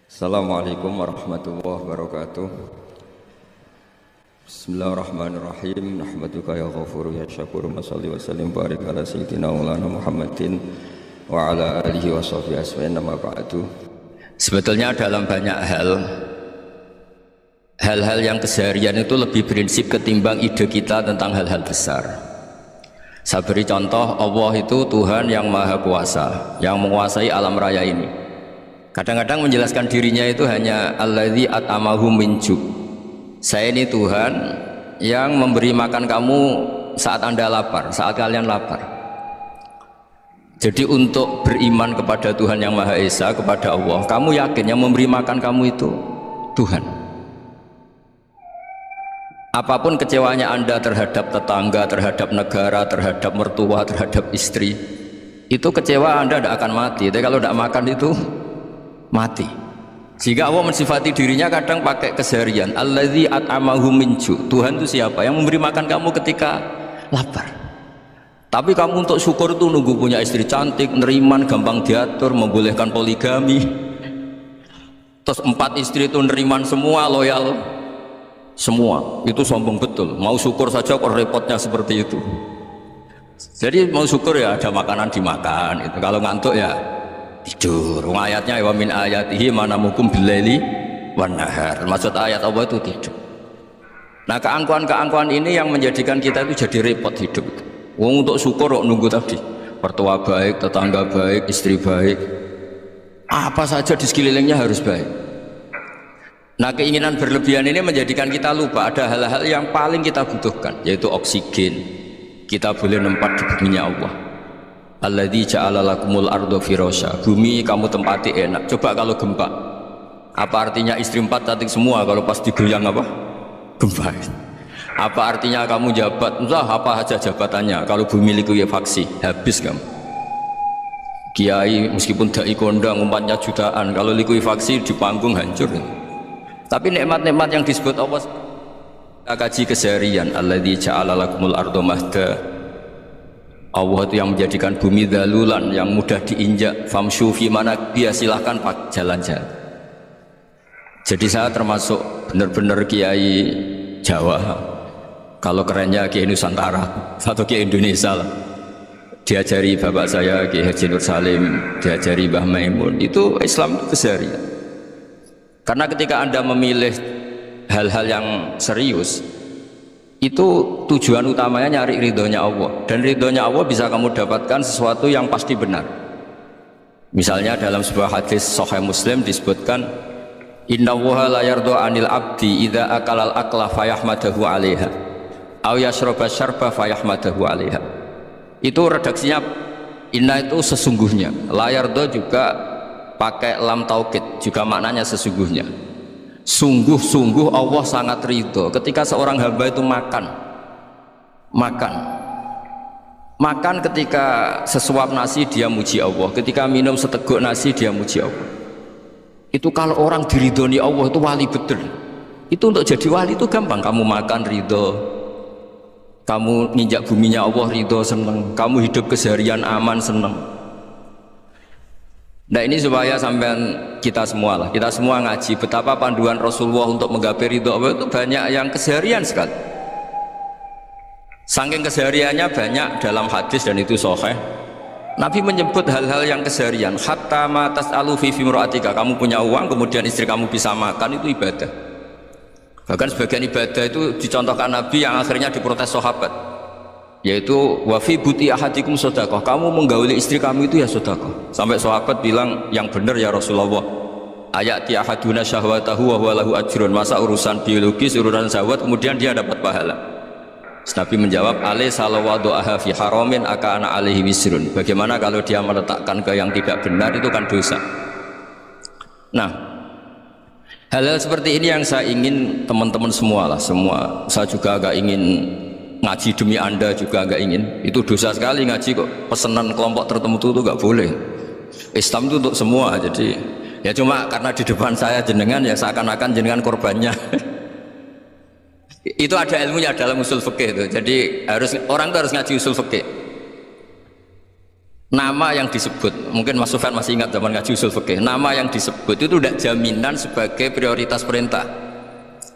Assalamualaikum warahmatullahi wabarakatuh. Bismillahirrahmanirrahim. Nahmaduka ya ghafuru ya syakuru. Mashalli wa sallim barik ala sayyidina maulana Muhammadin wa ala alihi wa sahbihi asma'in nama ba'du. Sebetulnya dalam banyak hal-hal yang keseharian itu lebih prinsip ketimbang ide kita tentang hal-hal besar. Saya beri contoh, Allah itu Tuhan yang maha kuasa, yang menguasai alam raya ini. Kadang-kadang menjelaskan dirinya itu hanya alladzi at'amahum min ju'. Saya ini Tuhan yang memberi makan kamu saat Anda lapar, saat kalian lapar. Jadi untuk beriman kepada Tuhan yang Maha Esa, kepada Allah, kamu yakin yang memberi makan kamu itu Tuhan. Apapun kecewanya Anda terhadap tetangga, terhadap negara, terhadap mertua, terhadap istri, itu kecewa Anda tidak akan mati. Tapi kalau tidak makan itu mati. Sehingga Allah mensifati dirinya kadang pakai keseharian, alladzi at'amahum min ju'. Tuhan itu siapa? Yang memberi makan kamu ketika lapar. Tapi kamu untuk syukur itu nunggu punya istri cantik, neriman, gampang diatur, membolehkan poligami. Terus 4 istri itu neriman semua, loyal semua. Itu sombong betul. Mau syukur saja kok repotnya seperti itu. Jadi mau syukur ya ada makanan dimakan. Itu kalau ngantuk ya tidur. Ayatnya wa min ayatihi manamukum billaili wan nahar. Maksud ayat Allah itu tidur. Nah, keangkuhan-keangkuhan ini yang menjadikan kita itu jadi repot hidup. Wong untuk syukur kok nunggu tadi. Mertua baik, tetangga baik, istri baik. Apa saja di sekelilingnya harus baik. Nah, keinginan berlebihan ini menjadikan kita lupa ada hal-hal yang paling kita butuhkan, yaitu oksigen. Kita boleh nempat di buminya Allah. Alladzi ja'ala lakumul arda firasya. Bumi kamu tempati enak. Coba kalau gempa, apa artinya istri 4 cantik semua kalau pas digoyang apa? Gempa. Apa artinya kamu jabat? Entah apa aja jabatannya. Kalau bumi likuifaksi, habis kamu. Kiai meskipun dai kondang umpatnya jutaan, kalau likuifaksi di panggung hancur. Tapi nikmat-nikmat yang disebut Allah, kita kaji keseharian. Alladzi ja'ala lakumul arda mahda. Allah itu yang menjadikan bumi dalulan, yang mudah diinjak. Famshu fi manakbiha, silahkan pak jalan-jalan. Jadi saya termasuk benar-benar kiai Jawa. Kalau kerennya kiai Nusantara atau kiai Indonesia lah. Diajari bapak saya Kiai Haji Nur Salim, diajari Mbah Maimun. Itu Islam keseharian. Karena ketika Anda memilih hal-hal yang serius, itu tujuan utamanya nyari ridhonya Allah, dan ridhonya Allah bisa kamu dapatkan sesuatu yang pasti benar. Misalnya dalam sebuah hadis Sahih Muslim disebutkan, innallaha la yardha 'anil 'abdi idza akala al-akla fayahmadahu 'alaiha aw yashraba syarba fayahmadahu 'alaiha. Itu redaksinya inna itu sesungguhnya, la yardha juga pakai lam taukid, juga maknanya sesungguhnya. Sungguh-sungguh Allah sangat ridho ketika seorang hamba itu makan ketika sesuap nasi dia muji Allah, ketika minum seteguk nasi dia muji Allah. Itu kalau orang diridhoni Allah itu wali betul. Itu untuk jadi wali itu gampang. Kamu makan ridho, kamu nginjak buminya Allah ridho, seneng, kamu hidup keseharian aman, seneng. Nah, ini supaya sampean kita semua ngaji betapa panduan Rasulullah untuk menggapai ridho Allah itu banyak yang keseharian sekali. Saking kesehariannya banyak dalam hadis dan itu sahih. Nabi menyebut hal-hal yang keseharian. Hatta ma tas'alu fi imra'atika, kamu punya uang kemudian istri kamu bisa makan, itu ibadah. Bahkan sebagian ibadah itu dicontohkan Nabi yang akhirnya diprotes sahabat, yaitu wa fi buti ahadikum sedekah, kamu menggauli istri kamu itu ya sedekah. Sampai sahabat bilang, yang benar ya Rasulullah, ayati ahaduna syahwatahu wa huwa lahu ajrun. Masa urusan biologis, urusan syahwat kemudian dia dapat pahala? Nabi menjawab, alaysa lawadu'aha fi haramin akana alaihi wisrun. Bagaimana kalau dia meletakkan ke yang tidak benar, itu kan dosa. Nah, hal-hal seperti ini yang saya ingin teman-teman semua lah, semua. Saya juga agak ingin ngaji demi Anda, juga agak ingin. Itu dosa sekali ngaji kok pesanan kelompok tertentu itu gak boleh. Islam itu untuk semua. Jadi ya cuma karena di depan saya jenengan, ya seakan-akan jenengan korbannya. Itu ada ilmunya dalam usul fikih itu. Jadi orang itu harus ngaji usul fikih. nama yang disebut, mungkin Mas Sufyan masih ingat zaman ngaji usul fikih, nama yang disebut itu tidak jaminan sebagai prioritas perintah.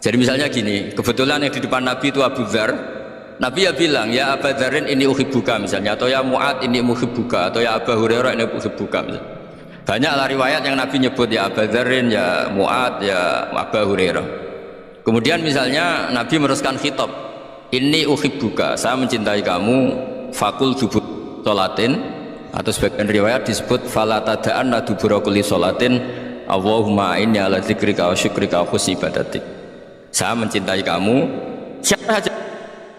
Jadi misalnya gini, kebetulan yang di depan Nabi itu Abu Dzar, Nabi ya bilang ya Abu Dzarin ini uhibbuka misalnya, atau ya Mu'ad ini uhibbuka, atau ya Abu Hurairah ini uhibbuka misalnya. Banyaklah riwayat yang Nabi nyebut ya Abu Dzarin, ya Mu'ad, ya Abu Hurairah. Kemudian misalnya Nabi meneruskan khitab, ini uhibbuka, saya mencintai kamu, fakul dubur sholatin, atau sebagian riwayat disebut fala tada'anna dubura kulli sholatin Allahumma inni ala dzikrika wa syukrika wa husni ibadatik. Saya mencintai kamu, siapa saja,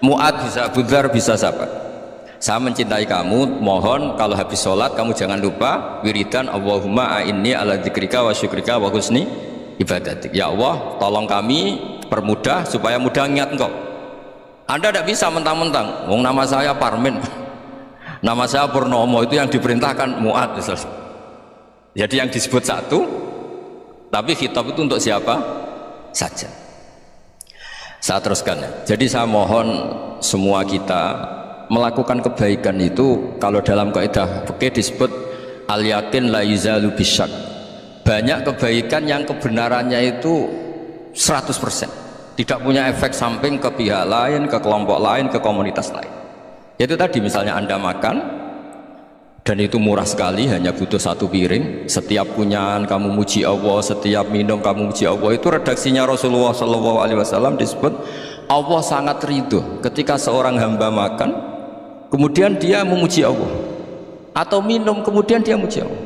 Mu'ad bisa, Abu Dzar bisa, siapa. Saya mencintai kamu, mohon kalau habis sholat kamu jangan lupa wiridan Allahumma inni ala dzikrika wa syukrika wa husni ibadatik. Ya Allah, tolong kami permudah supaya mudah ingat engkau. Anda tidak bisa mentang-mentang, wong nama saya Parmin, nama saya Purnomo, itu yang diperintahkan Mu'ad. Jadi yang disebut satu, tapi khitab itu untuk siapa saja. Saya teruskan ya. Jadi saya mohon semua kita melakukan kebaikan itu, kalau dalam kaidah fikih disebut al yakin la yuzalu bisyak. Banyak kebaikan yang kebenarannya itu 100%, tidak punya efek samping ke pihak lain, ke kelompok lain, ke komunitas lain. Itu tadi misalnya Anda makan dan itu murah sekali, hanya butuh satu piring, setiap punyaan kamu muji Allah, setiap minum kamu muji Allah. Itu redaksinya Rasulullah SAW disebut Allah sangat ridho ketika seorang hamba makan kemudian dia memuji Allah, atau minum kemudian dia muji Allah.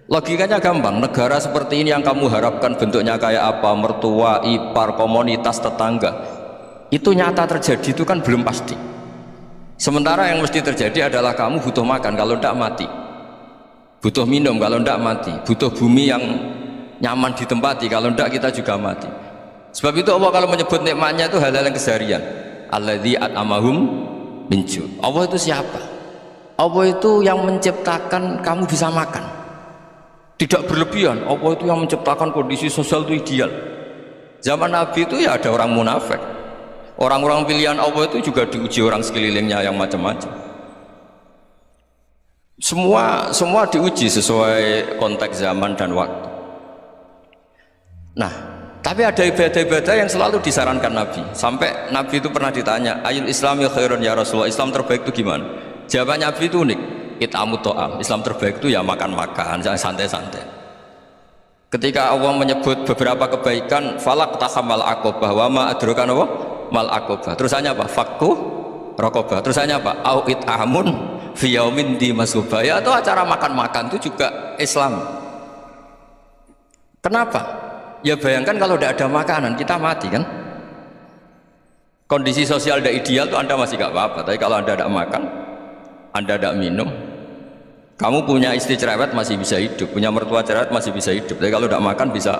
Logikanya gampang, negara seperti ini yang kamu harapkan bentuknya kayak apa, mertua, ipar, komunitas, tetangga, itu nyata terjadi itu kan belum pasti. Sementara yang mesti terjadi adalah kamu butuh makan, kalau tidak mati, butuh minum, kalau tidak mati, butuh bumi yang nyaman ditempati, kalau tidak kita juga mati. Sebab itu Allah kalau menyebut nikmatnya itu hal-hal yang keseharian. Alladzi at'amahum min ju'. Allah itu siapa? Allah itu yang menciptakan kamu bisa makan, tidak berlebihan. Allah itu yang menciptakan kondisi sosial itu ideal. Zaman Nabi itu ya ada orang munafik, orang-orang pilihan Allah itu juga diuji orang sekelilingnya yang macam-macam. Semua diuji sesuai konteks zaman dan waktu. Nah, tapi ada ibadah-ibadah yang selalu disarankan Nabi. Sampai Nabi itu pernah ditanya, ayul islami khairun ya Rasulullah, Islam terbaik itu gimana? Jawaban Nabi itu unik, it'amut ta'am, Islam terbaik itu ya makan-makan, jangan santai-santai. Ketika Allah menyebut beberapa kebaikan, falak tahamal aqobah wa ma adrokan apa? Mal aqobah. Terusannya apa? Fakku raqobah. Terusannya apa? Au it'amun fi yaumin di masubah. Ya, atau acara makan-makan itu juga Islam. Kenapa? Ya bayangkan kalau tidak ada makanan kita mati kan. Kondisi sosial tidak ideal itu Anda masih gak apa-apa, tapi kalau Anda tidak makan, Anda tidak minum, kamu punya istri cerewet masih bisa hidup, punya mertua cerewet masih bisa hidup, tapi kalau tidak makan bisa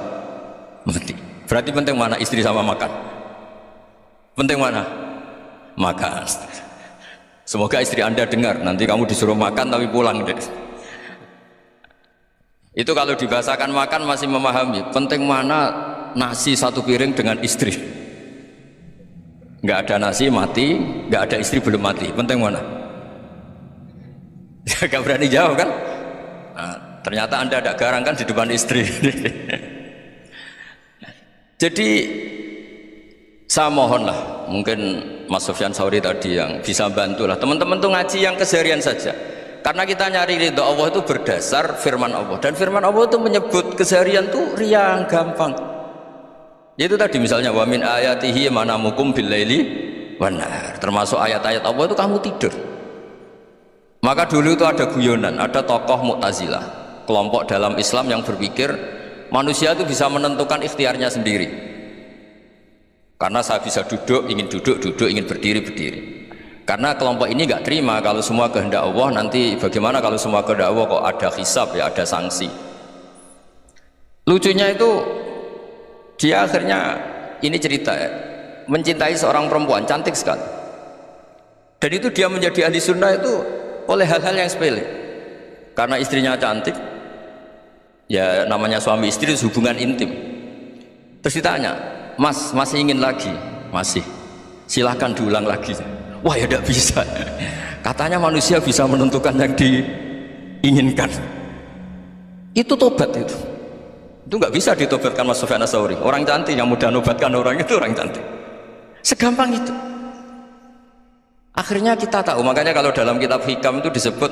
mati. Berarti penting mana istri sama makan? Penting mana? Makan. Semoga istri Anda dengar, nanti kamu disuruh makan tapi pulang deh. Itu kalau dibahasakan makan masih memahami. Penting mana nasi satu piring dengan istri? Nggak ada nasi mati, nggak ada istri belum mati. Penting mana? Gak berani jawab kan? Nah, ternyata Anda ada garang kan di depan istri. Jadi saya mohonlah, mungkin Mas Sufyan Sauri tadi yang bisa bantulah teman-teman tuh ngaji yang keseharian saja. Karena kita nyari ridho Allah itu berdasar firman Allah, dan firman Allah itu menyebut keseharian tuh riang gampang. Yaitu tadi misalnya wa min ayatihi manamukum bil laili wan nahar. Termasuk ayat-ayat Allah itu kamu tidur. Maka dulu itu ada guyonan, ada tokoh Mu'tazilah, kelompok dalam Islam yang berpikir manusia itu bisa menentukan ikhtiarnya sendiri. Karena saya bisa duduk, ingin duduk, ingin berdiri, berdiri. Karena kelompok ini nggak terima kalau semua kehendak Allah, nanti bagaimana kalau semua kehendak Allah kok ada hisab ya, ada sanksi. Lucunya itu dia akhirnya ini cerita ya, mencintai seorang perempuan cantik sekali, dan itu dia menjadi ahli sunnah itu oleh hal-hal yang sepele. Karena istrinya cantik, ya namanya suami istri itu hubungan intim. Terus ditanya, Mas masih ingin lagi? Masih. Silahkan diulang lagi. Wah ya tidak bisa. Katanya manusia bisa menentukan yang diinginkan. Itu tobat itu. Itu nggak bisa ditobatkan Mas Sufyan Ats-Tsauri. Orang cantik yang mudah nobatkan orang itu orang cantik. Segampang itu. Akhirnya kita tahu, makanya kalau dalam kitab Hikam itu disebut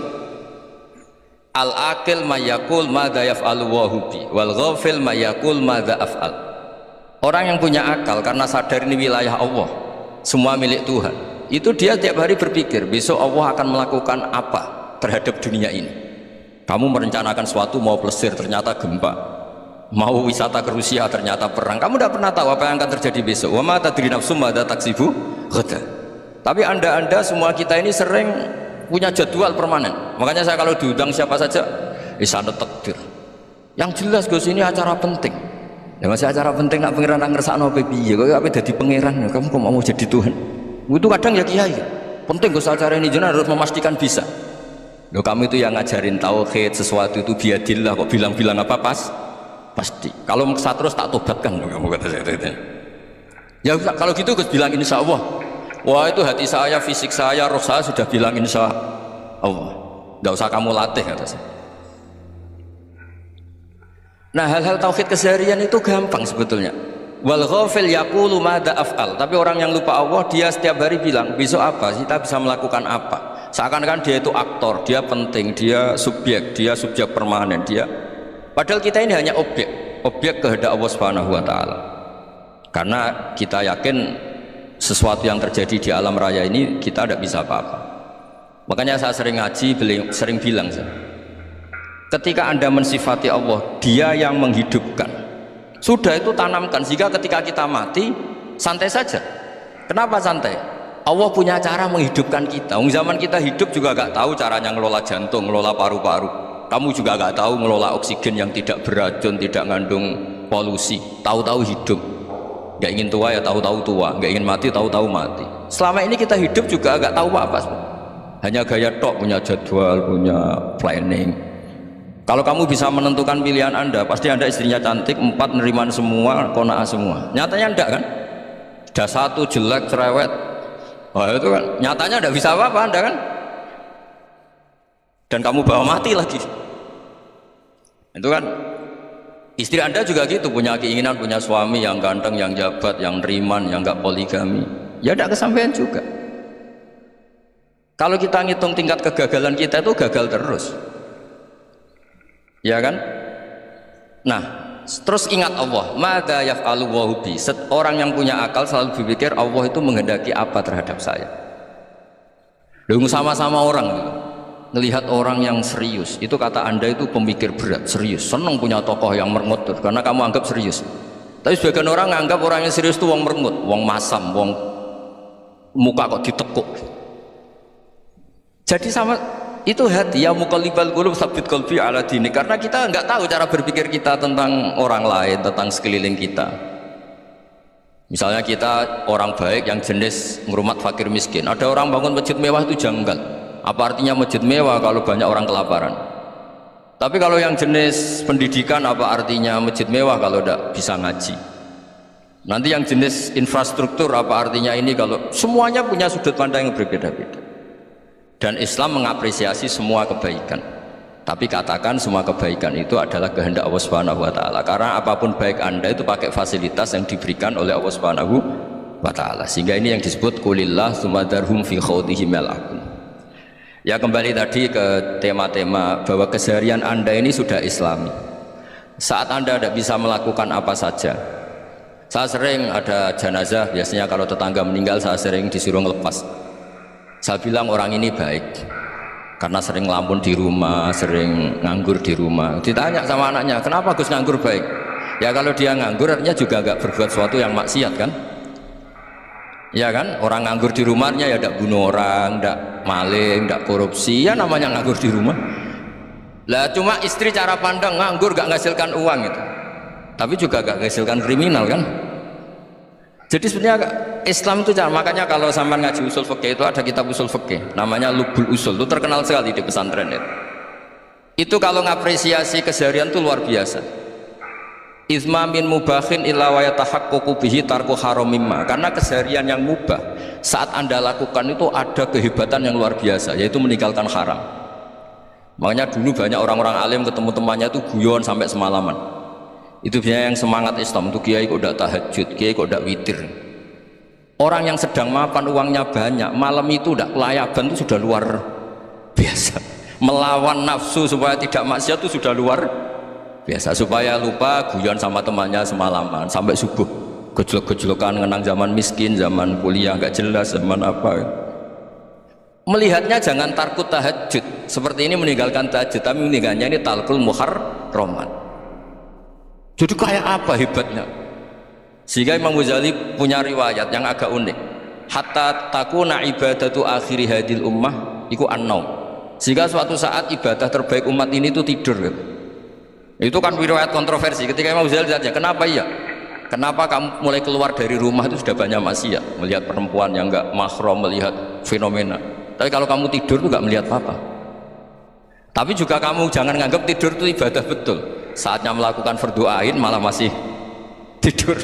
al-aqil mayakul madza yaf'alu wa hubi wal ghafil mayakul madza af'al. Orang yang punya akal karena sadar ini wilayah Allah, semua milik Tuhan, itu dia tiap hari berpikir besok Allah akan melakukan apa terhadap dunia ini. Kamu merencanakan suatu mau plesir ternyata gempa, mau wisata ke Rusia ternyata perang. Kamu tidak pernah tahu apa yang akan terjadi besok. Wa ma tadri nafsum madza taksibu ghadan. Tapi anda semua kita ini sering punya jadwal permanen. Makanya saya kalau diundang siapa saja isane takdir. Yang jelas Gus ini acara penting. Ya masih acara penting nak pangeran nang ngersakno piye kok ape dadi pangeran kamu kok mau jadi Tuhan. Itu kadang ya kiai. Penting Gus acara ini jenengan harus memastikan bisa. Loh kamu itu yang ngajarin tauhid sesuatu itu biadillah kok bilang-bilang apa pasti. Kalau maksa terus tak tobatkan loh kamu kata saya itu. Ya kalau gitu Gus bilang insya Allah. Wah itu hati saya, fisik saya, roh saya sudah bilang insya Allah. Tidak usah kamu latih kata saya. Nah hal-hal tauhid keseharian itu gampang sebetulnya. Wal ghafil yaqulu madza af'al. Tapi orang yang lupa Allah dia setiap hari bilang besok apa? Kita bisa melakukan apa? Seakan-akan dia itu aktor, dia penting, dia subjek permanen, dia. Padahal kita ini hanya objek kehendak Allah Subhanahu wa taala. Karena kita yakin sesuatu yang terjadi di alam raya ini kita tidak bisa apa-apa. Makanya saya sering ngaji, sering bilang ketika anda mensifati Allah dia yang menghidupkan, sudah itu tanamkan sehingga ketika kita mati santai saja. Kenapa santai? Allah punya cara menghidupkan kita. Zaman kita hidup juga gak tahu caranya ngelola jantung, ngelola paru-paru. Kamu juga gak tahu ngelola oksigen yang tidak beracun, tidak ngandung polusi. Tahu-tahu hidup. Gak ingin tua ya tahu-tahu tua, gak ingin mati tahu-tahu mati. Selama ini kita hidup juga gak tahu apa-apa, hanya gaya tok, punya jadwal, punya planning. Kalau kamu bisa menentukan pilihan anda, pasti anda istrinya cantik, 4 neriman semua, kona'ah semua. Nyatanya enggak kan? Sudah 1 jelek, cerewet. Wah itu kan, nyatanya enggak bisa apa-apa anda kan? Dan kamu bawa mati lagi. Itu kan. Istri anda juga gitu, punya keinginan punya suami yang ganteng, yang jabat, yang neriman, yang gak poligami. Ya tidak kesampaian juga. Kalau kita ngitung tingkat kegagalan kita itu gagal terus. Ya kan? Nah, terus ingat Allah. Madza yaf'alu wa hubi. Orang yang punya akal selalu berpikir Allah itu menghendaki apa terhadap saya. Lalu sama-sama orang gitu. Melihat orang yang serius itu kata anda itu pemikir berat, serius, senang punya tokoh yang merengut karena kamu anggap serius. Tapi sebagian orang anggap orang yang serius itu wong merengut, wong masam, wong muka kok ditekuk. Jadi sama itu hati ya muqallibal qulub tsabbit qalbi ala dinik, karena kita nggak tahu cara berpikir kita tentang orang lain, tentang sekeliling kita. Misalnya kita orang baik yang jenis ngrumat fakir miskin, ada orang bangun masjid mewah itu janggal. Apa artinya masjid mewah kalau banyak orang kelaparan? Tapi kalau yang jenis pendidikan, apa artinya masjid mewah kalau tidak bisa ngaji? Nanti yang jenis infrastruktur, apa artinya ini kalau semuanya punya sudut pandang yang berbeda-beda. Dan Islam mengapresiasi semua kebaikan. Tapi katakan semua kebaikan itu adalah kehendak Allah Subhanahu wa taala. Karena apapun baik anda itu pakai fasilitas yang diberikan oleh Allah Subhanahu wa taala. Sehingga ini yang disebut qulillah tsumma dzarhum fi khawdihim yal'abun. Ya kembali tadi ke tema-tema bahwa keseharian anda ini sudah islami. Saat anda tidak bisa melakukan apa saja, saya sering ada jenazah, biasanya kalau tetangga meninggal saya sering disuruh ngelepas. Saya bilang orang ini baik karena sering ngelamun di rumah, sering nganggur di rumah. Ditanya sama anaknya, kenapa Gus nganggur baik? Ya kalau dia nganggur artinya juga gak berbuat sesuatu yang maksiat kan? Ya kan, orang nganggur di rumahnya ya tidak bunuh orang, tidak maling, tidak korupsi, ya namanya nganggur di rumah. Lah cuma istri cara pandang nganggur gak menghasilkan uang itu, tapi juga gak menghasilkan kriminal kan. Jadi sebenarnya Islam itu cara, makanya kalau sampai ngaji usul fikih itu ada kitab usul fikih namanya Lubul Usul, itu terkenal sekali di pesantren itu kalau ngapresiasi keseharian itu luar biasa. Izma min mubahin illa wa yatahaqqaqu bihi tarku haramimma, karena keseharian yang mubah saat Anda lakukan itu ada kehebatan yang luar biasa, yaitu meninggalkan haram. Makanya dulu banyak orang-orang alim ketemu temannya itu guyon sampai semalaman. Itu biasanya yang semangat Islam itu, kiai kok udah tahajud, kiai kok udah witir. Orang yang sedang mapan uangnya banyak, malam itu udah kelayaban itu sudah luar biasa. Melawan nafsu supaya tidak maksiat itu sudah luar biasa. Supaya lupa guyon sama temannya semalaman sampai subuh, gejlok-gejlokan ngenang zaman miskin, zaman kuliah nggak jelas, zaman apa. Melihatnya jangan tarkut tahajud seperti ini, meninggalkan tahajud, tapi meninggalnya ini talkul muharramat. Jadi kayak apa hebatnya? Sehingga Imam Ghazali punya riwayat yang agak unik. Hatta takuna ibadatu akhiri hadil ummah iku an-naum. Sehingga suatu saat ibadah terbaik umat ini itu tidur. Itu kan riwayat kontroversi. Ketika Imam Ghazali ditanya, kenapa iya? Kenapa kamu mulai keluar dari rumah itu sudah banyak maksiat, melihat perempuan yang enggak mahram, melihat fenomena. Tapi kalau kamu tidur itu enggak melihat apa-apa. Tapi juga kamu jangan nganggap tidur itu ibadah betul. Saatnya melakukan fardu ain malah masih tidur.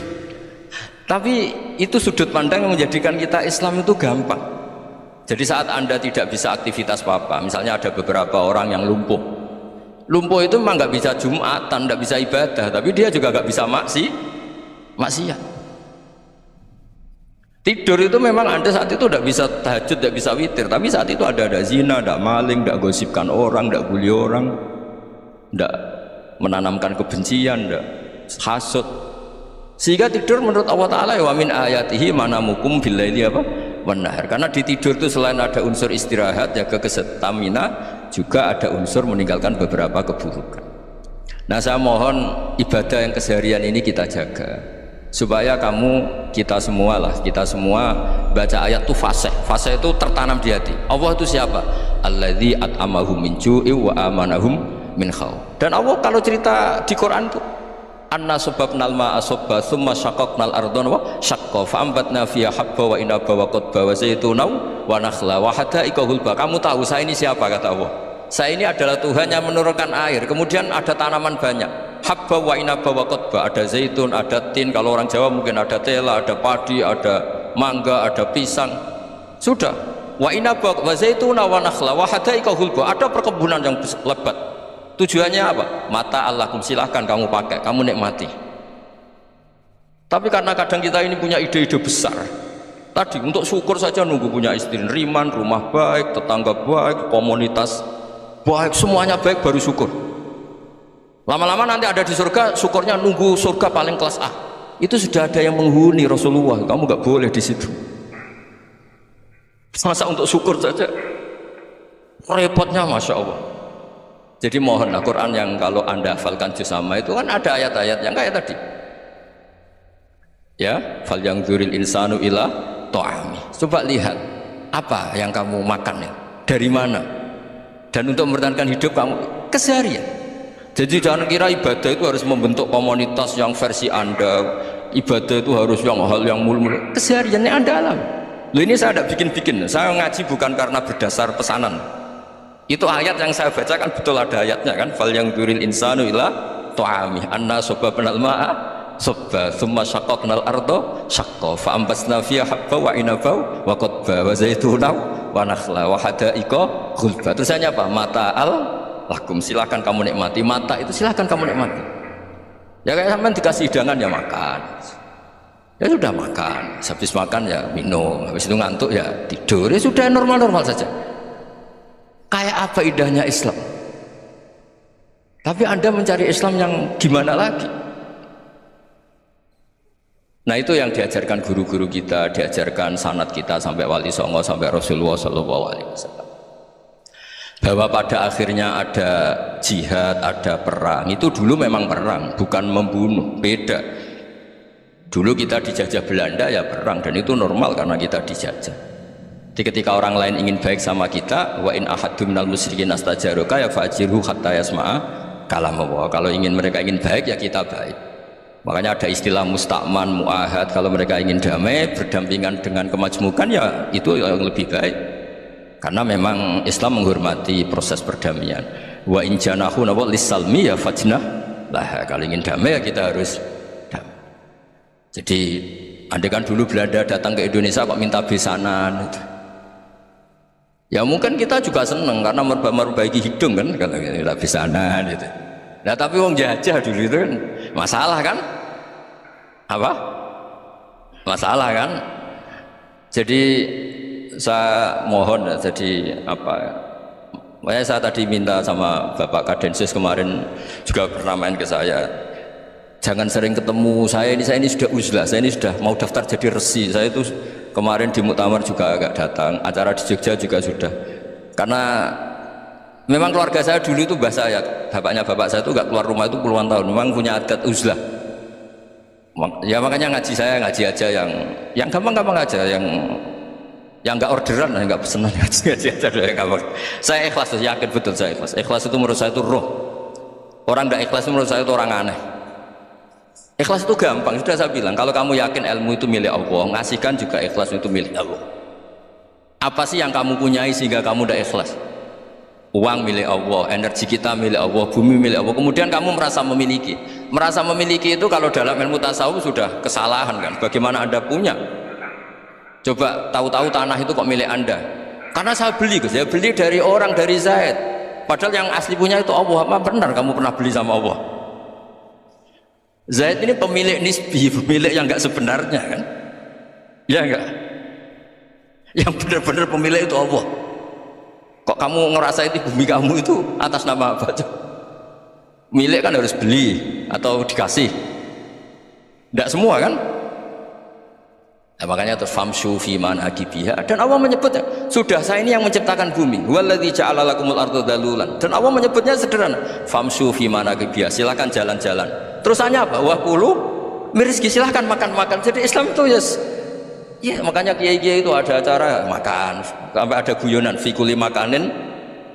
Tapi itu sudut pandang yang menjadikan kita Islam itu gampang. Jadi saat Anda tidak bisa aktivitas apa-apa, misalnya ada beberapa orang yang lumpuh. Lumpuh itu memang nggak bisa Jumatan, nggak bisa ibadah, tapi dia juga nggak bisa maksiat. Tidur itu memang Anda saat itu tidak bisa tahajud, tidak bisa witir, tapi saat itu ada zina, tidak maling, tidak gosipkan orang, tidak bully orang, tidak menanamkan kebencian, tidak hasud. Sehingga tidur menurut Allah Ta'ala wa min ayatihi manamukum billaili apa? Wan-nahar. Karena di tidur itu selain ada unsur istirahat, jaga kestamina, juga ada unsur meninggalkan beberapa keburukan. Nah, saya mohon ibadah yang keseharian ini kita jaga supaya kita semua baca ayat itu fase itu tertanam di hati. Allah itu siapa? Alladzi at'amahum min ju'i wa amanahum min khauf. Dan Allah kalau cerita di Quran itu anna sababnal ma'a sabba thumma syaqaqnal ardha wa syaqqa fa'ambatna fiha habba wa inaba wa qadba wa zaituna wa nakhla wa hada'iqa hulba. Kamu tahu saya ini siapa, kata Allah? Saya ini adalah Tuhan yang menurunkan air, kemudian ada tanaman banyak, habba wa inaba wa qadba, ada zaitun, ada tin, kalau orang Jawa mungkin ada tela, ada padi, ada mangga, ada pisang. Sudah, wa inaba wa zaituna wa nakhla wa hada'iqa hulba, ada perkebunan yang lebat. Tujuannya apa? Mata Allahkum, silahkan kamu pakai, kamu nikmati. Tapi karena kadang kita ini punya ide-ide besar, tadi untuk syukur saja nunggu punya istri riman, rumah baik, tetangga baik, komunitas baik, semuanya baik baru syukur. Lama-lama nanti ada di surga, syukurnya nunggu surga paling kelas A. Itu sudah ada yang menghuni Rasulullah, kamu nggak boleh di situ. Masa untuk syukur saja repotnya, masya Allah. Jadi mohonlah Quran yang kalau Anda hafalkan juz sama itu kan ada ayat-ayat yang kayak tadi. Ya, fal yang dzuril insanu ila ta'ami. Coba lihat apa yang kamu makan ya, dari mana? Dan untuk mempertahankan hidup kamu keseharian. Jadi jangan kira ibadah itu harus membentuk komunitas yang versi Anda. Ibadah itu harus yang hal yang mulu-mulu. Kesehariannya Anda alami. Loh, ini saya tidak bikin-bikin. Saya ngaji bukan karena berdasar pesanan. Itu ayat yang saya baca kan betul ada ayatnya kan, fal yang dzuril insanu ila ta'ami anna sababnal ma'a sabba thumma syaqaqnal ardha syaqqa fa ambasna fiha habba wa inaba wa qadba wa zaituna wa nakhla wa hada'iqa ghulba. Terusannya apa? Mata'al lakum, silahkan kamu nikmati. Mata itu silahkan kamu nikmati. Ya kayak sampean dikasih hidangan ya makan. Ya sudah makan, habis makan ya minum, habis itu ngantuk ya tidur. Ya sudah, normal-normal saja. Kayak apa indahnya Islam. Tapi Anda mencari Islam yang gimana lagi? Nah, itu yang diajarkan guru-guru kita, diajarkan sanad kita sampai Wali Songo, sampai Rasulullah SAW. Bahwa pada akhirnya ada jihad, ada perang. Itu dulu memang perang, bukan membunuh, beda. Dulu kita dijajah Belanda ya perang, dan itu normal karena kita dijajah. Jadi ketika orang lain ingin baik sama kita, wa in ahadum minal musyrikin astajaruka ya fa'jirhu hatta yasma'a kalam Allah. Kalau mereka ingin baik ya kita baik. Makanya ada istilah musta'man, mu'ahad. Kalau mereka ingin damai, berdampingan dengan kemajmukan ya itu yang lebih baik. Karena memang Islam menghormati proses perdamaian. Wa in janahu nawa lisalmi ya fajnah lah. Kalau ingin damai ya kita harus damai. Jadi Andai kan dulu Belanda datang ke Indonesia kok minta besanan gitu. Ya mungkin kita juga seneng karena memperbaiki hidung kan kalau minta besanan gitu. Nah tapi wong jajah dulu itu kan masalah kan? Apa? Masalah kan? Jadi saya mohon ya, jadi apa ya? Makanya saya tadi minta sama Bapak Kadensus kemarin juga pernah main ke saya. Jangan sering ketemu saya ini sudah uzlah, saya ini sudah mau daftar jadi resi. Saya itu kemarin di muktamar juga agak datang, acara di Jogja juga sudah. Karena memang keluarga saya dulu itu bahasa saya, bapaknya bapak saya itu gak keluar rumah itu puluhan tahun, memang punya adat uzlah. Ya makanya ngaji saya ngaji aja yang gampang-gampang aja, yang nggak orderan, nggak pesenan, ngaji aja yang gampang. Saya ikhlas, yakin betul saya ikhlas. Ikhlas itu menurut saya itu roh. Orang tidak ikhlas itu menurut saya itu orang aneh. Ikhlas itu gampang, sudah saya bilang. Kalau kamu yakin ilmu itu milik Allah, ngasihkan juga ikhlas itu milik Allah. Apa sih yang kamu punyai sehingga kamu tidak ikhlas? Uang milik Allah, energi kita milik Allah, bumi milik Allah. Kemudian kamu merasa memiliki. Merasa memiliki itu kalau dalam ilmu tasawuf sudah kesalahan kan? Bagaimana Anda punya? Coba tahu-tahu tanah itu kok milik Anda? Karena saya beli, saya beli dari orang, dari Zaid. Padahal yang asli punya itu Allah. Apa benar kamu pernah beli sama Allah? Zaid ini pemilik nisbi, pemilik yang enggak sebenarnya kan? Ya enggak? Yang benar-benar pemilik itu Allah. Kok kamu ngerasa itu bumi kamu itu atas nama apa? Milik kan harus beli atau dikasih. Enggak semua kan? Nah, makanya terus famshu fi manakibiha, dan Allah menyebutnya, sudah saya ini yang menciptakan bumi. Waladzi ja'ala lakumul arda dalulan. Dan Allah menyebutnya sederhana, famshu fi manakibiha, silakan jalan-jalan. Terusannya apa? Wa kulu mirizki, silahkan makan-makan. Jadi Islam itu ya makanya kiai-kiai itu ada acara makan, sampai ada guyonan fikuli makanin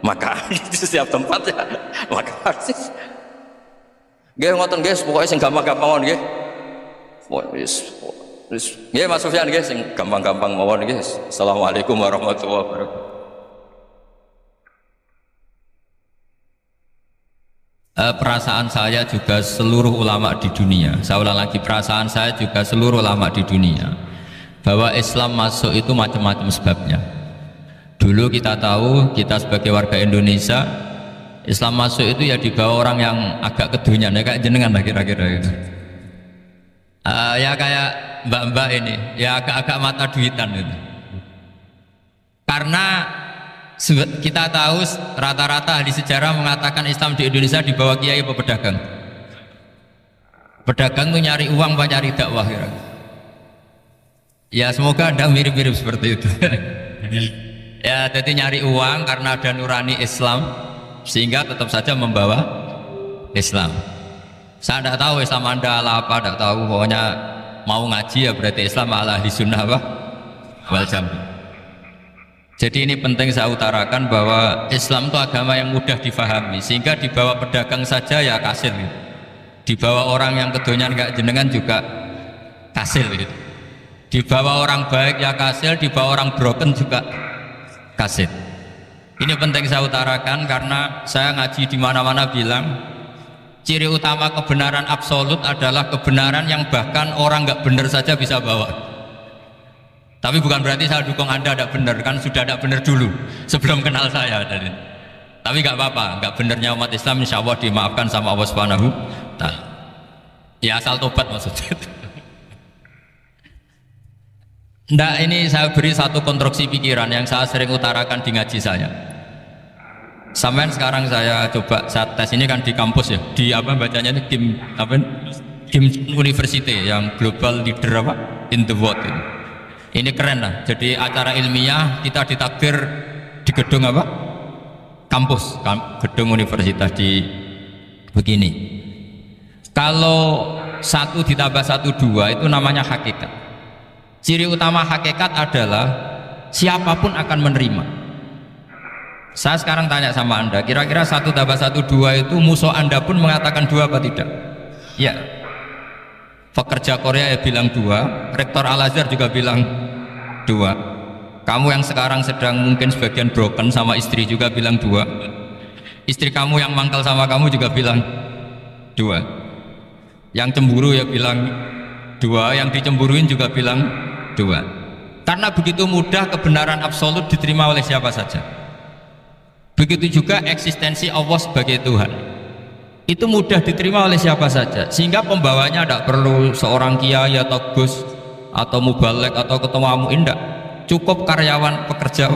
makan di setiap tempat ya makan. Nggih ngoten guys, pokoknya sing gampang-gampang nggih. Nggih Mas Sufyan nggih sing gampang-gampang mawon nggih. Assalamualaikum warahmatullahi wabarakatuh. Perasaan saya juga seluruh ulama di dunia, saya ulang lagi, perasaan saya juga seluruh ulama di dunia, bahwa Islam masuk itu macam-macam sebabnya. Dulu kita tahu, kita sebagai warga Indonesia, Islam masuk itu ya dibawa orang yang agak kedunian, ya kayak jenengan lah kira-kira gitu. Ya kayak mbak-mbak ini, ya agak-agak mata duitan gitu. Karena kita tahu rata-rata ahli sejarah mengatakan Islam di Indonesia dibawa kiai apa pedagang. Pedagang tuh nyari uang apa nyari dakwah kira. Ya semoga Anda mirip-mirip seperti itu. Ya jadi nyari uang karena ada nurani Islam sehingga tetap saja membawa Islam. Saya tidak tahu Islam Anda ala apa, tidak tahu, pokoknya mau ngaji ya berarti Islam ala ahli sunnah apa? Wal jamaah. Jadi ini penting saya utarakan bahwa Islam itu agama yang mudah difahami, sehingga dibawa pedagang saja ya kasil gitu. Dibawa orang yang kedonyan kayak jenengan juga kasil gitu. Dibawa orang baik ya kasil, dibawa orang broken juga kasil. Ini penting saya utarakan karena saya ngaji di mana-mana bilang ciri utama kebenaran absolut adalah kebenaran yang bahkan orang nggak benar saja bisa bawa. Tapi bukan berarti saya dukung Anda tidak benar, kan sudah tidak benar dulu sebelum kenal saya. Tapi nggak apa-apa, nggak benarnya umat Islam insya Allah dimaafkan sama Allah Subhanahu wa Ta'ala. Ya asal tobat maksudnya. Nggak, ini saya beri satu konstruksi pikiran yang saya sering utarakan di ngaji saya. Sampai sekarang saya coba, saya tes ini kan di kampus ya, di apa bacanya ini Kim University yang global leader apa in the world ini. Ini keren lah, jadi acara ilmiah kita ditakdir di gedung apa? Kampus, gedung universitas di begini. Kalau 1 ditambah 1 2 itu namanya hakikat. Ciri utama hakikat adalah siapapun akan menerima. Saya sekarang tanya sama Anda, kira-kira 1 tambah 1 2 itu musuh Anda pun mengatakan 2 apa tidak? Ya. Pekerja Korea ya bilang 2, rektor Al-Azhar juga bilang 2. Kamu yang sekarang sedang mungkin sebagian broken sama istri juga bilang 2. Istri kamu yang mangkal sama kamu juga bilang 2. Yang cemburu ya bilang dua, yang dicemburuin juga bilang dua. Karena begitu mudah kebenaran absolut diterima oleh siapa saja. Begitu juga eksistensi Allah sebagai Tuhan, itu mudah diterima oleh siapa saja, sehingga pembawanya tidak perlu seorang kiai atau gus atau mubalek atau ketua muin, tidak cukup karyawan pekerja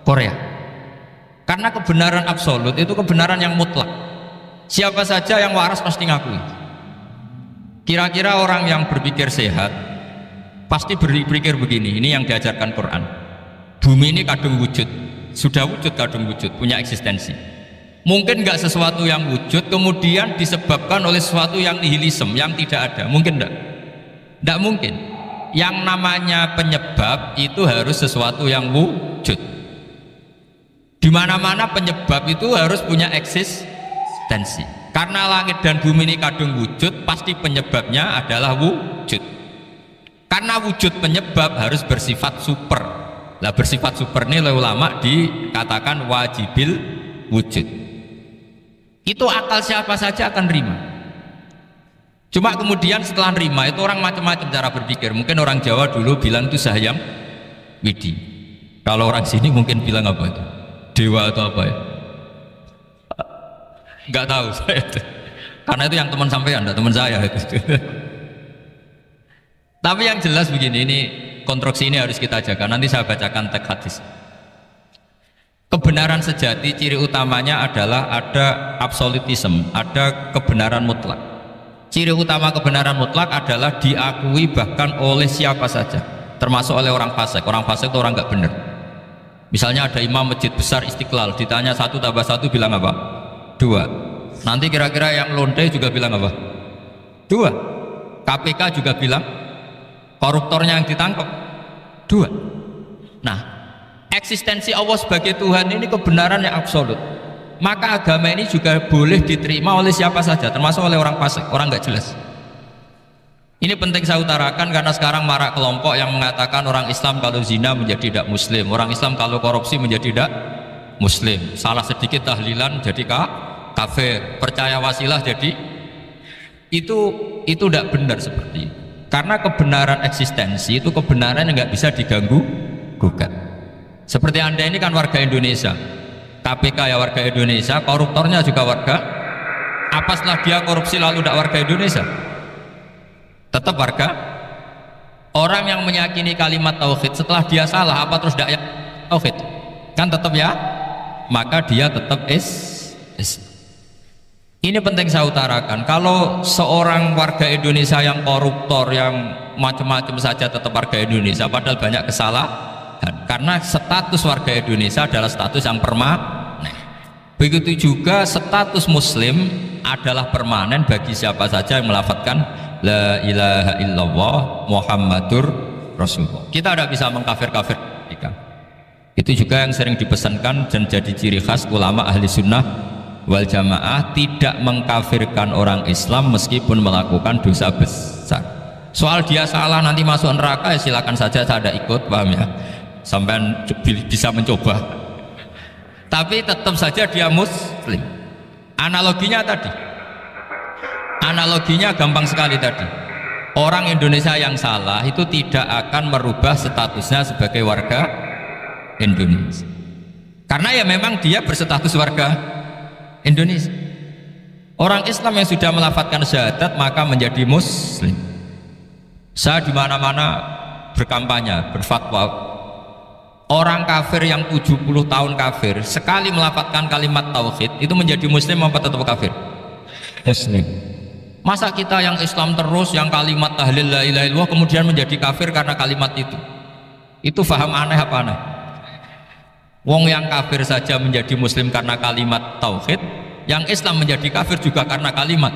Korea. Karena kebenaran absolut itu kebenaran yang mutlak, siapa saja yang waras pasti ngakui. Kira-kira orang yang berpikir sehat pasti berpikir begini, ini yang diajarkan Quran, bumi ini kadung wujud, sudah wujud, kadung wujud, punya eksistensi. Mungkin nggak sesuatu yang wujud kemudian disebabkan oleh sesuatu yang nihilisme, yang tidak ada, mungkin enggak? Enggak mungkin. Yang namanya penyebab itu harus sesuatu yang wujud. Di mana-mana penyebab itu harus punya eksistensi. Karena langit dan bumi ini kadung wujud, pasti penyebabnya adalah wujud. Karena wujud penyebab harus bersifat super. Lah bersifat super ini oleh ulama dikatakan wajibil wujud. Itu akal siapa saja akan terima. Cuma kemudian setelah terima itu orang macam-macam cara berpikir. Mungkin orang Jawa dulu bilang itu Sahyam Widi. Kalau orang sini mungkin bilang apa itu? Dewa atau apa ya? Nggak tahu saya itu. Karena itu yang teman sampean, enggak teman saya itu. Tapi yang jelas begini, ini konstruksi ini harus kita jaga. Nanti saya bacakan teks hadis. Kebenaran sejati ciri utamanya adalah ada absolutisme, ada kebenaran mutlak. Ciri utama kebenaran mutlak adalah diakui bahkan oleh siapa saja, termasuk oleh orang fasik. Orang fasik itu orang nggak benar. Misalnya ada imam masjid besar Istiqlal, ditanya 1 tambah 1 bilang apa? 2. Nanti kira-kira yang lonte juga bilang apa? 2. KPK juga bilang, koruptornya yang ditangkap 2. Nah, eksistensi Allah sebagai Tuhan ini kebenaran yang absolut. Maka agama ini juga boleh diterima oleh siapa saja, termasuk oleh orang fasik, orang nggak jelas. Ini penting saya utarakan karena sekarang marak kelompok yang mengatakan orang Islam kalau zina menjadi tidak muslim, orang Islam kalau korupsi menjadi tidak muslim, salah sedikit tahlilan jadi kafir, percaya wasilah jadi itu tidak benar seperti itu. Karena kebenaran eksistensi itu kebenaran yang nggak bisa diganggu gugat. Seperti Anda ini kan warga Indonesia, KPK ya warga Indonesia, koruptornya juga warga. Apa setelah dia korupsi lalu tidak warga Indonesia? Tetap warga. Orang yang meyakini kalimat tauhid setelah dia salah apa terus tidak tauhid? Kan tetap ya. Maka dia tetap Ini penting saya utarakan. Kalau seorang warga Indonesia yang koruptor, yang macam-macam saja tetap warga Indonesia, padahal banyak kesalahan. Karena status warga Indonesia adalah status yang permanen. Begitu juga status Muslim adalah permanen bagi siapa saja yang melafadzkan La ilaha illallah Muhammadur Rasulullah. Kita tidak bisa mengkafir-kafir mereka. Itu juga yang sering dipesankan dan jadi ciri khas ulama ahli sunnah wal jamaah, tidak mengkafirkan orang Islam meskipun melakukan dosa besar. Soal dia salah nanti masuk neraka ya silakan saja, saya ada ikut, paham ya, sampai bisa mencoba, tapi tetap saja dia muslim. Analoginya gampang sekali tadi. Orang Indonesia yang salah itu tidak akan merubah statusnya sebagai warga Indonesia, karena ya memang dia berstatus warga Indonesia. Orang Islam yang sudah melafadzkan syahadat maka menjadi muslim. Saya di mana-mana berkampanye, berfatwa, orang kafir yang 70 tahun kafir sekali melafadzkan kalimat tauhid itu menjadi muslim apa tetap kafir? Muslim. Masa kita yang Islam terus, yang kalimat tahlil la ilaha illallah kemudian menjadi kafir karena kalimat itu? Itu faham aneh apa aneh? Wong yang kafir saja menjadi muslim karena kalimat tauhid, yang Islam menjadi kafir juga karena kalimat.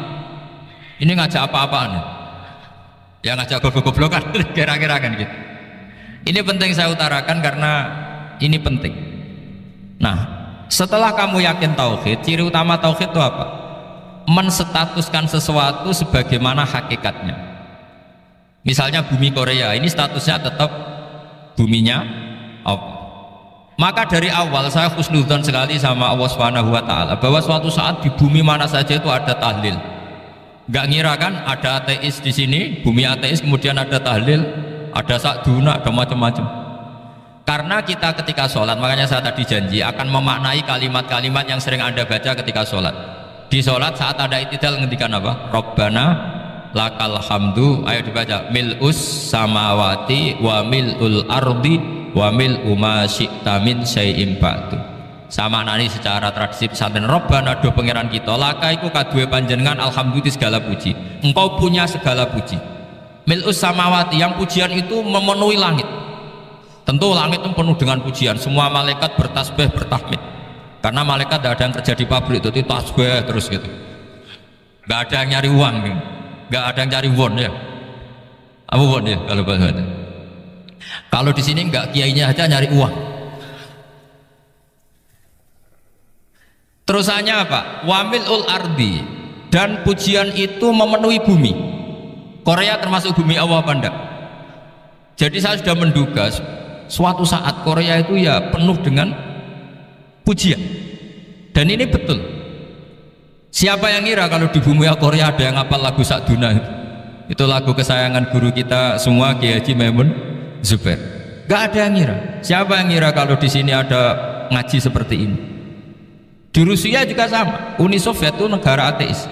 Ini ngajak apa-apaan ya? Ya ngajak goblok-goblokan kira-kira kan gitu. Ini penting saya utarakan karena ini penting. Nah, setelah kamu yakin tauhid, ciri utama tauhid itu apa? Menstatuskan sesuatu sebagaimana hakikatnya. Misalnya bumi Korea ini statusnya tetap buminya Allah. Maka dari awal saya husnudzon sekali sama Allah Subhanahu wa taala bahwa suatu saat di bumi mana saja itu ada tahlil, Nggak ngira kan ada ateis di sini, bumi ateis, kemudian ada tahlil, ada sakduna, ada macam-macam. Karena kita ketika sholat, makanya saya tadi janji akan memaknai kalimat-kalimat yang sering Anda baca ketika sholat. Di sholat saat ada itidal ngendikan apa? Rabbana lakal hamdu, ayo dibaca, mil'us samawati wa mil'ul ardi wa mil'u ma syi'ta min syai'im ba'du. Sama nani secara tradisi pesantren, Rabbana do pangeran kita laka iku kaduwe panjenengan alhamdulillah segala puji, engkau punya segala puji. Mil'us samawati, yang pujian itu memenuhi langit. Tentu langit itu penuh dengan pujian, semua malaikat bertasbih bertahmid, karena malaikat tidak ada yang kerja di pabrik itu tasbih terus gitu, nggak ada yang nyari uang gitu. Nggak ada yang cari won ya, apa won ya kalau bahasa. Kalau di sini nggak, kiainya aja nyari uang. Terusannya apa? Wamilul ardi, dan pujian itu memenuhi bumi. Korea termasuk bumi Allah apa enggak? Jadi saya sudah menduga suatu saat Korea itu ya penuh dengan pujian, dan ini betul. Siapa yang ngira kalau di bumi Korea ada yang hafal lagu Sakduna itu lagu kesayangan guru kita semua, Kiai Haji Maimun Zubair. Gak ada yang ngira. Siapa yang ngira kalau di sini ada ngaji seperti ini? Di Rusia juga sama. Uni Soviet itu negara ateis,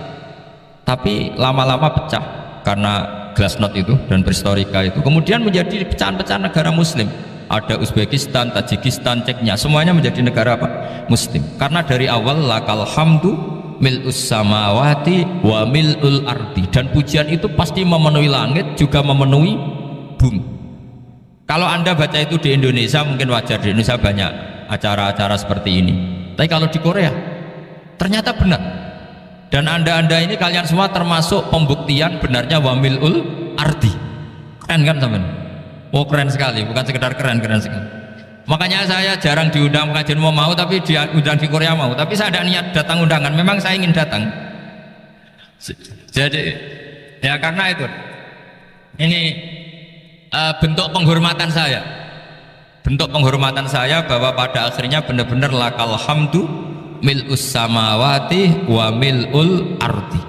tapi lama-lama pecah karena glasnost itu dan perestroika itu, kemudian menjadi pecahan-pecahan negara Muslim. Ada Uzbekistan, Tajikistan, Ceknya, semuanya menjadi negara apa? Muslim. Karena dari awal lakal hamdu mil'us samawati wa mil'ul ardi, dan pujian itu pasti memenuhi langit juga memenuhi bumi. Kalau Anda baca itu di Indonesia mungkin wajar, di Indonesia banyak acara-acara seperti ini. Tapi kalau di Korea ternyata benar, dan anda ini kalian semua termasuk pembuktian benarnya wa mil'ul ardi. Keren kan teman? Oh keren sekali, bukan sekedar keren sekali. Makanya saya jarang diundang pengajian mau, tapi diundang di Korea mau. Tapi saya ada niat datang undangan, memang saya ingin datang. Jadi ya karena itu ini bentuk penghormatan saya, bahwa pada akhirnya benar-benar lakal hamdu mil'us samawati wa mil'ul ardi.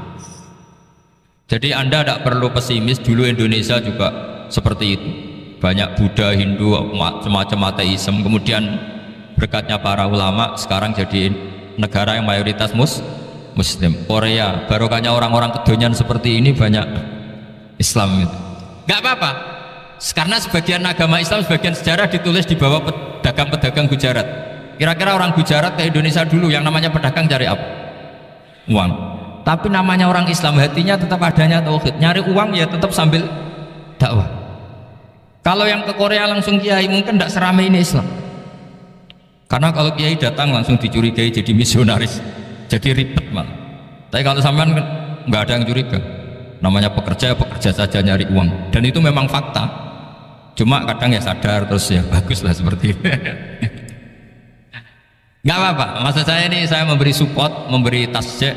Jadi Anda tidak perlu pesimis, dulu Indonesia juga seperti itu, banyak Buddha, Hindu, semacam ateisme, kemudian berkatnya para ulama sekarang jadi negara yang mayoritas Muslim. Korea barokahnya orang-orang kedonyan seperti ini banyak Islam itu. Gak apa-apa, karena sebagian agama Islam, sebagian sejarah ditulis di bawah pedagang-pedagang Gujarat. Kira-kira orang Gujarat ke Indonesia dulu yang namanya pedagang cari apa? Uang. Tapi namanya orang Islam, hatinya tetap adanya tauhid, nyari uang ya tetap sambil dakwah. Kalau yang ke Korea langsung kiai mungkin tidak seramai ini Islam, karena kalau kiai datang langsung dicurigai jadi misionaris, jadi ribet malah. Tapi kalau sampean nggak ada yang curiga, namanya pekerja saja nyari uang, dan itu memang fakta. Cuma kadang ya sadar terus ya bagus lah seperti itu. Nggak apa-apa, maksud saya ini saya memberi support, memberi tasjih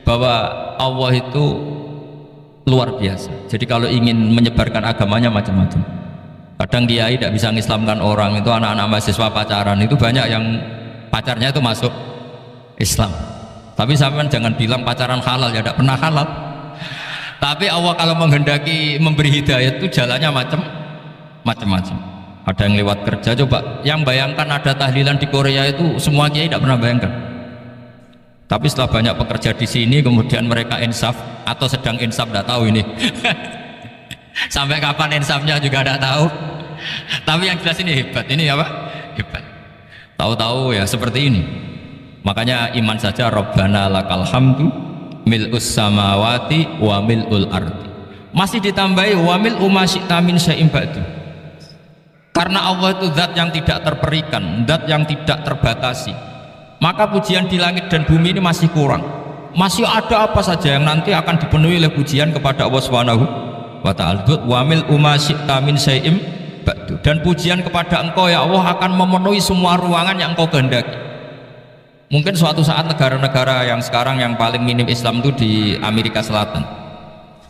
bahwa Allah itu luar biasa. Jadi kalau ingin menyebarkan agamanya macam-macam. Kadang kiai tidak bisa mengislamkan orang, itu anak-anak mahasiswa pacaran itu banyak yang pacarnya itu masuk Islam. Tapi sampean jangan bilang pacaran halal, ya tidak pernah halal. Tapi Allah kalau menghendaki memberi hidayah itu jalannya macam-macam. Ada yang lewat kerja, coba yang bayangkan ada tahlilan di Korea itu semua kiai tidak pernah bayangkan. Tapi setelah banyak pekerja di sini kemudian mereka insaf atau sedang insaf tidak tahu ini. Sampai kapan insafnya juga tidak tahu. Tapi yang jelas ini hebat, ini apa? Hebat. Tahu-tahu ya seperti ini. Makanya iman saja, Rabbana lakal hamdu mil'us samawati wa mil'ul ardi. Masih ditambahi wa mil'u ma syi'ta min syai'im ba'du. Karena Allah itu zat yang tidak terperikan, zat yang tidak terbatasi, maka pujian di langit dan bumi ini masih kurang. Masih ada apa saja yang nanti akan dipenuhi oleh pujian kepada Allah Subhanahu wa ta'ala. Wa mil'u ma syi'ta min syai'im ba'du. Dan pujian kepada Engkau ya Allah akan memenuhi semua ruangan yang Engkau kehendaki. Mungkin suatu saat negara-negara yang sekarang yang paling minim Islam itu di Amerika Selatan,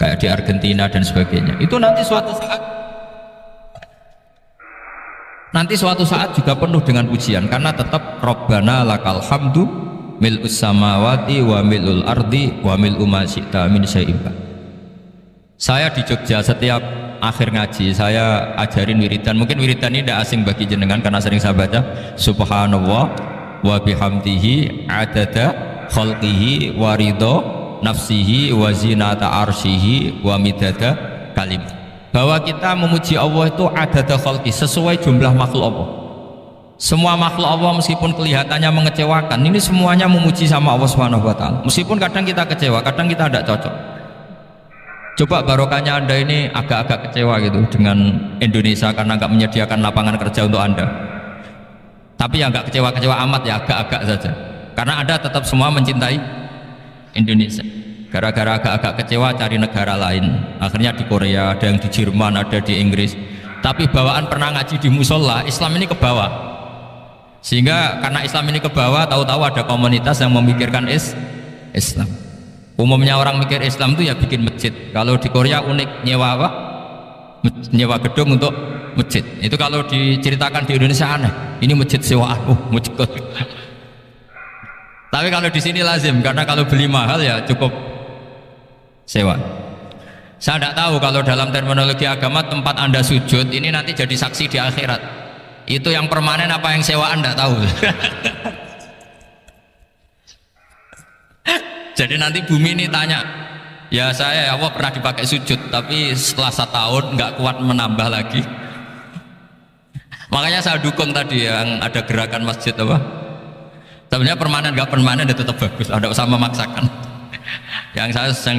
kayak di Argentina dan sebagainya, itu nanti suatu saat juga penuh dengan pujian, karena tetap Rabbana lakal hamdu mil'us samawati wa mil'ul ardi wa mil'u ma syi'ta min syai'in ba'd. Saya di Jogja setiap akhir ngaji saya ajarin wiridan. Mungkin wiridan ini tidak asing bagi jenengan karena sering saya baca subhanallah wa bihamdihi adada khalqihi wa ridho nafsihi wa zinata arsyihi wa midada kalim. Bahwa kita memuji Allah itu adada khalqi, sesuai jumlah makhluk Allah. Semua makhluk Allah meskipun kelihatannya mengecewakan, ini semuanya memuji sama Allah Subhanahu wa taala. Meskipun kadang kita kecewa, kadang kita tidak cocok. Coba barokahnya Anda ini agak-agak kecewa gitu dengan Indonesia karena nggak menyediakan lapangan kerja untuk Anda. Tapi ya nggak kecewa-kecewa amat ya, agak-agak saja. Karena Anda tetap semua mencintai Indonesia. Gara-gara agak-agak kecewa cari negara lain. Akhirnya di Korea, ada yang di Jerman, ada di Inggris. Tapi bawaan pernah ngaji di musola, Islam ini ke bawah. Sehingga karena Islam ini ke bawah, tahu-tahu ada komunitas yang memikirkan Islam. Umumnya orang mikir Islam itu ya bikin masjid. Kalau di Korea unik, nyewa apa? Nyewa gedung untuk masjid. Itu kalau diceritakan di Indonesia aneh. Ini masjid sewaan, masjid. Tapi kalau di sini lazim, karena kalau beli mahal ya cukup sewa. Saya tidak tahu kalau dalam terminologi agama tempat Anda sujud ini nanti jadi saksi di akhirat. Itu yang permanen apa yang sewaan tidak tahu. Jadi nanti bumi ini tanya, ya saya ya Allah pernah dipakai sujud, tapi setelah 1 tahun nggak kuat menambah lagi. Makanya saya dukung tadi yang ada gerakan masjid apa. Sebenarnya permanen nggak permanen ya tetap bagus, ada usah memaksakan. yang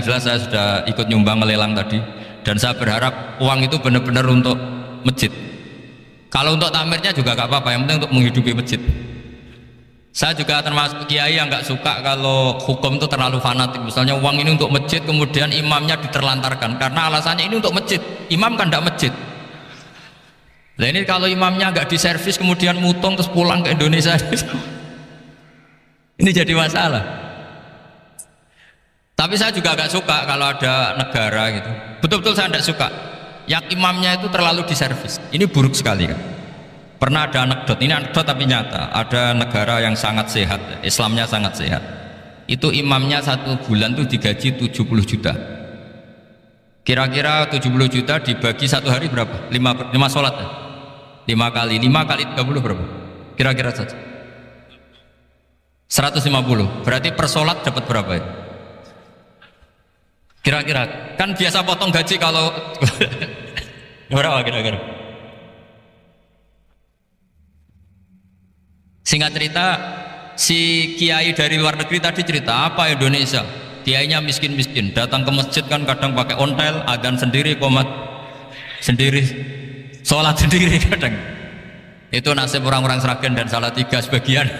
jelas saya sudah ikut nyumbang melelang tadi, dan saya berharap uang itu benar-benar untuk masjid. Kalau untuk tamirnya juga nggak apa-apa, yang penting untuk menghidupi masjid. Saya juga termasuk kiai yang nggak suka kalau hukum itu terlalu fanatik. Misalnya uang ini untuk masjid, kemudian imamnya diterlantarkan karena alasannya ini untuk masjid. Imam kan tidak masjid. Nah ini kalau imamnya nggak diservis kemudian mutung terus pulang ke Indonesia, ini jadi masalah. Tapi saya juga nggak suka kalau ada negara gitu. Betul-betul saya tidak suka. Yang imamnya itu terlalu diservis. Ini buruk sekali kan. Pernah ada anekdot, ini anekdot tapi nyata. Ada negara yang sangat sehat, Islamnya sangat sehat. Itu imamnya 1 bulan tuh digaji 70 juta. Kira-kira 70 juta dibagi 1 hari berapa? 5 sholat ya? 5 kali 30 berapa? Kira-kira saja 150. Berarti per sholat dapat berapa ya? Kira-kira, kan biasa potong gaji kalau berapa kira-kira? Singkat cerita, si kiai dari luar negeri tadi cerita apa Indonesia, kiainya miskin-miskin, datang ke masjid kan kadang pakai ontel, adzan sendiri, qomat sendiri, sholat sendiri kadang. Itu nasib orang-orang Sragen dan Salatiga sebagian.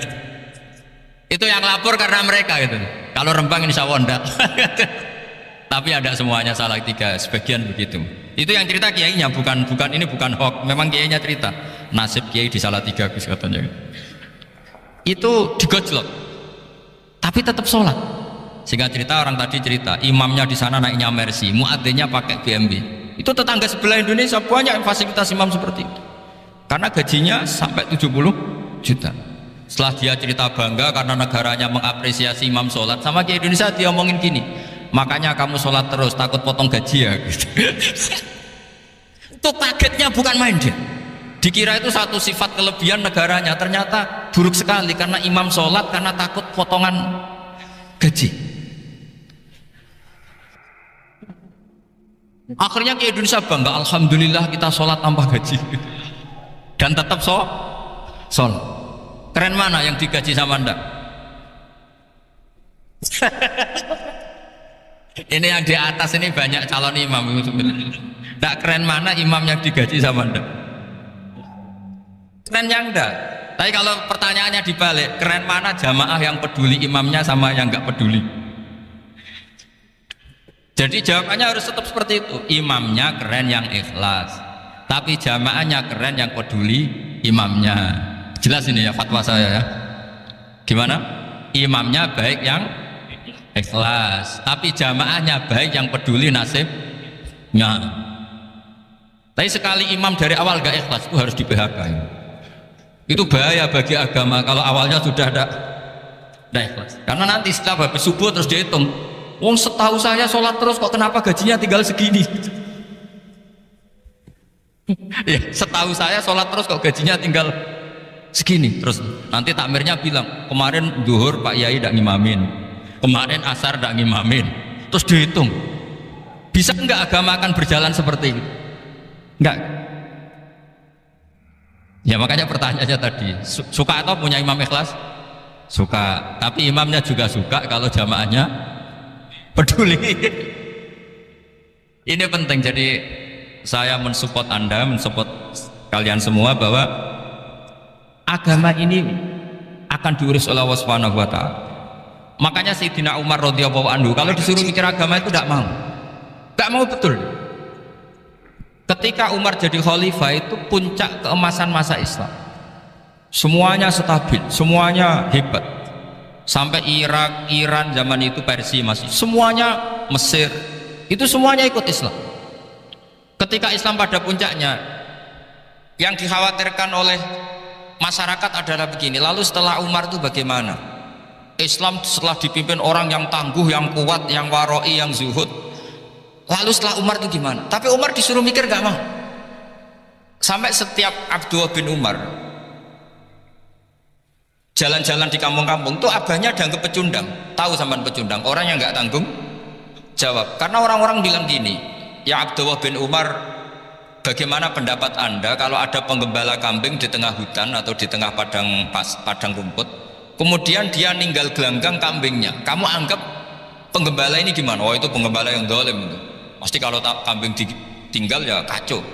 Itu yang lapor karena mereka gitu. Kalau Rembang insya Allah enggak. Tapi ada semuanya Salatiga, sebagian begitu. Itu yang cerita kiainya, bukan ini bukan hoax, memang kiainya cerita. Nasib kiai di Salatiga katanya. Itu digojlok tapi tetap sholat. Sehingga cerita orang tadi cerita imamnya di sana naiknya Mercy, muadzinnya pakai BMW. Itu tetangga sebelah Indonesia banyak fasilitas imam seperti itu karena gajinya sampai 70 juta. Setelah dia cerita bangga karena negaranya mengapresiasi imam sholat, sama di Indonesia dia omongin gini, makanya kamu sholat terus takut potong gaji ya gitu. Itu kagetnya bukan main dia. Dikira itu satu sifat kelebihan negaranya, ternyata buruk sekali karena imam sholat karena takut potongan gaji. Akhirnya ke Indonesia bangga, alhamdulillah kita sholat tambah gaji dan tetap sholat. Keren mana yang digaji sama Anda? Ini yang di atas ini banyak calon imam. Tidak keren mana imam yang digaji sama Anda? Keren yang enggak. Tapi kalau pertanyaannya dibalik, keren mana jamaah yang peduli imamnya sama yang enggak peduli? Jadi jawabannya harus tetap seperti itu. Imamnya keren yang ikhlas, tapi jamaahnya keren yang peduli imamnya. Jelas ini ya fatwa saya ya. Gimana? Imamnya baik yang ikhlas, tapi jamaahnya baik yang peduli nasibnya. Tapi sekali imam dari awal gak ikhlas itu harus di PHK. Itu bahaya bagi agama kalau awalnya sudah ada Nggak ikhlas. Karena nanti setelah habis subuh terus dia hitung, wong setahu saya sholat terus kok kenapa gajinya tinggal segini? Ya, setahu saya sholat terus kok gajinya tinggal segini. Terus nanti takmirnya bilang, kemarin zuhur Pak Yai tidak ngimamin, kemarin asar tidak ngimamin. Terus dihitung, bisa enggak agama akan berjalan seperti itu? Enggak. Ya makanya pertanyaannya tadi, suka atau punya imam ikhlas? Suka, tapi imamnya juga suka kalau jamaahnya peduli. Ini penting, jadi saya mensupport Anda, mensupport kalian semua bahwa agama ini akan diurus oleh Allah Subhanahu wa taala. Makanya Sayyidina Umar radhiyallahu anhu kalau disuruh mikir agama itu tidak mau. Tidak mau betul. Ketika Umar jadi khalifah itu puncak keemasan masa Islam. Semuanya stabil, semuanya hebat. Sampai Irak, Iran zaman itu Persia masih, semuanya Mesir, itu semuanya ikut Islam. Ketika Islam pada puncaknya, yang dikhawatirkan oleh masyarakat adalah begini, lalu setelah Umar itu bagaimana? Islam setelah dipimpin orang yang tangguh, yang kuat, yang waroi, yang zuhud, lalu setelah Umar itu gimana? Tapi Umar disuruh mikir gak mau. Sampai setiap Abdullah bin Umar jalan-jalan di kampung-kampung itu abahnya dianggap pecundang. Tahu sampean pecundang? Orang yang gak tanggung jawab. Karena orang-orang bilang gini, ya Abdullah bin Umar, bagaimana pendapat Anda kalau ada penggembala kambing di tengah hutan atau di tengah padang rumput, kemudian dia ninggal gelanggang kambingnya, kamu anggap penggembala ini gimana? Oh itu penggembala yang zalim itu. Pasti kalau kambing ditinggal ya kacau.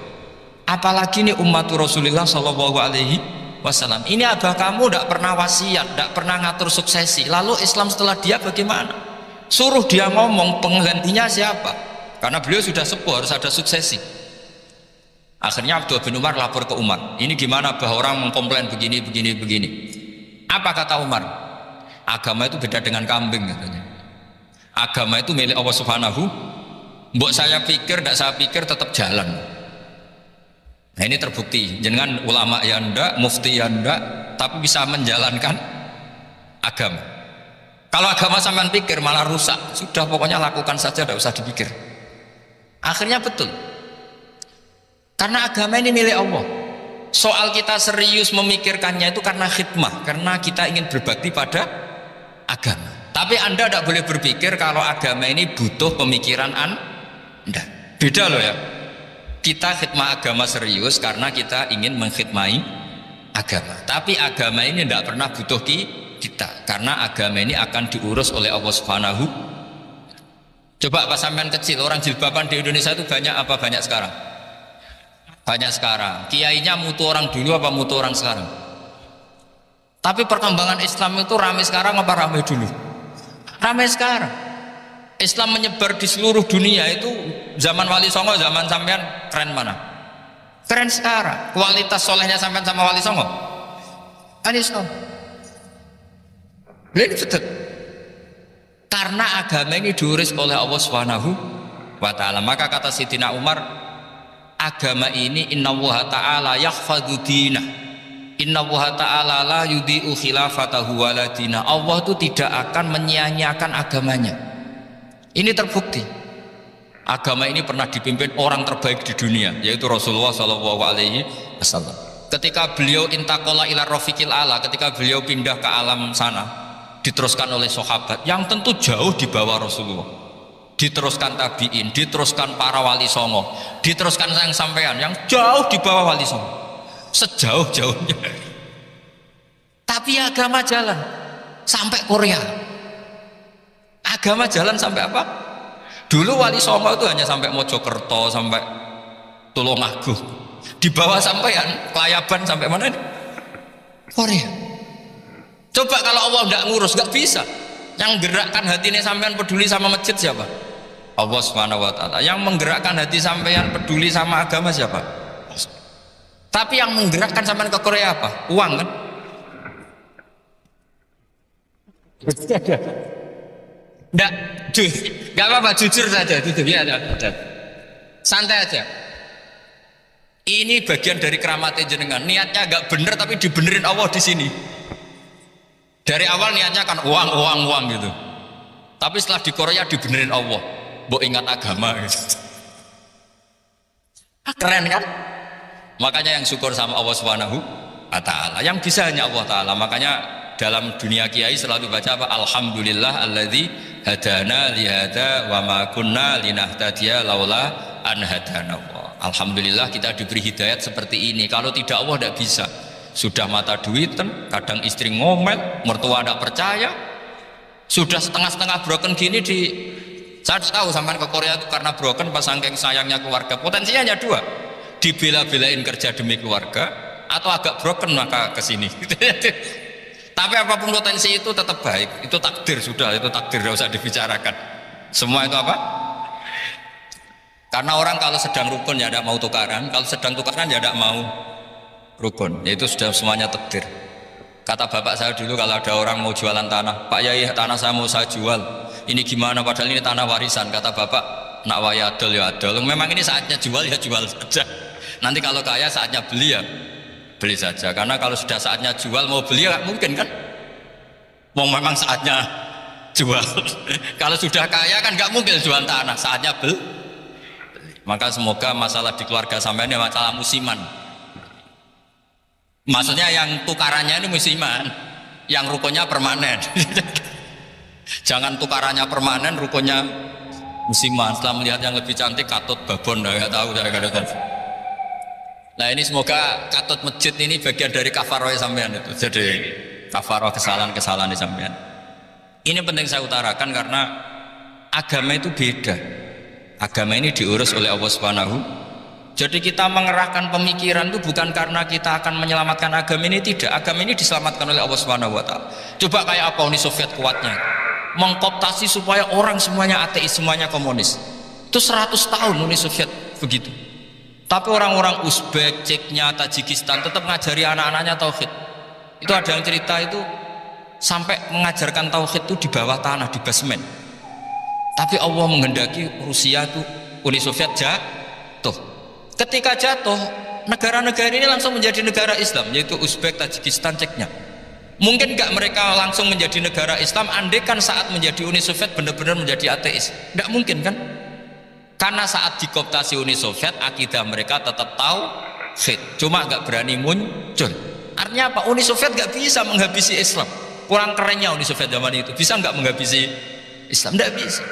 Apalagi nih umat Rasulullah Shallallahu Alaihi Wasallam. Ini abah kamu tidak pernah wasiat, tidak pernah ngatur suksesi. Lalu Islam setelah dia bagaimana? Suruh dia ngomong penggantinya siapa? Karena beliau sudah sepuh, harus ada suksesi. Akhirnya Abdullah bin Umar lapor ke Umar, ini gimana bah orang mengkomplain begini. Apa kata Umar? Agama itu beda dengan kambing katanya. Agama itu milik Allah Subhanahu. Mbok saya pikir, tidak saya pikir tetap jalan. Nah ini terbukti, jangan ulama ya ndak, mufti ya ndak, tapi bisa menjalankan agama. Kalau agama sampean pikir malah rusak, sudah pokoknya lakukan saja, tidak usah dipikir. Akhirnya betul, karena agama ini milik Allah. Soal kita serius memikirkannya itu karena khidmah, karena kita ingin berbakti pada agama. Tapi Anda tidak boleh berpikir kalau agama ini butuh pemikiran Anda. Beda loh ya. Kita khidmah agama serius karena kita ingin mengkhidmai agama. Tapi agama ini tidak pernah butuh kita, karena agama ini akan diurus oleh Allah Subhanahu. Coba pas sampean kecil, orang jilbaban di Indonesia itu banyak apa banyak sekarang? Banyak sekarang. Kiainya mutu orang dulu apa mutu orang sekarang? Tapi perkembangan Islam itu ramai sekarang apa ramai dulu? Ramai sekarang. Islam menyebar di seluruh dunia itu zaman Wali Songo, zaman sampean keren mana? Keren sekarang. Kualitas solehnya sampean sama Wali Songo? Wali Songo. Ini betul. Karena agama ini diurus oleh Allah Subhanahu wa taala. Maka kata Sayyidina Umar, agama ini innallaha ta'ala yahfadzu dinah. Innallaha ta'ala la yudhi'u khilafatahu wala dinah. Allah itu tidak akan menyia-nyiakan agamanya. Ini terbukti. Agama ini pernah dipimpin orang terbaik di dunia, yaitu Rasulullah Shallallahu Alaihi Wasallam. Ketika beliau intaqala ila rafiqil ala, ketika beliau pindah ke alam sana, diteruskan oleh sahabat yang tentu jauh di bawah Rasulullah, diteruskan tabiin, diteruskan para wali songo, diteruskan yang sampean yang jauh di bawah wali songo, sejauh-jauhnya. Tapi agama jalan sampai Korea. Agama jalan sampai apa? Dulu wali songo itu hanya sampai Mojokerto, sampai Tulungagung. Di bawah sampean Klayaban sampai mana ini? Korea. Coba kalau Allah tidak ngurus, nggak bisa. Yang gerakkan hatinya sampean peduli sama masjid siapa? Allah Subhanahu wa taala. Yang menggerakkan hati sampean peduli sama agama siapa? Tapi yang menggerakkan sampean ke Korea apa? Uang kan? Enggak, enggak apa-apa, jujur saja, jujur ya, santai aja. Ini bagian dari keramatnya jenengan. Niatnya agak bener tapi dibenerin Allah di sini. Dari awal niatnya kan uang gitu. Tapi setelah di Korea dibenerin Allah. Mbok ingat agama gitu. Keren kan? Makanya yang syukur sama Allah Subhanahu wa ta'ala. Yang bisa hanya Allah ta'ala. Makanya dalam dunia kiai selalu baca apa? Alhamdulillah alladzi hadana lihada wa ma kunna linahtadiya laula an hadana Allah. Alhamdulillah kita diberi hidayat seperti ini. Kalau tidak Allah tidak bisa. Sudah mata duitan, kadang istri ngomel, mertua tidak percaya. Sudah setengah-setengah broken gini di saya tahu sampai ke Korea itu karena broken pas saking sayangnya keluarga. Potensinya hanya dua, dibela-belain kerja demi keluarga atau agak broken maka kesini. Tapi apapun potensi itu tetap baik, itu takdir sudah, itu takdir tidak usah dibicarakan. Semua itu apa? Karena orang kalau sedang rukun ya tidak mau tukaran, kalau sedang tukaran ya tidak mau rukun. Itu sudah semuanya takdir. Kata bapak saya dulu kalau ada orang mau jualan tanah, Pak Yai tanah saya mau saya jual. Ini gimana padahal ini tanah warisan. Kata bapak, nak waya adol ya adol. Memang ini saatnya jual ya jual saja. Nanti kalau kaya saatnya beli ya beli saja. Karena kalau sudah saatnya jual mau beli ya mungkin kan. Mau memang saatnya jual. Kalau sudah kaya kan nggak mungkin jual tanah. Saatnya beli. Maka semoga masalah di keluarga sampean ini masalah musiman. Maksudnya yang tukarannya ini musiman, yang rukunnya permanen. Jangan tukarannya permanen, rukunnya musiman. Setelah melihat yang lebih cantik, katut babon, nggak tahu saya kadang. Nah ini semoga katut masjid ini bagian dari kafaroh sampean itu. Jadi kafaroh kesalahan-kesalahan di sampean. Ini penting saya utarakan karena agama itu beda. Agama ini diurus oleh Allah Subhanahu. Jadi kita mengerahkan pemikiran itu bukan karena kita akan menyelamatkan agama ini, tidak. Agama ini diselamatkan oleh Allah Subhanahu wa ta'ala. Coba kayak apa Uni Soviet kuatnya, mengkooptasi supaya orang semuanya ateis, semuanya komunis. Itu 100 tahun Uni Soviet begitu. Tapi orang-orang Uzbek, Ceknya, Tajikistan tetap mengajari anak-anaknya tauhid. Itu ada yang cerita itu sampai mengajarkan tauhid itu di bawah tanah, di basement. Tapi Allah menghendaki Rusia itu, Uni Soviet jatuh. Ketika jatuh, negara-negara ini langsung menjadi negara Islam, yaitu Uzbek, Tajikistan, Ceknya. Mungkin nggak mereka langsung menjadi negara Islam, andaikan saat menjadi Uni Soviet benar-benar menjadi ateis. Nggak mungkin kan? Karena saat dikooptasi Uni Soviet, akidah mereka tetap tauhid, cuma nggak berani muncul. Artinya apa? Uni Soviet nggak bisa menghabisi Islam. Kurang kerennya Uni Soviet zaman itu, bisa nggak menghabisi Islam? Nggak bisa.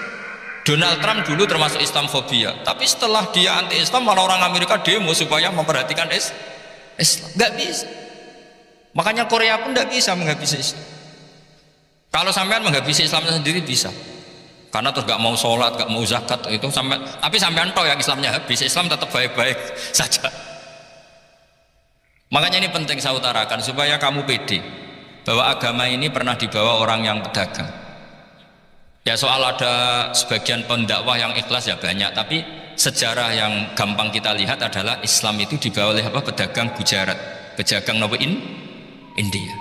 Donald Trump dulu termasuk Islamfobia, tapi setelah dia anti Islam malah orang Amerika demo supaya memperhatikan Islam. Nggak bisa. Makanya Korea pun nggak bisa menghabisi Islam. Kalau sampean menghabisi Islamnya sendiri bisa, karena terus nggak mau sholat, nggak mau zakat itu sampai. Tapi sampean tahu yang Islamnya habis, Islam tetap baik-baik saja. Makanya ini penting saya utarakan supaya kamu pede bahwa agama ini pernah dibawa orang yang pedagang. Ya soal ada sebagian pendakwah yang ikhlas ya banyak, tapi sejarah yang gampang kita lihat adalah Islam itu dibawa oleh apa? Pedagang Gujarat, pedagang India.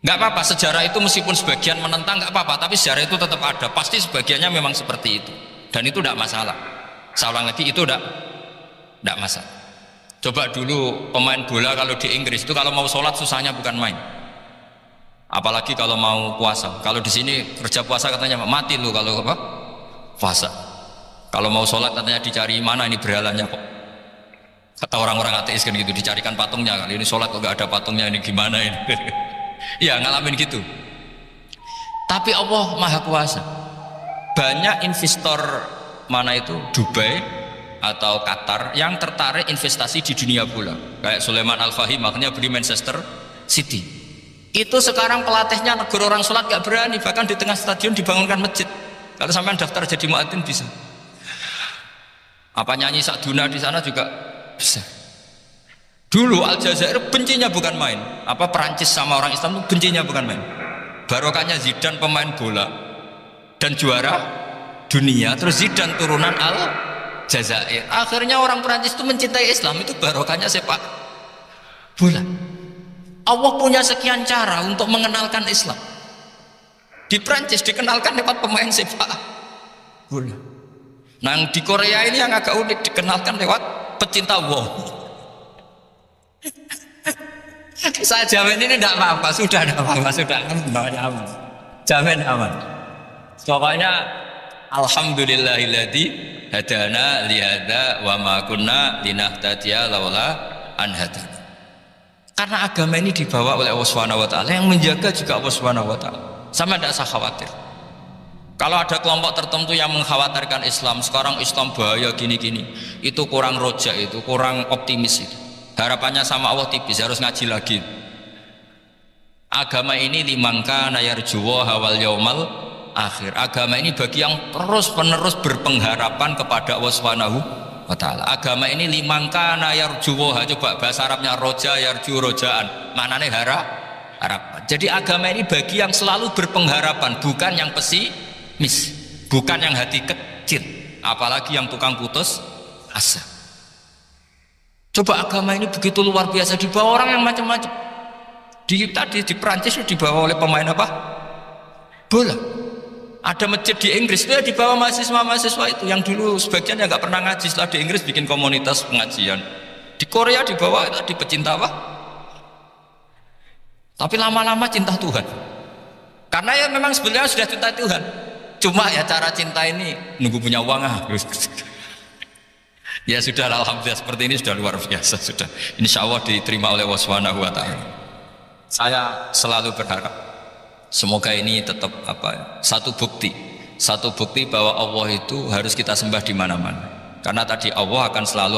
Nggak apa-apa sejarah itu meskipun sebagian menentang nggak apa-apa, tapi sejarah itu tetap ada. Pasti sebagiannya memang seperti itu, dan itu tidak masalah. Saya ulang lagi, itu tidak masalah. Coba dulu pemain bola kalau di Inggris itu kalau mau sholat susahnya bukan main. Apalagi kalau mau puasa. Kalau di sini kerja puasa katanya mati lu kalau apa? Puasa. Kalau mau sholat katanya dicari mana ini berhalanya kok. Kata orang-orang ateis kan gitu, dicarikan patungnya. Kali ini sholat kok gak ada patungnya, ini gimana ini? Ya ngalamin gitu. Tapi Allah Maha Kuasa. Banyak investor mana itu Dubai atau Qatar yang tertarik investasi di dunia bola. Kayak Sulaiman Al-Fahim makanya beli Manchester City. Itu sekarang pelatihnya negara orang sholat gak berani, bahkan di tengah stadion dibangunkan masjid. Kalau sampai daftar jadi muadzin bisa. Apa nyanyi Sakduna di sana juga bisa. Dulu Aljazair bencinya bukan main. Apa Perancis sama orang Islam itu bencinya bukan main. Barokahnya Zidane pemain bola dan juara dunia, terus Zidane turunan Aljazair. Akhirnya orang Perancis itu mencintai Islam, itu barokahnya sepak bola. Allah punya sekian cara untuk mengenalkan Islam. Di Prancis dikenalkan lewat pemain sepak bola. Nah di Korea ini yang agak unik, dikenalkan lewat pecinta wow. Saya jamin ini tidak apa-apa, sudah tidak apa-apa, sudah aman. Jamin aman. Pokoknya alhamdulillahilladzi hadana lihada wa ma kunna linahtadiya laula an hadana. Karena agama ini dibawa oleh Allah Subhanahu wa taala, yang menjaga juga Allah Subhanahu wa taala. Sama tidak usah khawatir. Kalau ada kelompok tertentu yang mengkhawatirkan Islam, sekarang Islam bahaya gini-gini, itu kurang rojak, itu kurang optimis itu. Harapannya sama Allah tipis, harus ngaji lagi. Agama ini limangka nayarjuwa wal yaumal akhir. Agama ini bagi yang terus-menerus berpengharapan kepada Allah Subhanahu wa taala. Agama ini limangka nayarjuwa, coba bahasa Arabnya roja yarju rojaan. Maknanya harapan. Jadi agama ini bagi yang selalu berpengharapan, bukan yang pesimis, bukan yang hati kecil, apalagi yang tukang putus asa. Coba agama ini begitu luar biasa, dibawa orang yang macam-macam. Tadi di Perancis dibawa oleh pemain apa? Bola. Ada masjid di Inggris, dia dibawa mahasiswa-mahasiswa itu yang dulu sebagian yang nggak pernah ngaji, setelah di Inggris bikin komunitas pengajian. Di Korea dibawa tadi pecinta apa? Tapi lama-lama cinta Tuhan. Karena ya memang sebenarnya sudah cinta Tuhan. Cuma ya cara cinta ini nunggu punya uang Ya sudah, alhamdulillah seperti ini sudah luar biasa sudah. Insya Allah diterima oleh Allah Subhanahu wa taala. Saya selalu berharap semoga ini tetap satu bukti bahwa Allah itu harus kita sembah di mana-mana. Karena tadi Allah akan selalu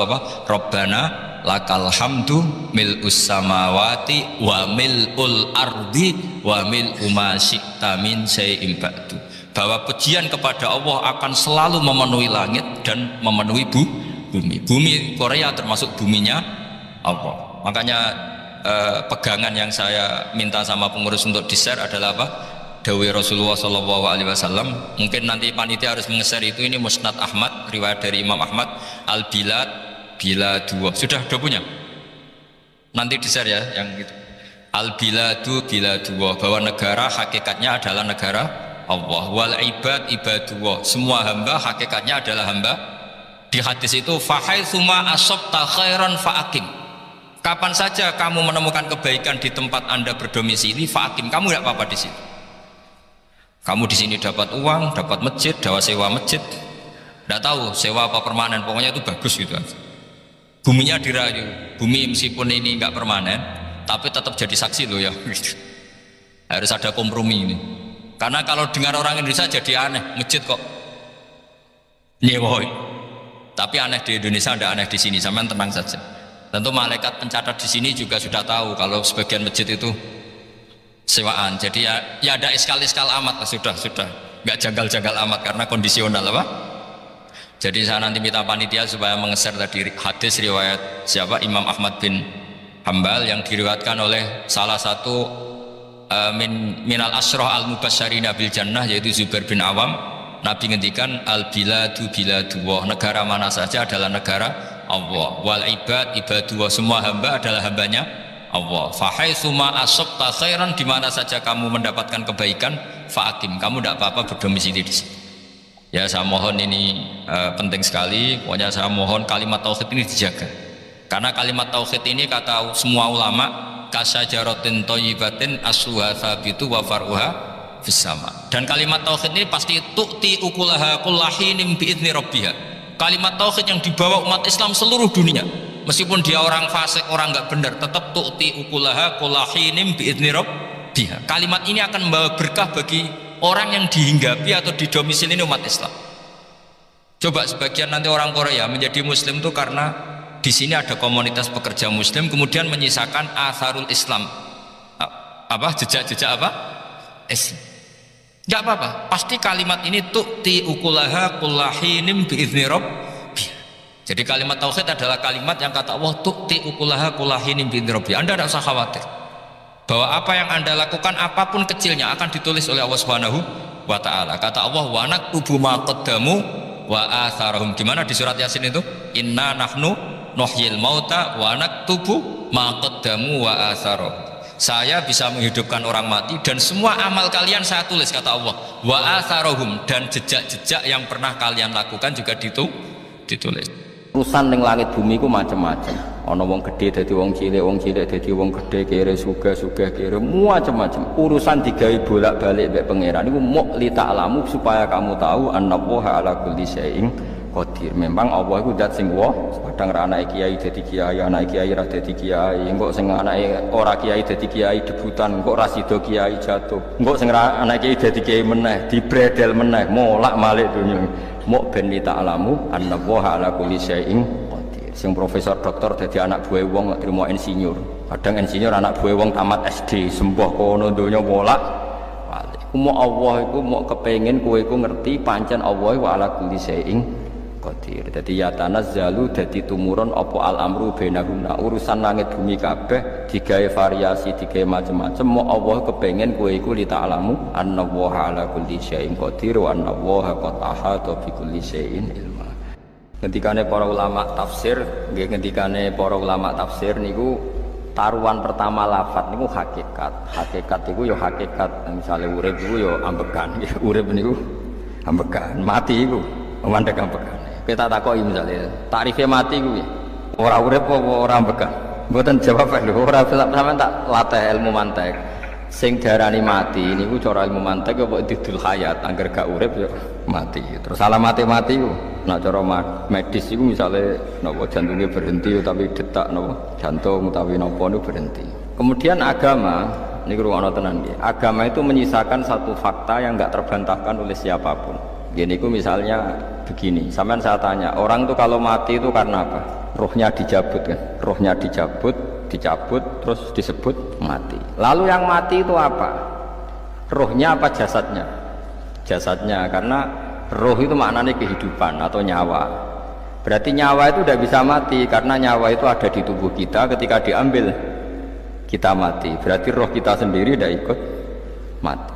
Rabbana lakal hamdu mil'us samawati wa mil'ul ardi wa mil'u ma syi'ta min syai'in ba'du. Bahwa pujian kepada Allah akan selalu memenuhi langit dan memenuhi bumi. Bumi Korea termasuk buminya Allah. Makanya pegangan yang saya minta sama pengurus untuk di-share adalah Dawe Rasulullah SAW. Mungkin nanti panitia harus menge-share itu. Ini Musnad Ahmad, riwayat dari Imam Ahmad, Al-Bilad bila dua. Sudah punya? Nanti di-share ya yang gitu. Al-Biladu bila dua, bahwa negara hakikatnya adalah negara Allah. Wal ibad ibadullah, semua hamba hakikatnya adalah hamba. Di hadis itu fahaitsuma asabta khairan fa'akim. Kapan saja kamu menemukan kebaikan di tempat Anda berdomisili, fa'akim, kamu tidak apa-apa di situ. Kamu di sini dapat uang, dapat masjid, dapat sewa masjid, tidak tahu sewa apa permanen, pokoknya itu bagus gitu. Buminya dirayu, bumi meskipun ini nggak permanen, tapi tetap jadi saksi loh ya. Harus ada kompromi ini. Karena kalau dengar orang Indonesia jadi aneh, masjid kok nyewoi. Tapi aneh di Indonesia, tidak aneh di sini, sampean tenang saja. Tentu malaikat pencatat di sini juga sudah tahu kalau sebagian masjid itu sewaan. Jadi ya ada iskal-iskal amat lah, sudah nggak janggal-janggal amat karena kondisional Jadi saya nanti minta panitia supaya menge-share tadi hadis riwayat Imam Ahmad bin Hambal yang diriwayatkan oleh salah satu minal asyrah al-mubasysyirina bil jannah, yaitu Zubair bin Awam. Nabi ngendikan al-biladu biladullah, negara mana saja adalah negara Allah. Wal ibad ibadullah, semua hamba adalah hambanya Allah. Fahaitsuma asabta khairan, di mana saja kamu mendapatkan kebaikan, fa'akim, kamu tidak apa-apa berdomisili di situ. Ya saya mohon ini penting sekali. Pokoknya saya mohon kalimat tauhid ini dijaga. Karena kalimat tauhid ini kata semua ulama kasyajaratin thayyibatin asluha tsabitu wa far'uha fis sama. Dan kalimat tauhid ini pasti tu'ti ukulaha kullahinin bi'izni rabbiha. Kalimat tauhid yang dibawa umat Islam seluruh dunia, meskipun dia orang fasik, orang nggak benar, tetap tu'ti ukulaha kullahinin bi'izni rabbiha. Kalimat ini akan membawa berkah bagi orang yang dihinggapi atau didomisili umat Islam. Coba sebagian nanti orang Korea menjadi muslim itu karena di sini ada komunitas pekerja muslim, kemudian menyisakan atharul Islam, jejak-jejak Islam. Enggak apa-apa, pasti kalimat ini tu'ti ukulaha kullahinim bi'izni rabbiha. Jadi kalimat tauhid adalah kalimat yang kata Allah tu'ti ukulaha kullahinim bi'izni rabbiha. Anda tidak usah khawatir bahwa apa yang Anda lakukan apapun kecilnya akan ditulis oleh Allah Subhanahu wa taala. Kata Allah wa naktubu ma qaddamu wa atharahum. Gimana di surat Yasin itu? Inna nahnu nuhyil mauta wa naktubu ma qaddamu wa atharahum. Saya bisa menghidupkan orang mati dan semua amal kalian saya tulis, kata Allah. Wa atharohum, dan jejak-jejak yang pernah kalian lakukan juga ditulis. Urusan ning langit bumi ku macam-macam. Ana wong gedhe dadi wong cilik dadi wong gedhe, kere sugih kere macam-macam. Urusan digawe bolak-balik mbek pangeran niku muk li ta'lamu supaya kamu tahu annallaha ala kulli syai'in qadir. Memang Allah iku zat sing kadang ra anake kiai dadi kiai, anake kiai ra dadi kiai, engko sing anake ora kiai dadi kiai debutan, engko ra sida kiai jatuh. Engko sing ra anake kiai dadi kiai meneh, dibredel meneh, molak-malik dunya. Muk ben li ta'lamu annallaha ala kulli syai'in qadir. Sing profesor doktor dadi anak buah wong trimo insinyur. Kadang insinyur anak buah wong tamat SD, sembah kono donya molak. Muk Allah iku muk kepengin kowe iku ngerti pancen Allah wa ala kulli syai'in qadir. Dadi ya tanazzalu dadi tumurun apa al-amru bainahuna, urusan langit bumi kabeh digawe variasi, digawe macam-macam. Mok Allah kepengin kowe iku li ta'lamu annallaha ala kulli syai'in qadir wa annallaha qad ahata bi kulli syai'in ilma. Ngendikane para ulama tafsir, nggih ngendikane para ulama tafsir niku taruhan pertama lafat niku hakikat. Hakikat iku ya hakikat, misale urip iku ya ambekan. Urip niku ambekan, mati iku mandek ambekan. Kita takoki misalnya tarifnya mati kuwi ora urip apa ora ambekan, mboten jawab lho, ora sampean tak latih ilmu mantek. Sing diarani mati niku cara ilmu mantek apa didul hayat, angger gak urip ya mati. Terus alamate mati ku nek cara medis iku misale napa jantungnya berhenti tapi detak napa jantung utawi napa niku berhenti. Kemudian agama niku ruwono tenan nggih. Agama itu menyisakan satu fakta yang enggak terbantahkan oleh siapapun. Gini ku misalnya begini, sampean saya tanya, orang tuh kalau mati itu karena apa? Rohnya dicabut kan? Rohnya dicabut, terus disebut mati. Lalu yang mati itu apa? Rohnya apa jasadnya? Jasadnya, karena roh itu maknanya kehidupan atau nyawa. Berarti nyawa itu tidak bisa mati, karena nyawa itu ada di tubuh kita, ketika diambil kita mati. Berarti roh kita sendiri tidak ikut mati.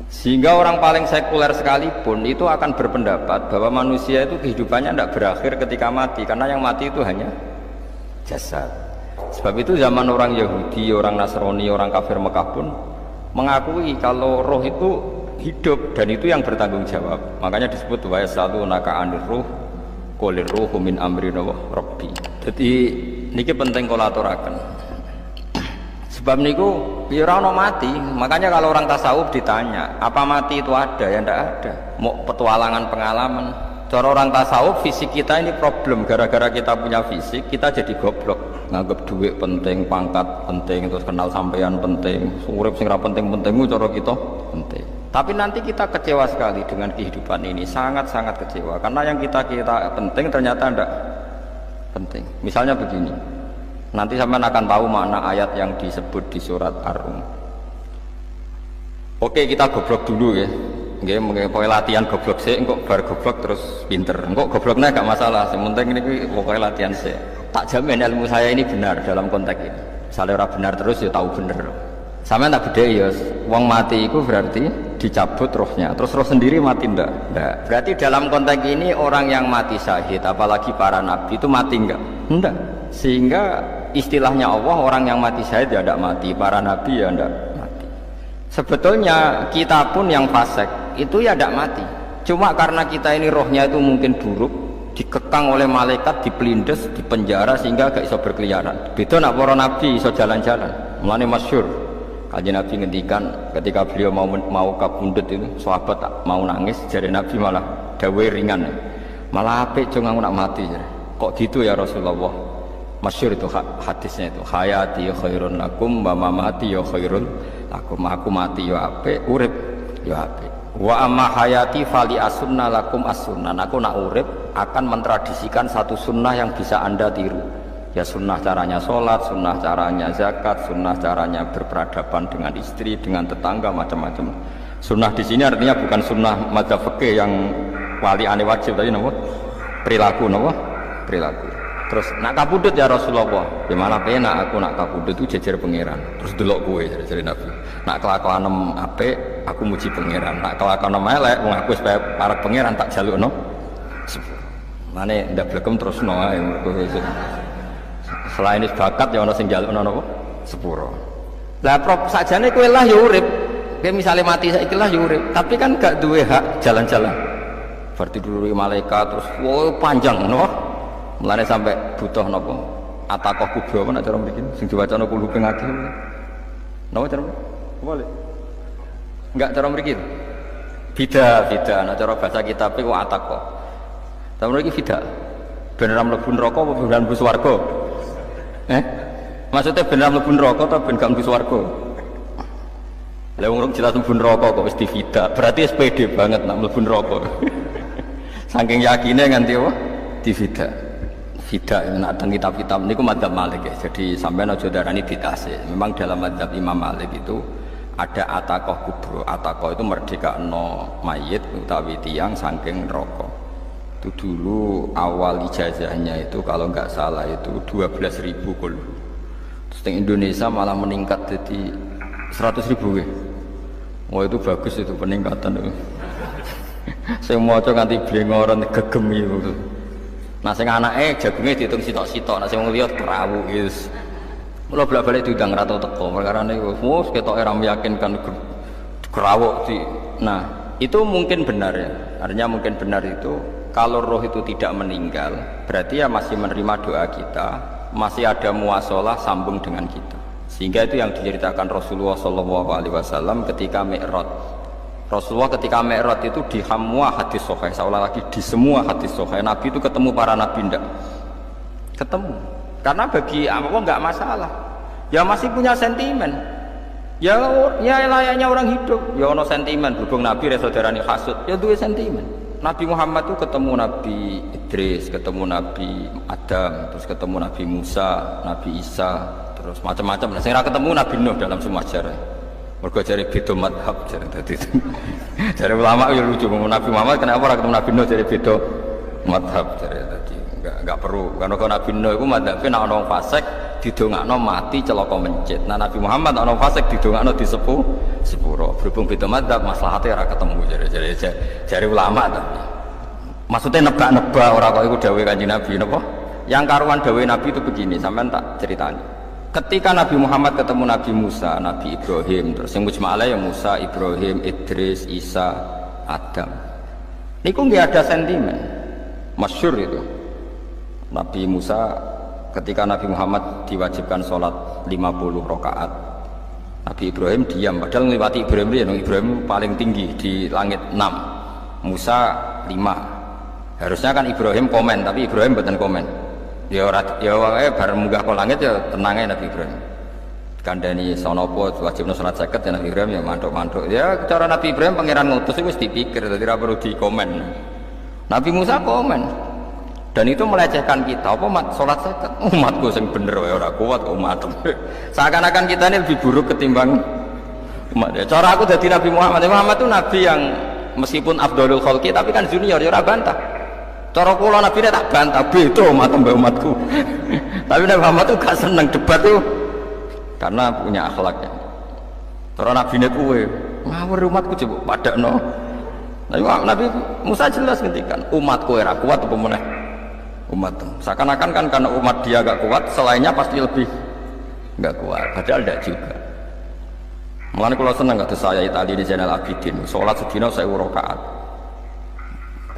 Sehingga orang paling sekuler sekalipun itu akan berpendapat bahwa manusia itu kehidupannya tidak berakhir ketika mati, karena yang mati itu hanya jasad. Sebab itu zaman orang Yahudi, orang Nasrani, orang kafir Mekah pun mengakui kalau roh itu hidup dan itu yang bertanggung jawab. Makanya disebut wa yasalunaka 'anir ruh qulir ruhu min amri rabbi. Jadi niki penting kula aturaken. Sebab niku ya ora ono mati. Makanya kalau orang tasawuf ditanya, apa mati itu ada? Ya ndak ada. Mau petualangan pengalaman. Cara orang tasawuf fisik kita ini problem, gara-gara kita punya fisik kita jadi goblok. Nganggep duit penting, pangkat penting, terus kenal sampean penting, urip sing ra penting-pentingmu cara kita penting. Tapi nanti kita kecewa sekali dengan kehidupan ini, sangat-sangat kecewa karena yang kita penting ternyata ndak penting. Misalnya begini. Nanti sampean akan tahu makna ayat yang disebut di surat Ar-Rum. Oke, kita goblok dulu ya. Nggih, pokoke latihan goblok sik, engko bar goblok terus pinter. Engko gobloknya gak masalah, yang penting ini pokoke latihan sik. Tak jamin ilmu saya ini benar dalam konteks ini. Misalnya ora benar terus ya tahu bener. Sampean tak beda ya, wong mati itu berarti dicabut rohnya, terus roh sendiri mati ndak? Ndak. Berarti dalam konteks ini orang yang mati syahid, apalagi para nabi itu mati enggak? Ndak. Sehingga istilahnya Allah, orang yang mati syahid ya tidak mati, para nabi ya tidak mati. Sebetulnya kita pun yang fasik itu ya tidak mati, cuma karena kita ini rohnya itu mungkin buruk, dikekang oleh malaikat, dipelindes, dipenjara sehingga gak bisa berkeliaran. Beda nak para nabi bisa jalan-jalan. Mulane masyhur Kanjeng Nabi ngendikan ketika beliau mau kabundut itu sahabat tak mau nangis, jare Nabi malah dawe ringan, malah apik jong aku nak mati jare. Kok gitu ya Rasulullah? Masyhur itu hadisnya itu, hayati khairun lakum wa mamati ya khairun lakum. Aku mati ya apik, urip ya apik. Wa amma hayati fali asunna lakum as-sunnah. Aku nak urip akan mentradisikan satu sunnah yang bisa Anda tiru. Ya sunnah caranya sholat, sunnah caranya zakat, sunnah caranya berperadaban dengan istri, dengan tetangga, macam-macam. Sunnah di sini artinya bukan sunnah madzhab fikih yang wali ane wajib tadi, nopo perilaku, nopo perilaku. Terus nak kabudut ya Rasulullah, ya malah penak aku nak kabudut itu jejer pangeran. Terus delok kowe dari Nabi. Nak kelakuan apik aku muji pangeran, nak kelakuan elek wong aku supaya para pangeran tak jalukno. Mane ndak blekem terusno ae mergo selain bakat ya ana sing jalukno napa sepuro. Lah prop sakjane kowe lah ya urip. Kowe misale mati saiki lah ya urip, tapi kan gak duwe hak jalan-jalan. Berarti dulu malaikat terus panjang no. Mulane sampai butuh napa atakoh kubro apa nak cara mriki sing diwacana kulo ping akeh. Napa cara? Boleh. Enggak cara mriki. Bida, nah cara bahasa kitab iku atakoh. Cara mriki bida. Ben ora mlebu neraka apa ben mlebu swarga? Maksudnya ben ora mlebu neraka atau ben gak mlebu swarga? Lah wong jelas mlebu neraka kok wis divida. Berarti SPD banget nak mlebu neraka. Saking yakine nganti apa? Divida. Vida nak teng kitab-kitab niku madzhab Malik ya. Jadi sampean aja darani ditase. Memang dalam madzhab Imam Malik itu ada atakoh kubro. Atakoh itu merdekakno mayit utawi tiyang saking neraka. Itu dulu awal ijazahnya itu kalau nggak salah itu 12.000 kul. Terus di Indonesia malah meningkat jadi 100.000 ya. Wah itu bagus itu peningkatan itu. Saya mau coba nganti blengoran gegem itu. Nah sing anake jagunge diitung sitok-sitok, nah sing wong liya perawu wis. Mula bolak-balik diundang ra tau teko, perkara niku wis ketoke ra meyakinkan kerawuk di. Nah, itu mungkin benar ya. Artinya mungkin benar itu kalau roh itu tidak meninggal, berarti ya masih menerima doa kita, masih ada muasalah sambung dengan kita. Sehingga itu yang diceritakan Rasulullah SAW ketika Mi'raj. Rasulullah ketika Mi'raj itu di semua hadis sahih, seolah lagi di semua hadis sahih Nabi itu ketemu para nabi ndak? Ketemu. Karena bagi Allah nggak masalah. Ya masih punya sentimen. Ya layaknya orang hidup. Ya ono sentimen berhubung Nabi saudarane hasud, ya duwe sentimen. Nabi Muhammad itu ketemu Nabi Idris, ketemu Nabi Adam, terus ketemu Nabi Musa, Nabi Isa, terus macam-macam. Nah, saya ketemu Nabi Nuh dalam semua sejarah. Mergo jare beda madhab jare dadi. Jare ulama ya lucu ngomong Nabi Muhammad kenapa ora ketemu Nabi Nuh jare beda madhab jare dadi. Enggak perlu. Karena kalau Nabi Nuh iku madhabe nek ana wong fasik didongakno mati celaka mencit. Nah Nabi Muhammad ana wong fasik didongakno sepuro. Berhubung beda madhab maslahate ora ketemu jare ulama tapi. Maksudnya nebak-nebak ora kok iku dawuhe Kanjeng Nabi napa? Yang karuan dawuhe Nabi itu begini, sampean tak ceritani. Ketika Nabi Muhammad ketemu Nabi Musa, Nabi Ibrahim, terus yang mujma'alah ya Musa, Ibrahim, Idris, Isa, Adam. Ini kok nggak ada sentimen, masyhur itu. Nabi Musa ketika Nabi Muhammad diwajibkan sholat 50 rakaat, Nabi Ibrahim diam, padahal melewati Ibrahim dia, Ibrahim paling tinggi di langit 6, Musa 5. Harusnya kan Ibrahim komen, tapi Ibrahim bukan komen. Ya bar munggah ke langit ya tenangnya Nabi Ibrahim. Kandani sonopo wajibno salat 50 ya Nabi Ibrahim ya mantuk-mantuk. Ya cara Nabi Ibrahim pangeran ngutus itu wis dipikir dadi ora perlu dikomen. Nabi Musa komen. Dan itu melecehkan kita. Apa mat salat 50? Umatku sing bener wae ora kuat kok umat. Seakan-akan kita ini lebih buruk ketimbang umat. Ya, cara aku dadi Nabi Muhammad. Muhammad itu nabi yang meskipun afdhalul khalqi tapi kan junior ya ora bantah. Cara kula Nabi tak bantah beda umatku. Tapi Nabi Muhammad itu gak seneng debat itu karena punya akhlaknya. Cara Nabi ini kuwe ngawur umatku coba padakno. Nabi Musa jelas ngendikan umatku ora kuat apa meneh umat. Seakan-akan kan karena umat dia gak kuat, selainnya pasti lebih gak kuat. Padahal tidak juga. Mulane kula seneng kados saya Itali di Zainal Abidin, salat sedina 1000 rakaat.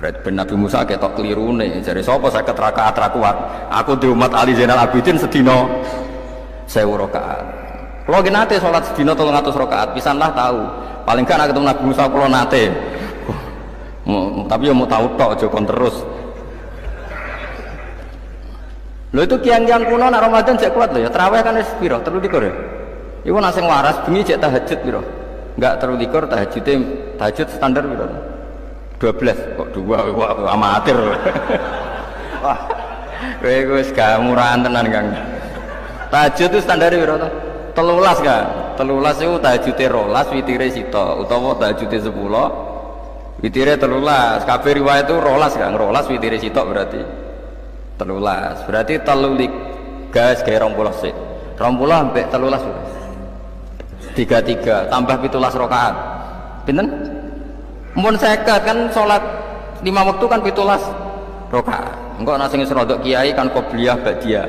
Ben Nabi Musa ketok kelirune, jare sapa 50 rakaat ra kuat. Aku di umat Ali Zainal Abidin sedina 1000 rakaat. Kula ki nate salat sedina 300 rakaat, pisanlah tahu. Paling kan ketemu Nabi Musa kula nate. Tapi ya mau tahu tok aja kon terus. Lho itu kiang-kiang kuno nak Ramadan jek kuat lho ya. Tarawih kan wis piro? 23 ya. Iku nak sing waras bengi jek tahajud piro? Enggak 23 tahajud standar piro? 12 kok 2 wah amatir. Wah. Kowe wis gak murahan tenan Kang. Tahajud itu standar piro to? 13 kan. 13 itu tahajude 12 witire sita utawa tahajude 10 witire 13. Kabeh riwayat itu 12 Kang. 12 witire sita berarti 13. Berarti 3 gas gawe 20 sik. 20 sampai 13. 33 tambah 17 rakaat. Pinten? Mun 50 kan sholat 5 waktu kan 17 rakaat. Engko ana sing rodok kiai kan qobliyah ba'diyah.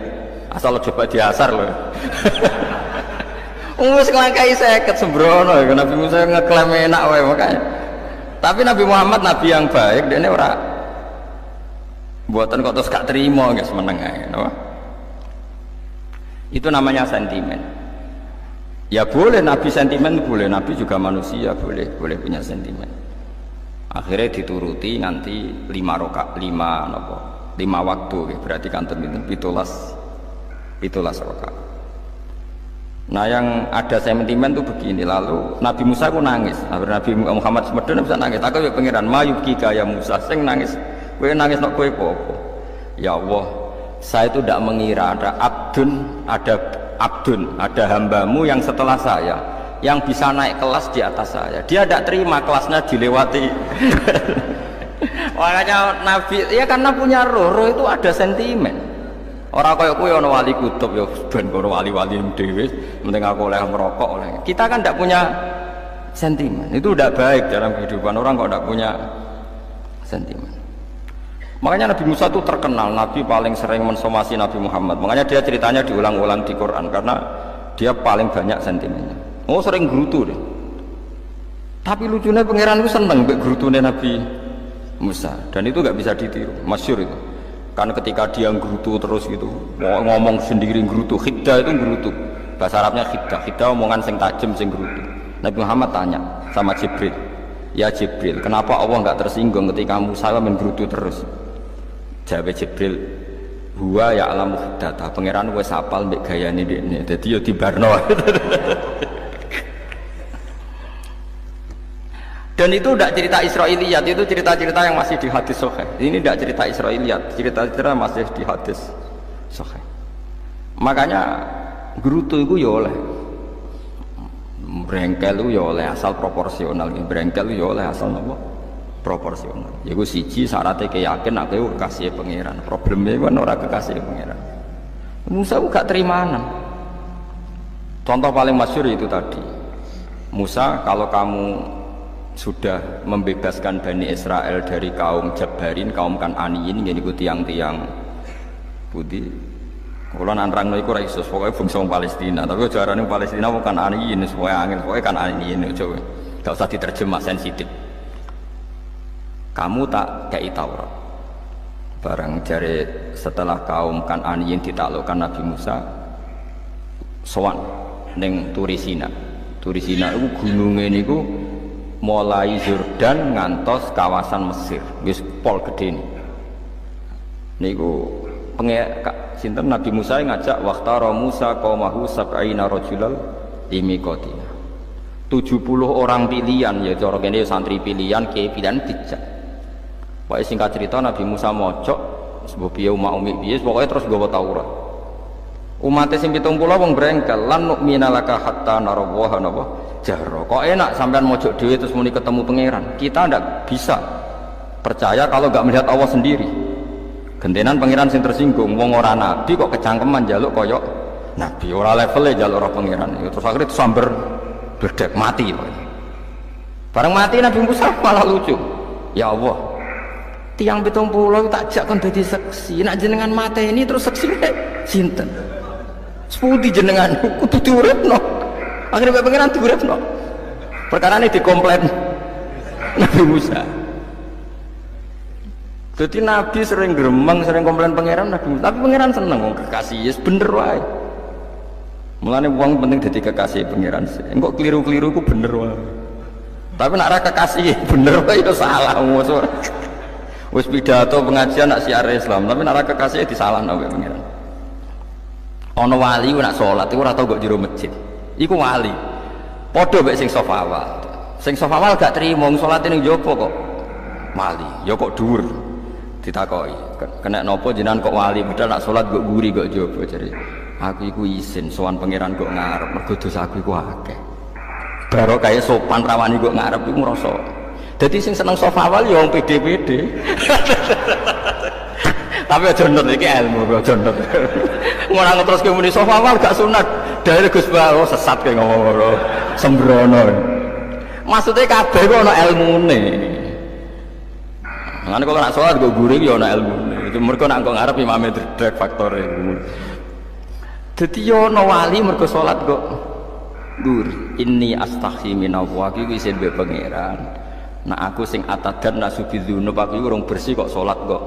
Asal coba diasar lho. Wis nglangkai 50 sembrono ya Nabi Musa ngeklaim enak wae makanya. Tapi Nabi Muhammad nabi yang baik, dene ora buatan kok terus gak terima guys meneng ae napa. Itu namanya sentimen. Ya boleh Nabi sentimen, boleh, Nabi juga manusia, boleh punya sentimen. Akhirnya dituruti nganti 5 waktu, berarti kan pitulas rakaat. Nah yang ada sentimen itu begini, lalu Nabi Musa itu nangis, Nabi Muhammad semedon bisa nangis. Aku ya pengiran mayuki kaya Musa, sing nangis, kowe nangis nak kowe apa? Ya Allah, saya itu tidak mengira ada hambamu yang setelah saya yang bisa naik kelas di atas saya. Dia tidak terima kelasnya dilewati. Makanya Nabi, ya karena punya roh itu ada sentimen. Orang kaya kowe ana wali kutub ya ben karo wali-wali dhewe, penting aku oleh merokok oleh. Kita kan tidak punya sentimen. Itu tidak baik dalam kehidupan orang kok tidak punya sentimen. Makanya Nabi Musa itu terkenal, Nabi paling sering mensomasi Nabi Muhammad. Makanya dia ceritanya diulang-ulang di Quran karena dia paling banyak sentimennya. Oh sering gerutu deh. Tapi lucunya pangeran itu seneng mbek gerutune Nabi Musa dan itu nggak bisa ditiru, masyhur itu. Karena ketika dia gerutu terus gitu, ngomong sendiri gerutu, khiddah itu gerutu. Bahasa Arabnya khiddah omongan sing tajem sing gerutu. Nabi Muhammad tanya sama Jibril, ya Jibril, kenapa Allah nggak tersinggung ketika Musa menggerutu terus? Jawab Jibril, huwa ya alamu khiddata, pangeran wis apal mbek gayane dekne, dadi yo dibarno. Dan itu tidak cerita Israiliyat, itu cerita-cerita yang masih di hadis sahih. Ini tidak cerita Israiliyat, cerita-cerita masih di hadis sahih. Makanya gerutu itu ya oleh, brengkel itu ya oleh asal proporsional, brengkel itu ya oleh asal apa? Proporsional. Ya gue siji syaratnya keyakin aku kekasih pangeran. Problemnya kan orang kekasih pangeran. Musa itu gak terimanan. Contoh paling masyhur itu tadi. Musa, kalau kamu sudah membebaskan Bani Israel dari kaum Jabarin, kaum Kan'aniyin, yang ikut tiang-tiang putih. Kalau nanrang itu raisus, pokoknya bangsa Palestina. Tapi jarang Palestina bukan Kan'aniyin, semuanya angin, pokoknya Kan'aniyin. Coba, gak usah diterjemah sensitif. Kamu tak kei Taurat. Barang jari setelah kaum Kan'aniyin ditaklukkan Nabi Musa, sowan neng Turisina. Turisina itu gunungnya niku mulai Yordan ngantos kawasan Mesir, wis pol gede ini. Niku sinten Nabi Musa ngajak waqtara Musa qaumahu sab'ina rajulal limiqatina. 70 orang pilihan, ya cara kene santri pilihan, kiai pilihan dijak. Pokoke singkat cerita Nabi Musa mojok sebab piye umat umi piye pokoke terus nggawa Taurat. Umat sing 70 wong brengkel lan nu'mina laka hatta narawaha napa jahra. Kok enak sampean mojok dhewe terus muni ketemu pangeran. Kita ndak bisa percaya kalau nggak melihat Allah sendiri. Gentenan pangeran sing tersinggung, wong ora nabi kok kecangkeman njaluk kaya nabi, ora levele njaluk ora pangeran. Terus akhirnya sambar bledek mati. Bareng mati Nabi Musa malah lucu. Ya Allah, tiang 70 tak jak kon dadi saksi. Nek jenengan mate ini terus saksine sinten? Sepundi jenengan kudu diuripno. Akhirnya Bapak Pangeran diuripno. Perkara ini dikomplain Nabi Musa. Jadi Nabi sering gremeng, sering komplain pangeran Nabi Musa. Tapi pangeran seneng wong kekasih, yes bener wae. Mulane wong penting dadi kekasih pangeran. Engko keliru-keliru ku bener wae. Tapi nek ora kekasih bener wae itu salah musuh. Wis pidato pengajian nak siar Islam, tapi nek ora kekasih disalahno wae pangeran. Ana wali nak salat iku ora tau kok jero masjid. Iku wali. Padha mek sing sofa awal. Sing sofa awal gak trimo salat ning jopo kok. Wali, ya kok dhuwur. Ditakoki, kena nopo jenengan kok wali padahal nak salat kok guri kok jopo jare. Aku iku isin sowan pangeran kok ngarep mergo dosaku iku akeh. Baro kaya sopan rawani kok ngarep iku ngrasa. Dadi sing seneng sofa awal ya wong pede-pede. Tapi aja nut iki ilmu kok aja nut. Ora ngeteruske muni sofa awal gak sunat. Dari Gus Bawo sesat kayak ngomong ngono. Sembrono. Maksudnya kabeh kok ana ilmune. Ngene kok nak salat kok guring ya ana ilmune. Itu mergo nak kok ngarep imame dredeg faktore. Dadi yo ana wali mergo salat kok gur. Inni astaghfi minallah iki isin be pangeran. Nah aku sing atadan nasubidzunub aku urung bersih kok salat kok.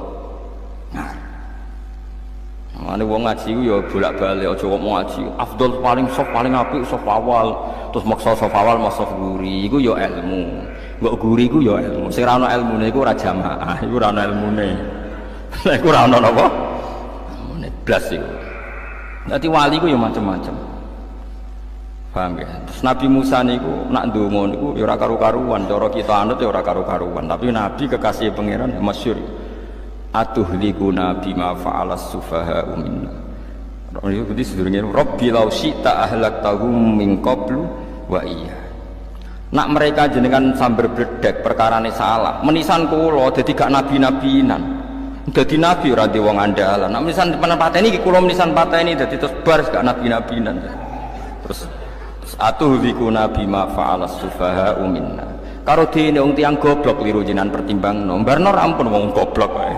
Nah Mane wong ngaji ku ya bolak-balik aja kok mau ngaji. Afdol paling soft paling apik soft awal. Terus maksa soft awal mau soft guri iku ya ilmu. Mbok guri ku ya ilmu. Sing ora ana ilmune iku ora jamaah, iku ora ana ilmune. Lah iku ora ana napa? Ilmune blas iku. Dadi wali ku ya macam-macam. Paham ya? Terus Nabi Musa niku nak ndonga niku ya ora karu-karuan, cara kita anut ya ora karu-karuan, tapi Nabi kekasih pangeran masyhur. Atuhlikuna bima fa'alas sufaha minna. Itu berarti sedurunge Rabbi law syi'ta ahlaktahum min qablu wa iya. Nak mereka jenengan sambar bledek perkarane salah. Menisan kula dadi gak nabi-nabinan. Dadi nabi ora di wong andalan. Nak menisan pateni iki kula menisan pateni dadi terus bar gak nabi-nabinan. Terus atuhlikuna bima fa'alas sufaha minna. Karo dene wong tiyang goblok liru jenengan pertimbangno. Barno rampun wong goblok wae.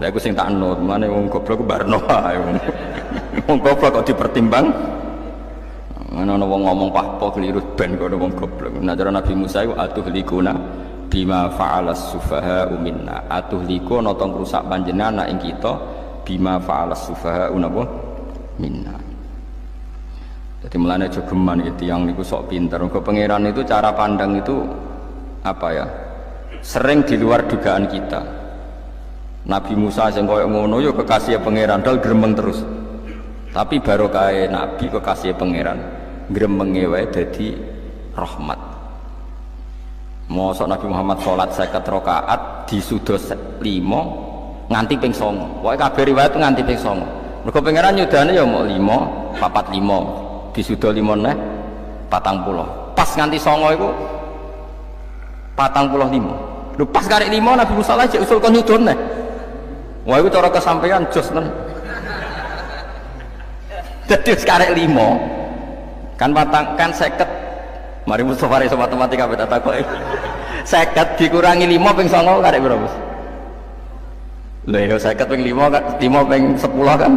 Lah iku sing tak anut, mane wong goblok ku barno ae. Wong goblok kok dipertimbang. Ana wong ngomong pahpo keliru ben kok wong goblok. Nah cara Nabi Musa iku atuhlikuna bima fa'alas sufaha minna. Atuhlikuna to ngrusak panjenengan ing kita bima fa'alas sufaha napa minna. Jadi mulane aja geman iki tiyang niku sok pinter. Mergo pangeran itu cara pandang itu apa ya? Sering di luar dugaan kita. Nabi Musa sing koyo ngono ya kekasih pangeran dal gremeng terus. Tapi barokah Nabi kekasih pangeran gremenge wae dadi rahmat. Mosok Nabi Muhammad salat 50 rakaat disuda 5 nganti ping 9. Pokoke kabeh riwayat nganti ping 9. Mergo pangeran nyudane ya mau 5, 4 5 disuda 5 neh 40. Pas nganti 9 iku 45. Lho pas karek 5 Nabi Musa aja usul kon nyudon neh. Wah itu cara kesampaian jos kan. Jadi sekarang 5 kan patang kan 50. Mari Mustafa iso matematika beta takoki. 50 dikurangi 5 ping 9 karek berapa? Lha yo 50 ping 5 kan 5 ping 10 kan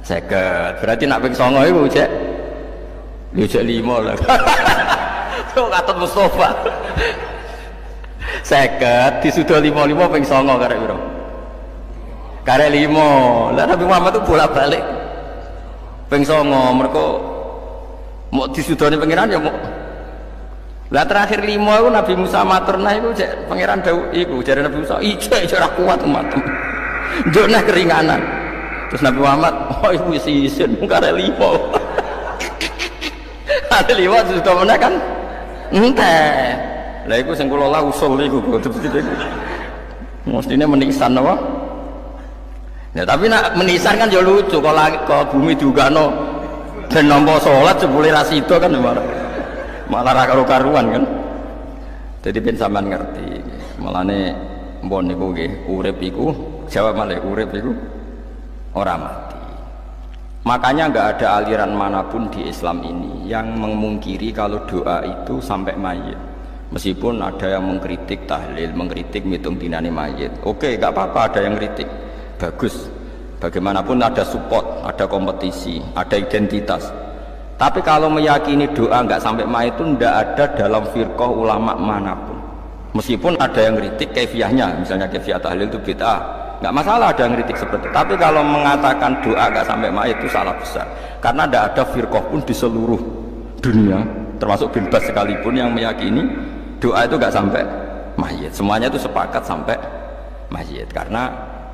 50. Berarti nak ping 9 iku cek yo cek 5 lah. Kok katut Mustafa. 50 disuda 5 ping 9 karek berapa? Karek 5. Lah Nabi Muhammad itu bolak-balik ping 9 mergo mau disudoni pangeran ya mau. Lah terakhir 5 itu Nabi Musa matur nah iku cek pangeran dawuh iku jare Nabi Musa ijo ora kuat umatem. Njuk nah keringanan. Terus Nabi Muhammad oh iku wis isin karek 5. Ada 5 sudah meneh kan entek. Lah iku sing kula la usul iku betul-betul iku. Mestine menisan apa? Ya tapi nak menisan kan ya lucu kalau ke bumi diugano dan nampa sholat sepuluh rasido kan malah karu-karuan kan. Jadi ben sampean ngerti. Malane mbon niku nggih urip iku jawab malih urip iku ora mati. Makanya enggak ada aliran manapun di Islam ini yang memungkiri kalau doa itu sampai mayit. Meskipun ada yang mengkritik tahlil, mengkritik ngitung dinane mayit. Oke, enggak apa-apa ada yang kritik. Bagus, bagaimanapun ada support, ada kompetisi, ada identitas. Tapi kalau meyakini doa nggak sampai mayit itu tidak ada dalam firqah ulama manapun. Meskipun ada yang kritik kefiahnya, misalnya kefiah tahlil itu bid'ah, nggak masalah ada yang kritik seperti itu. Tapi kalau mengatakan doa nggak sampai mayit itu salah besar, karena tidak ada firqah pun di seluruh dunia, termasuk bin Baz sekalipun yang meyakini doa itu nggak sampai mayit. Semuanya itu sepakat sampai mayit, karena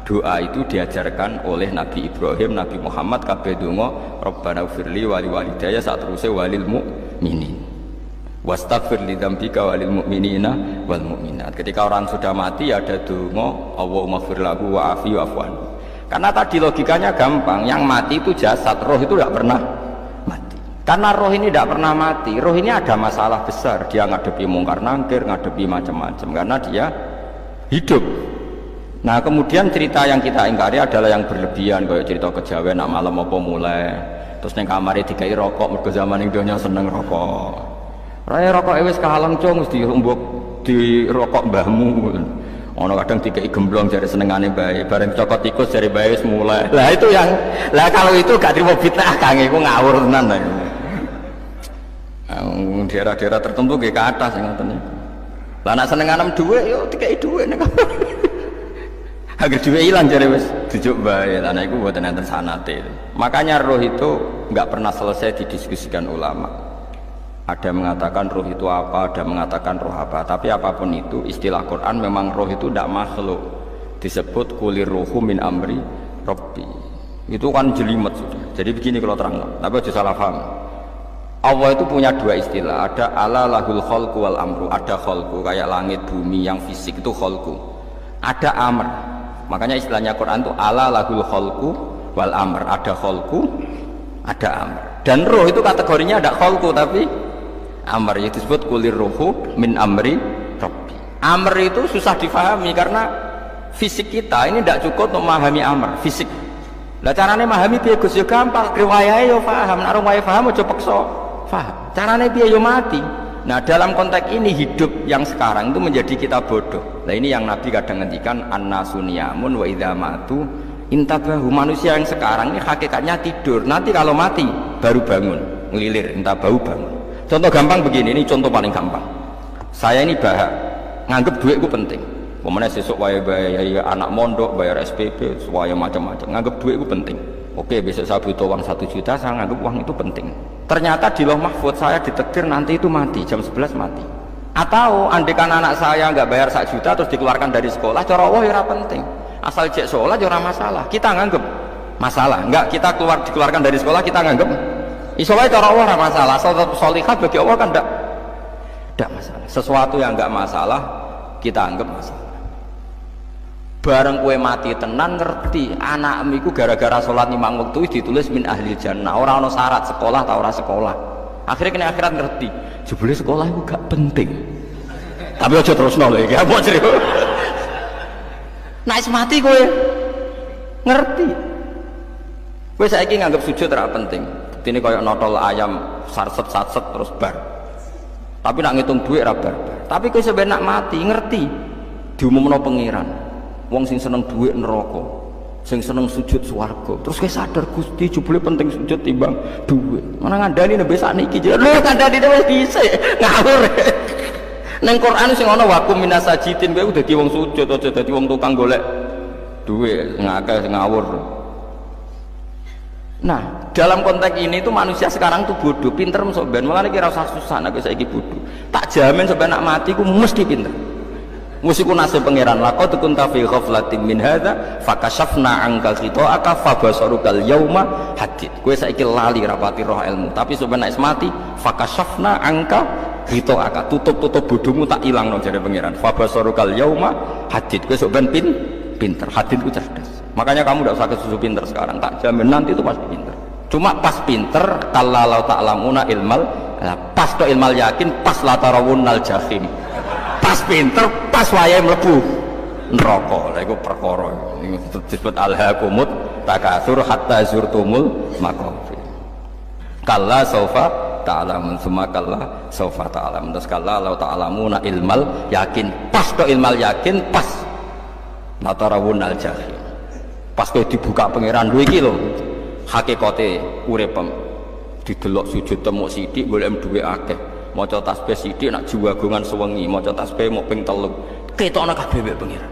doa itu diajarkan oleh Nabi Ibrahim, Nabi Muhammad kabeh donga Rabbana firli wali walidayya saat terusé walil mu'minin wastaghfir li dzambika walil mu'minina wal mu'minat. Ketika orang sudah mati ada donga Allahumma fir lahu wa afi wa afwan. Karena tadi logikanya gampang, yang mati itu jasad, roh itu tidak pernah mati. Karena roh ini tidak pernah mati, roh ini ada masalah besar, dia ngadepi mungkar nangkir, ngadepi macam-macam karena dia hidup. Nah kemudian cerita yang kita ingkari adalah yang berlebihan, kayak cerita kejawen nak malam apa mulai terus neng kamar dikai rokok mergo zaman ning donya seneng rokok. Raya rokok wis kahalang cung mesti umbuk di rokok mbahmu. Ono kadang dikai gemblong jare senengane bae, bareng cokot tikus jare bae wis mulai. Lah itu yang lah kalau itu gak trimo bid'ah Kang iku ngawur tenan lah. Daerah-daerah tertentu nggih ke atas ngoten niku. Lah nak senenganem dhuwit yo dikai dhuwit nek Agar duwe ilang jare wis dujuk bae lan iku mboten enten sanate. Makanya roh itu enggak pernah selesai didiskusikan ulama. Ada mengatakan roh itu apa, ada mengatakan roh apa. Tapi apapun itu istilah Quran memang roh itu tidak makhluk. Disebut kulir ruhu min amri rabbi. Itu kan jelimet sudah. Jadi begini kalau terang, tapi aja salah paham. Allah itu punya dua istilah, ada ala lahul khalqu wal amru, ada khalqu kayak langit bumi yang fisik itu khalqu. Ada amr. Makanya istilahnya Quran itu ala lahul khalqu wal amr, ada khalqu, ada amr. Dan roh itu kategorinya ada khalqu tapi amr, itu disebut kulir ruhu min amri rabbi. Amr itu susah difahami karena fisik kita ini tidak cukup untuk memahami amr, fisik. Lah carane memahami piye Gus? Ya gampang, riwayahe yo paham, nek riwayah paham aja paksa paham. Carane piye yo mati. Nah, dalam konteks ini hidup yang sekarang itu menjadi kita bodoh. Nah, ini yang Nabi kadang ngendikan annasuniyamun wa idza matu intabahu. Manusia yang sekarang ini hakikatnya tidur. Nanti kalau mati baru bangun, ngelilir, intabahu bangun. Contoh gampang begini, ini contoh paling gampang. Saya ini nganggep duit itu penting. Pemene sesuk wae bayar anak mondok, bayar SPP, semuanya macam-macam. Nganggep duit itu penting. Oke, besok saya butuh uang 1 juta, saya nganggep uang itu penting. Ternyata di Lauh Mahfudz saya ditakdir nanti itu mati, jam 11 mati. Atau andekan anak saya nggak bayar 1 juta terus dikeluarkan dari sekolah, cara Allah ya penting. Asal cek sholat ya masalah. Kita nganggep masalah. Enggak, kita dikeluarkan dari sekolah kita nganggep isolasi cara Allah masalah. Asal sholihah bagi Allah kan enggak masalah. Sesuatu yang enggak masalah kita anggap masalah. Bareng kue mati tenan ngerti anakmu iku gara-gara sholat 5 waktu ditulis min ahli jannah. Orang ono syarat sekolah ta ora sekolah. Akhirnya kena akhirat ngerti jebule sekolah itu gak penting. Tapi aja terusno lho iki apa cerita. Nek mati kue ngerti. Kue saiki nganggep sujud ora penting. Ini kayak notol ayam sarset terus bar. Tapi nak ngitung duit ora bar. Tapi kue sebenarnya mati ngerti diumumno pengiran. Wong sing seneng duit neraka, sing seneng sujud swarga. Terus kowe sadar Gusti jebule penting sujud timbang duit. Mana ngandani nembe sakniki lho kandhani wis dhisik ngawur. Ning Quran sing ana wakum minasajidin kowe dadi wong sujud aja dadi wong tukang golek duit ngakeh ngawur. Nah, dalam konteks ini tuh manusia sekarang tuh bodoh, pinter masuk ben. Mulane kira usah susah nek saiki bodoh. Tak jamin sampai nak mati ku mesti pinter. Musiku nasib pangeran laqad kunta fi ghaflatin min hadza fakashafna anka ghita'aka fabasarukal yauma hadid. Kowe saiki lali rapati roh ilmu, tapi sebenarnya mati fakashafna angka ghita'aka, tutup bodohmu tak ilangno jare pangeran. Fabasarukal yauma hadid. Kowe sok ben pinter, hadid ku cerdas. Makanya kamu tidak usah kesusu pinter sekarang, tak jamin nanti itu pasti pinter. Cuma pas pinter kalau ta'lamuna ilmal, pas to ilmal yakin, pas latarawunnal jahim. Pas pinter, pas wayahe mlebu neraka. Lha iku perkara iki disebut alhaqumut takatsur hatta zurtumul maqabir. Kalla saufa ta'lamun summa kalla saufa ta'lamun. Terus kalla law ta'lamuna ilmal yakin, pas to ilmal yakin, pas latarawunnal jahim. Pas kowe dibuka pangeran lho iki lho hakikate uripem. Didelok sujud temuk sithik golek dhuwit akeh. Maca tasbih sithik nak jiwagongan sewengi, maca tasbih mok ping 3. Ketokno kabeh mek pangeran.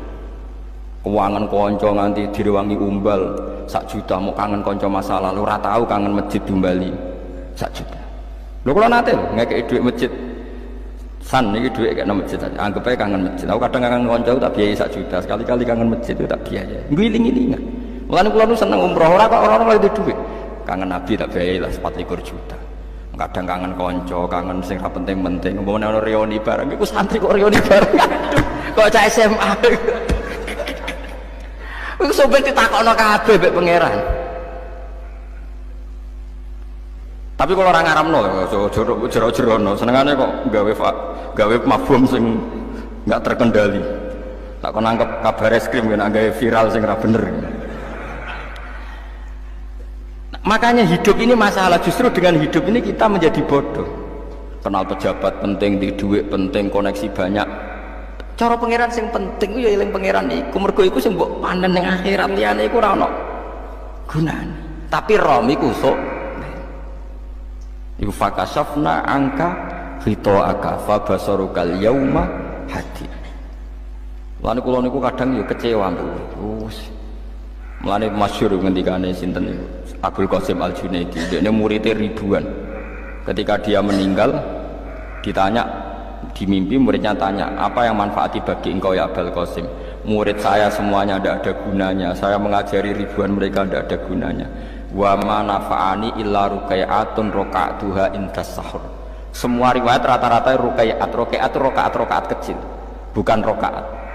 Keuangan kanca nganti direwangi umbal 1 juta, mok kangen kanca masa lalu ora tau kangen masjid diumbali 1 juta. Lho kula nate ngekeki dhuwit masjid. San niki dhuwit kek nang masjid aja. Anggap ae kangen masjid. Aku kadang kangen kanca tak biayai 1 juta, sekali-kali kangen masjid itu tak biayai. Ngiling-ngilingan. Mulane kula nu seneng umroh ora kok ora itu dhuwit. Kangen Nabi tak biayai lah 24 juta. Kadang kangen konco, kangen sing ra penting-penting. Umpamane ana reuni bareng iku santri kok reuni bareng. Aduh, kok cah SMA. Iku sampe ditakokno kabeh mek pangeran. Tapi kalau orang ngaramno jero-jerono, senengane kok gawe mabum sing enggak terkendali. Tak kon nangkep kabar eskrim nek gawe viral sing ra bener. Makanya hidup ini masalah, justru dengan hidup ini kita menjadi bodoh. Kenal pejabat penting, di duit penting, koneksi banyak. Cara pangeran sing penting itu ya eling pangeran iku, mergo iku sing mbok panen ning akhirat, liyane iku ora ono gunane. Tapi rom iku sok iku fakasafna angka ghita'aka fabasarukal yauma hadid. Mulane kula niku kadang ya kecewa mbek urip. Mulane masyhur ngendikane sinten niku Abdul Qasim Al-Junaidi, dekne muridé ribuan. Ketika dia meninggal ditanya di mimpi, muridnya tanya, apa yang manfaati bagi engkau ya Abdul Qasim? Murid saya semuanya tidak ada gunanya, saya mengajari ribuan mereka tidak ada gunanya. Wa ma nafa'ani illa rukai'atun roka'atuha indas sahur. Semua riwayat rata-rata rukai'at itu rokaat kecil, bukan rokaat.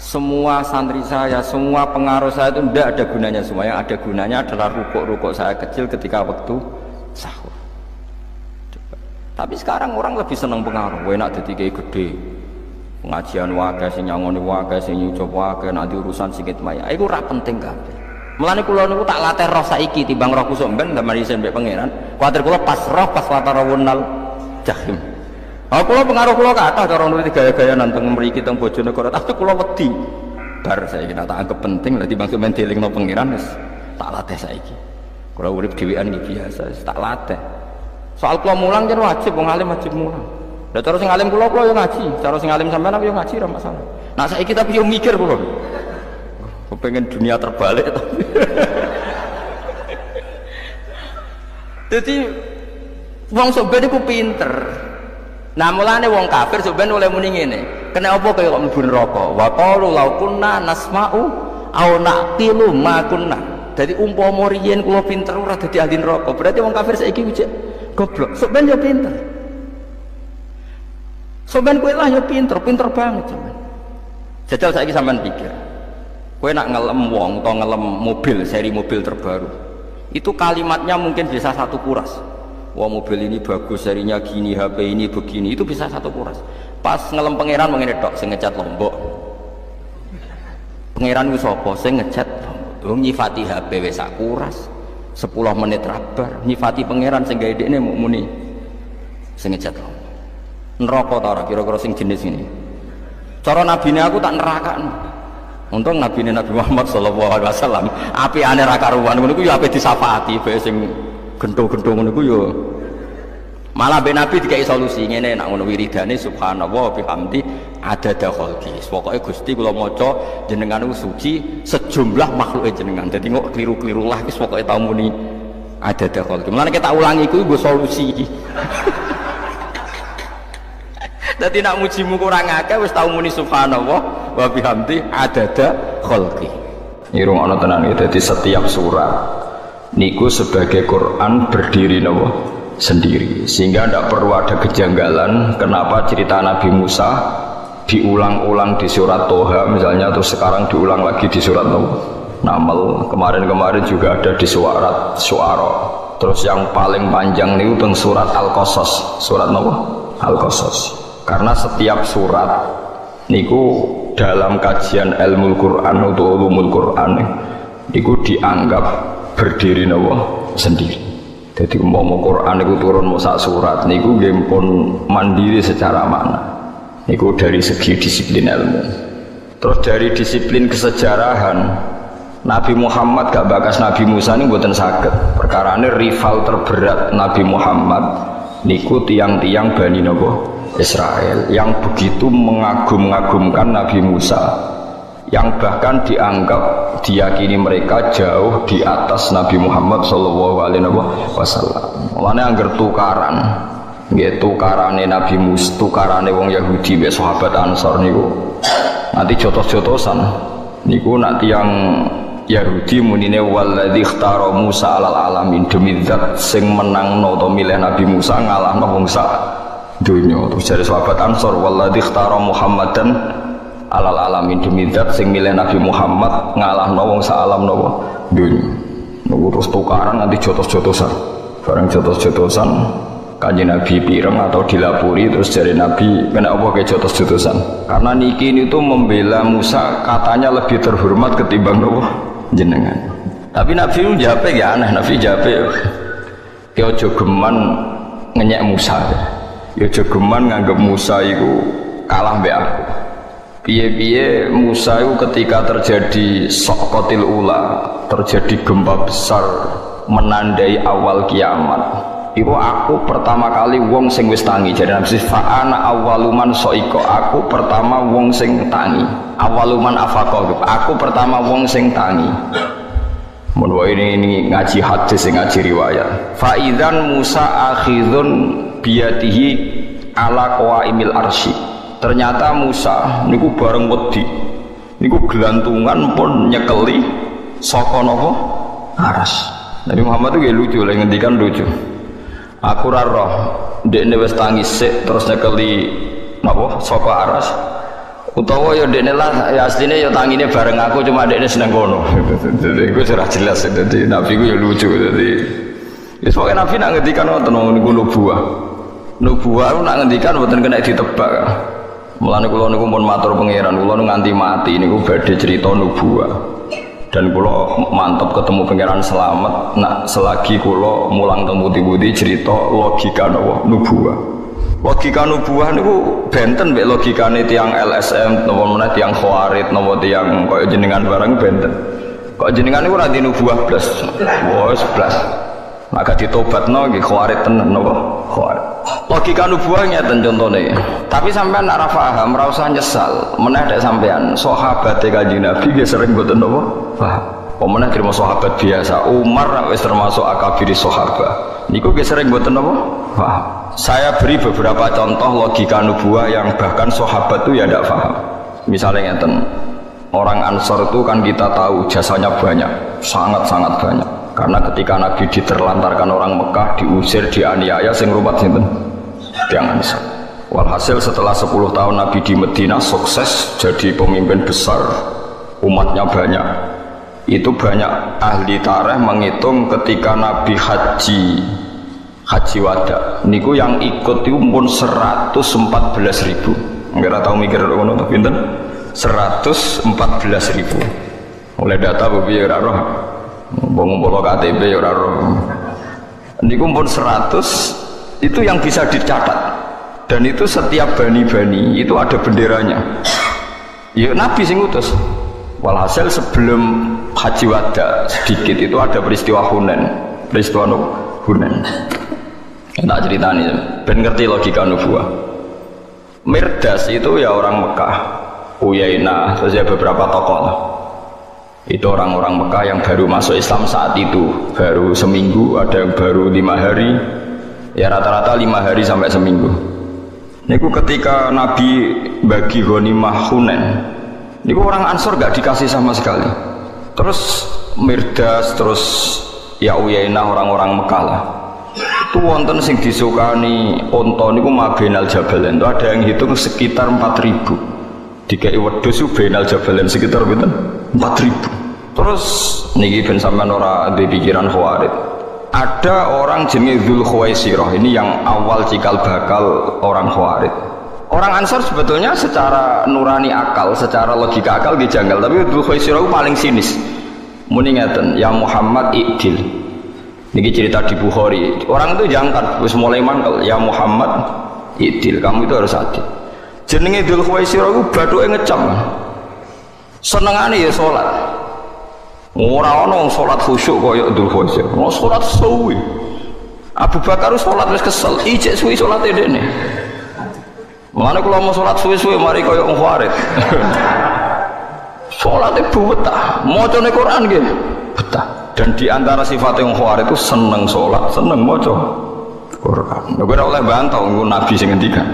Semua santri saya, semua pengaruh saya itu tidak ada gunanya semua. Yang ada gunanya adalah rukuk-rukuk saya kecil ketika waktu sahur. Tapi sekarang orang lebih senang pengaruh, enak jadi kayak gede. Pengajian wakai, sing nyangoni wakai, sing nyucup wakai, nanti urusan sikit maya. Itu ora penting kabeh. Mulane kula niku tak latih roh saiki timbang roh kusuk ben gambar isen mbek pangeran. Kuwatir kula pas roh pas watarawunal jahim. Oh kula pengaruh kula kathah cara nuruti gaya-gaya nanteng mriki teng Bojonegoro. Tapi kula wedi. Bar saiki tak anggap penting lah timbang men dilingno pangeran wis tak latih saiki. Kula urip dhewean iki biasa, tak latih. Soal kula mulang jan wajib wong alim wajib mulang. Lah cara sing alim kula yo ngaji, cara sing alim sampean aku yo ngaji ora masalah. Nah saiki tapi yo mikir kula. Kepengen dunia terbalik tapi. Jadi wong sok ben iku pinter. Nah mulane wong kafir sok ben oleh muni ngene. Kena apa kaya kok mlebu neraka? Wa qalu law kunna nasma'u aw naqilu ma kunna. Jadi umpama riyen kula pinter ora dadi ahli neraka. Berarti wong kafir saiki wis goblok. Sok ben yo pinter. Sok ben kowe lah yo pinter banget sampean. Jajal saiki sampean pikir. Kowe nak ngelem wong atau ngelem mobil, seri mobil terbaru. Itu kalimatnya mungkin bisa satu kuras. Wah mobil ini bagus, serinya gini, HP ini begini, itu bisa satu kuras. Pas ngelem pangeran mengenai dok, sing ngecat Lombok. Pangeran ku sapa sing ngecat Lombok? Nyifati HP wis sak kuras. 10 menit rabar, nyifati pangeran sing gawe dekne muni sing ngecat Lombok. Neraka ta ora kira-kira sing jenis ini. Cara nabine aku tak nerakakno. Untung nabine Nabi Muhammad sallallahu alaihi wasallam apiane ra karuan ngono ku ya ape disafati bae sing gendho-gendho ngono ku ya. Malah ben Nabi dikai solusi ngene nek ngono wiridane subhanallah bihamdi adada khalqi. Pokoke Gusti kula maca jenengan suci sejumlah makhluke jenengan. Dadi kok kliru-kliru lah wis pokoke tau muni adada khalqi. Mulane kita ulangi iku nggo solusi iki. Dadi nak mujimu kurang akeh wis tau muni subhanallah wa bihamdi adada khalqi. Irung ana tenan iki dadi setiap surat niku sebagai Quran berdiri napa sendiri sehingga tidak perlu ada kejanggalan kenapa cerita Nabi Musa diulang-ulang di surat Toha misalnya terus sekarang diulang lagi di surat Naml, kemarin-kemarin juga ada di surat Syu'ara, terus yang paling panjang niku teng surat Al-Qasas, surat napa Al-Qasas. Karena setiap surat niku dalam kajian ilmu Quran atau ulumul Quran niku dianggap berdiri nawa sendiri. Jadi mau Quran niku turun mau sak surat niku nggih pun mandiri secara makna. Niku dari segi disiplin ilmu. Terus dari disiplin kesejarahan Nabi Muhammad gak bakas Nabi Musa ini mboten saged. Perkarane rival terberat Nabi Muhammad niku tiang-tiang Bani napa Israel yang begitu mengagum-agumkan Nabi Musa, yang bahkan dianggap diyakini mereka jauh di atas Nabi Muhammad sallallahu alaihi wasallam. Mulane angger tukaran, nggih tukarane Nabi Musa, tukarane wong Yahudi mek sahabat Ansor niku. Nanti jotos-jotosan niku nak tiyang Yahudi munine walladzi ikhtara Musa alal alamin, demi zat sing menangno to milih Nabi Musa ngalahno wong sak dunya. Terus dari sahabat Ansor walladzi ikhtara Muhammadan alal alamin, demi zat sing milih Nabi Muhammad ngalahno wong sak alam napa dunya. Niku terus tukaran nanti jotos-jotosan. Bareng jotos-jotosan Kanjeng Nabi pireng atau dilapuri terus dari Nabi kena apa ke jotos-jotosan. Karena niki ini tuh membela Musa katanya lebih terhormat ketimbang napa jenengan. Tapi Nabi itu jawab ya aneh, Nabi jawab ya ojo geman ngenyek Musa. Ya jogeman nganggep Musa itu kalah mbek aku. Piye-piye Musa itu ketika terjadi Sokotil Ula, terjadi gempa besar menandai awal kiamat, iku aku pertama kali wong sing wis tangi. Jadi Nabi fa ana awwaluman soiko, aku pertama wong sing tangi. Awwaluman afaqo, aku pertama wong sing tangi. Mun ini ngaji hadis, ngaji riwayat. Fa idzan Musa akhidun biyatihi ala qawaimil arsy. Ternyata Musa niku bareng wedi. Niku gelantungan pun nyekeli saka napa? Aras. Nabi Muhammad itu lucu, lagi ngendikan lucu. Aku roh dekne wis tangis sik terus nyekeli napa saka aras. Utawa ya dekne lah ya asline ya tangine bareng aku cuma dekne seneng kono. Jadi iku ora jelas dadi Nabi ku ya lucu dadi. Wis pokoke Nabi nak ngendikan wonten niku nubuwah. Nubuwah nak ngendikan mboten kena ditebak. Mulane kula niku pun matur pangeran, kula nganti mati niku badhe cerita nubuwah. Dan kula mantep ketemu pangeran selamat nak selagi kula mulang teng budi-budi cerita logika nubuwah. Logika nubuwah niku benten mek logikane tiang LSM napa meneh tiang Khawarij napa tiang kaya jenengan barang benten. Kok jenengan niku ora di nubuwah blas. Wes blas. Maka ditobatno nggih Khawarij tenan napa? Khawarij. Logika nubuwah ngeten contone. Tapi sampean nek ora paham, ora usah nyesal. Meneh nek sampean sahabate Kanjeng Nabi nggih sering mboten napa? Paham. Pemenang terima sahabat biasa. Umar wis termasuk akabiri sahabat. Niku nggih sering mboten napa? Paham. Saya beri beberapa contoh logika nubuwah yang bahkan sahabat itu ya tidak paham. Misalnya ngeten, orang Ansor itu kan kita tahu jasanya banyak, sangat-sangat banyak. Karena ketika Nabi diterlantarkan orang Mekah, diusir, dianiaya, sing rumat sinten? Tiang Ansor. Walhasil setelah 10 tahun Nabi di Madinah sukses jadi pemimpin besar, umatnya banyak. Itu banyak ahli tarikh menghitung ketika Nabi haji wada niku yang ikut itu pun 114.000. Enggak tahu mikir ngono to pinten? 114.000. Oleh data piye ora roh. Mbok KTP ora roh. Niku pun 100 itu yang bisa dicatat. Dan itu setiap bani-bani itu ada benderanya. Ya Nabi sing ngutus. Walhasil sebelum haji wada sedikit itu ada peristiwa Hunain. Peristiwa Hunain. Tak ceritani, ben ngerti logika nubuwah. Mirdas itu ya orang Mekah, Uyainah, terus ya beberapa tokoh lah. Itu orang-orang Mekah yang baru masuk Islam saat itu, baru seminggu, ada yang baru 5 hari, ya rata-rata 5 hari sampai seminggu. Niku ketika Nabi bagi ghanimah Hunain, niku orang Ansor gak dikasih sama sekali. Terus Mirdas, terus ya Uyainah orang-orang Mekah lah. Itu wonten sing disukani unta niku mabenal jabalen. Itu ada yang hitung sekitar 4.000. Dikai wedhus ku benal jabalen sekitar pinten? 4.000. Terus niki ben sampean ora di pikiran Khawarij. Ada orang jenenge Dzul Khuwaisirah, ini yang awal cikal bakal orang Khawarij. Orang Ansor sebetulnya secara nurani akal, secara logika akal nggih janggal, tapi Dzul Khuwaisirah paling sinis. Muni ngeten, ya Muhammad i'dil. Niki cerita di Bukhari, orang itu jangkar, wis mulai mangkel, ya Muhammad idil, kamu itu harus adil. Jenenge Dzul Khuwaisirah itu bathuke ngecam. Senengane ya salat. Ora ana salat khusyuk kaya Dzul Khuwaisirah. Mau salat suwi. Abu Bakar salat wis kesel, ijek suwi salate dene. Mulane kula mau salat suwi-suwi mari kaya wong Khawarij. Salate betah, macane Quran nggih betah. Dan di antara sifat yang Khawarij itu seneng sholat, seneng maca Quran. Nek ora oleh bantah nggo Nabi sing ngendikan.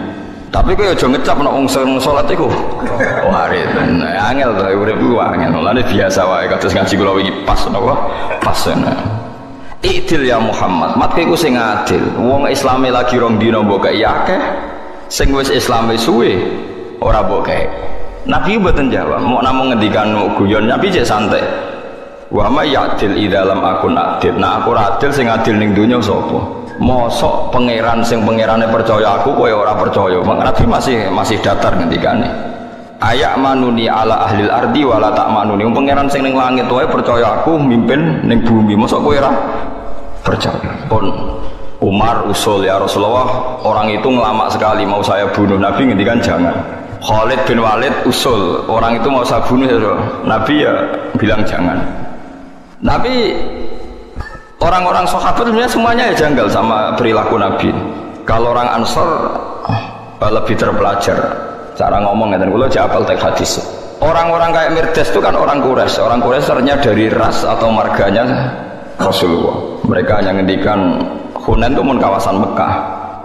Tapi kowe aja ngecap nek wong seneng sholat iku Khawarij. Angel to urip ku angel. Mulane biasa wae kados ngaji kula iki pas napa? Pas ana. Idil ya Muhammad, matke iku sing adil. Wong Islame lagi rong dina mbok kaya akeh, sing wis Islame suwe ora mbok kaya. Nabi mboten jawab, mau namung ngendikan guyon, Nabi cek santai. Wa may ya'dil idza lam akun adil. Nah aku adil sing adil ning donya sapa? Mosok pangeran sing pangerane percaya aku kowe ora percaya. Nabi masih datar ngendikane. Ayak manuni ala ahlil ardi wala tak manuni. Pangeran sing ning langit wae percaya aku mimpin ning bumi. Mosok kowe ora percaya. Pun Umar usul ya Rasulullah, orang itu ngelamak sekali mau saya bunuh. Nabi ngendikan jangan. Khalid bin Walid usul, orang itu mau saya bunuh ya. Nabi ya bilang jangan. Tapi Orang-orang sahabat sebenarnya semuanya ya janggal sama perilaku Nabi. Kalau orang Ansor lebih terpelajar cara ngomong, dan kalau jawab teks hadis. Orang-orang kayak Mirdas itu kan orang Quraisy. Orang Quraisy ternyata dari ras atau marganya Rasulullah. Mereka hanya ngendikan Hunain itu mun kawasan Mekah.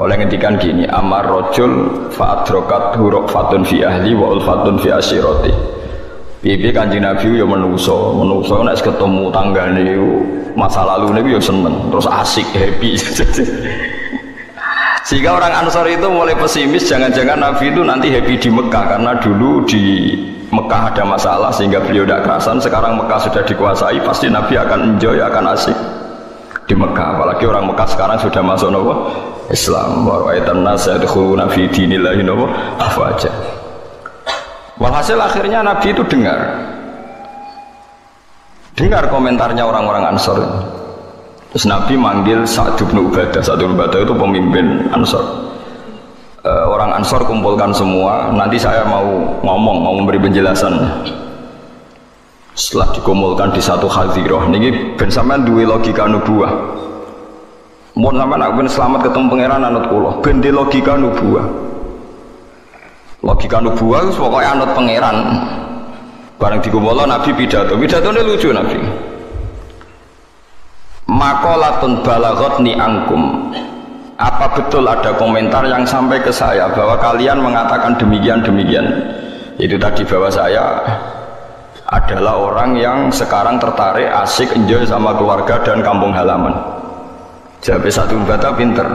Oleh ngendikan gini, amar rajul fa'adrokat huruf fatun fi ahli wa ulfatun fi asyirati. Piye Kanjeng Nabi ya menungso nek ketemu tanggane masa lalu niku ya seneng, terus asik, happy. Sehingga orang Ansor itu mulai pesimis, jangan-jangan Nabi itu nanti happy di Mekah, karena dulu di Mekah ada masalah sehingga beliau tidak kerasan. Sekarang Mekah sudah dikuasai, pasti Nabi akan enjoy, akan asik di Mekah. Apalagi orang Mekah sekarang sudah masuk Islam. Wa ra'aitan nas yadkhuluna fi dinillahi afwaja. Walhasil akhirnya Nabi itu dengar komentarnya orang-orang Ansor. Terus Nabi manggil Sa'd bin Ubadah. Sa'd bin Ubadah itu pemimpin Ansor. Orang Ansor kumpulkan semua, nanti saya mau ngomong, mau memberi penjelasan. Setelah dikumpulkan di satu hadiroh, ini ben sampean duwe logika nubuah. Mun sampean aku ben selamat ketemu pangeran anut kula, ben di logika nubuah. Logika nubuah itu pokoknya anut pangeran. Barang dikumpulkan Nabi pidatone lucu Nabi. Maqalatun balaghatni angkum. Apa betul ada komentar yang sampai ke saya bahwa kalian mengatakan demikian? Itu tadi bahwa saya adalah orang yang sekarang tertarik, asik, enjoy sama keluarga dan kampung halaman. Jawab satu bata pinter.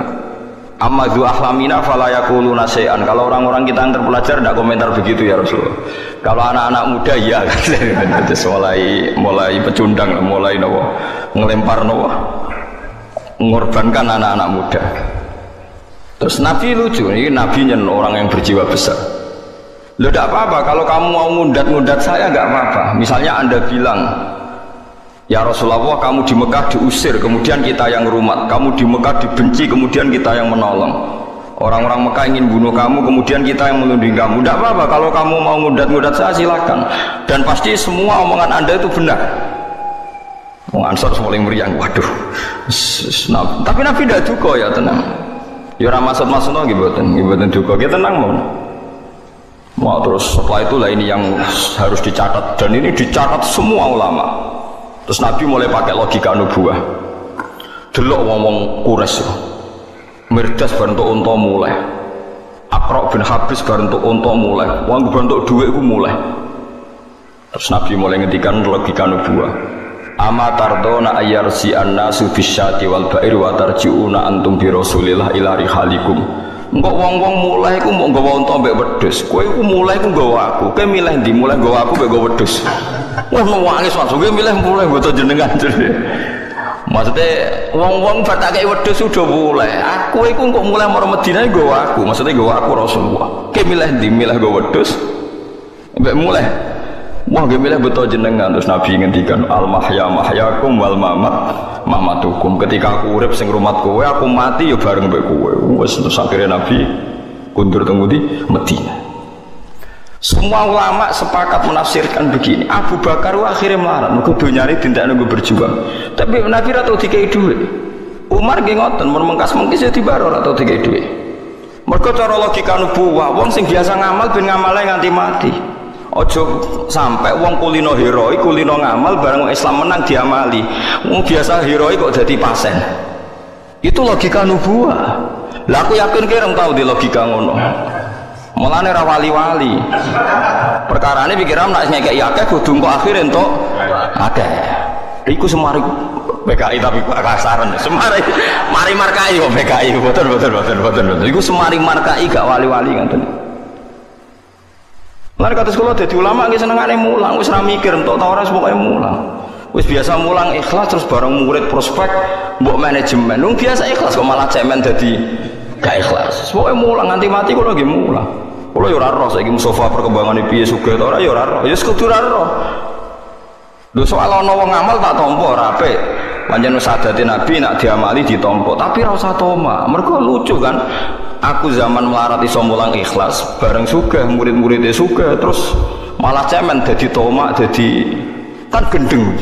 Amma dzu ahlamina fala yaquluna syai'an. Kalau orang-orang kita yang terpelajar tidak komentar begitu ya Rasulullah. Kalau anak-anak muda ya terus mulai pecundang, mulai ngelempar mengorbankan anak-anak muda. Terus Nabi lucu, ini Nabi orang yang berjiwa besar. Loh tidak apa-apa, kalau kamu mau ngundat saya nggak apa-apa. Misalnya Anda bilang, ya Rasulullah, kamu di Mekah diusir, kemudian kita yang rumat. Kamu di Mekah dibenci, kemudian kita yang menolong. Orang-orang Mekah ingin bunuh kamu, kemudian kita yang melindungi kamu. Tidak apa-apa, kalau kamu mau ngundat saya silakan. Dan pasti semua omongan Anda itu benar. Ansor paling meriang, waduh. Tapi Nabi tidak duka ya, tenang. Ya ora maksud-maksudno nggih mboten duka. Nggih tenang mon. Mau terus setelah itulah ini yang harus dicatat, dan ini dicatat semua ulama. Terus Nabi mulai pakai logika nubuah. Delok wong-wong Quraisy. Mirdas bar entuk unta mulai. Aqra bin Habis bar entuk unta mulai. Wong bar entuk dhuwit iku mulai. Terus Nabi mulai ngendikan logika nubuah. Ama tardona ayyarsi annasu bisyati wal ba'ir wa tarji'una antum bi rasulillah ila rihalikum. Engko wong-wong mulai iku mau nggawa unta mbek wedhus. Kowe iku mulai iku nggawa aku. Kowe milih ndi? Mulai nggawa aku mbek nggawa wedhus. Wah nangis langsung kowe milih mulai mboten jenengan. Maksudnya wong-wong batake wedhus udah mulai. Aku iku kok mulai marang Madinah nggawa aku. Maksudnya nggawa aku Rasulullah. Kowe milih ndi? Milih nggawa wedhus mbek mulai. Wah gemilah betul jenengan. Terus Nabi ngendikan al mahya mahyakum wal mamat mamatukum. Ketika aku urip sing rumat kowe, aku mati ya bareng mbek kowe. Wes terus akhirnya Nabi kundur teng di Madinah. Semua ulama sepakat menafsirkan begini. Abu Bakar akhirnya melarat, mergo donyane dindakne nggo berjuang. Tapi Nabi ra tau dikai dhuwit. Umar nggih ngoten, mun mengkas-mengkis ya dibaro ra tau dikai dhuwit. Mergo cara logika nubuwah, wong sing biasa ngamal ben ngamale nganti mati. Ojo sampai wong kulino heroik, kulino ngamal bareng Islam menang diamali. Wong biasa heroik kok jadi pasen. Itu logika nubuah. Lah aku yakin kira tahu di logika ngono. Mulane ra wali-wali. Perkarane pikiran nek ngekeki akeh kudu engko akhir entuk akeh. Iku semari PKI tapi kasaran. Semari mari markai kok PKI. Betul. Iku semari markai gak wali-wali ngoten. Lan kata sekolah dadi ulama nggih senengane mulang, wis ra mikir entuk ta ora pokoke mulang. Wis biasa mulang ikhlas terus bareng murid prospek mbok manajemen. Wong biasa ikhlas kok malah cemen dadi gak ikhlas. Pokoke mulang nganti mati kula nggih mulang. Kula ya ora roh saiki Mustofa perkembangane piye sugih ta ora ya ora roh. Ya kudu ora roh. Lho soal ana wong ngamal tak tampa ora apik. Pancen sadate Nabi nak diamali ditampa, tapi ora usah toma. Mergo lucu kan. Aku zaman melarat iso mulang ikhlas bareng sugih murid-muridnya sugih terus malah cemen dadi tomak dadi kan gendeng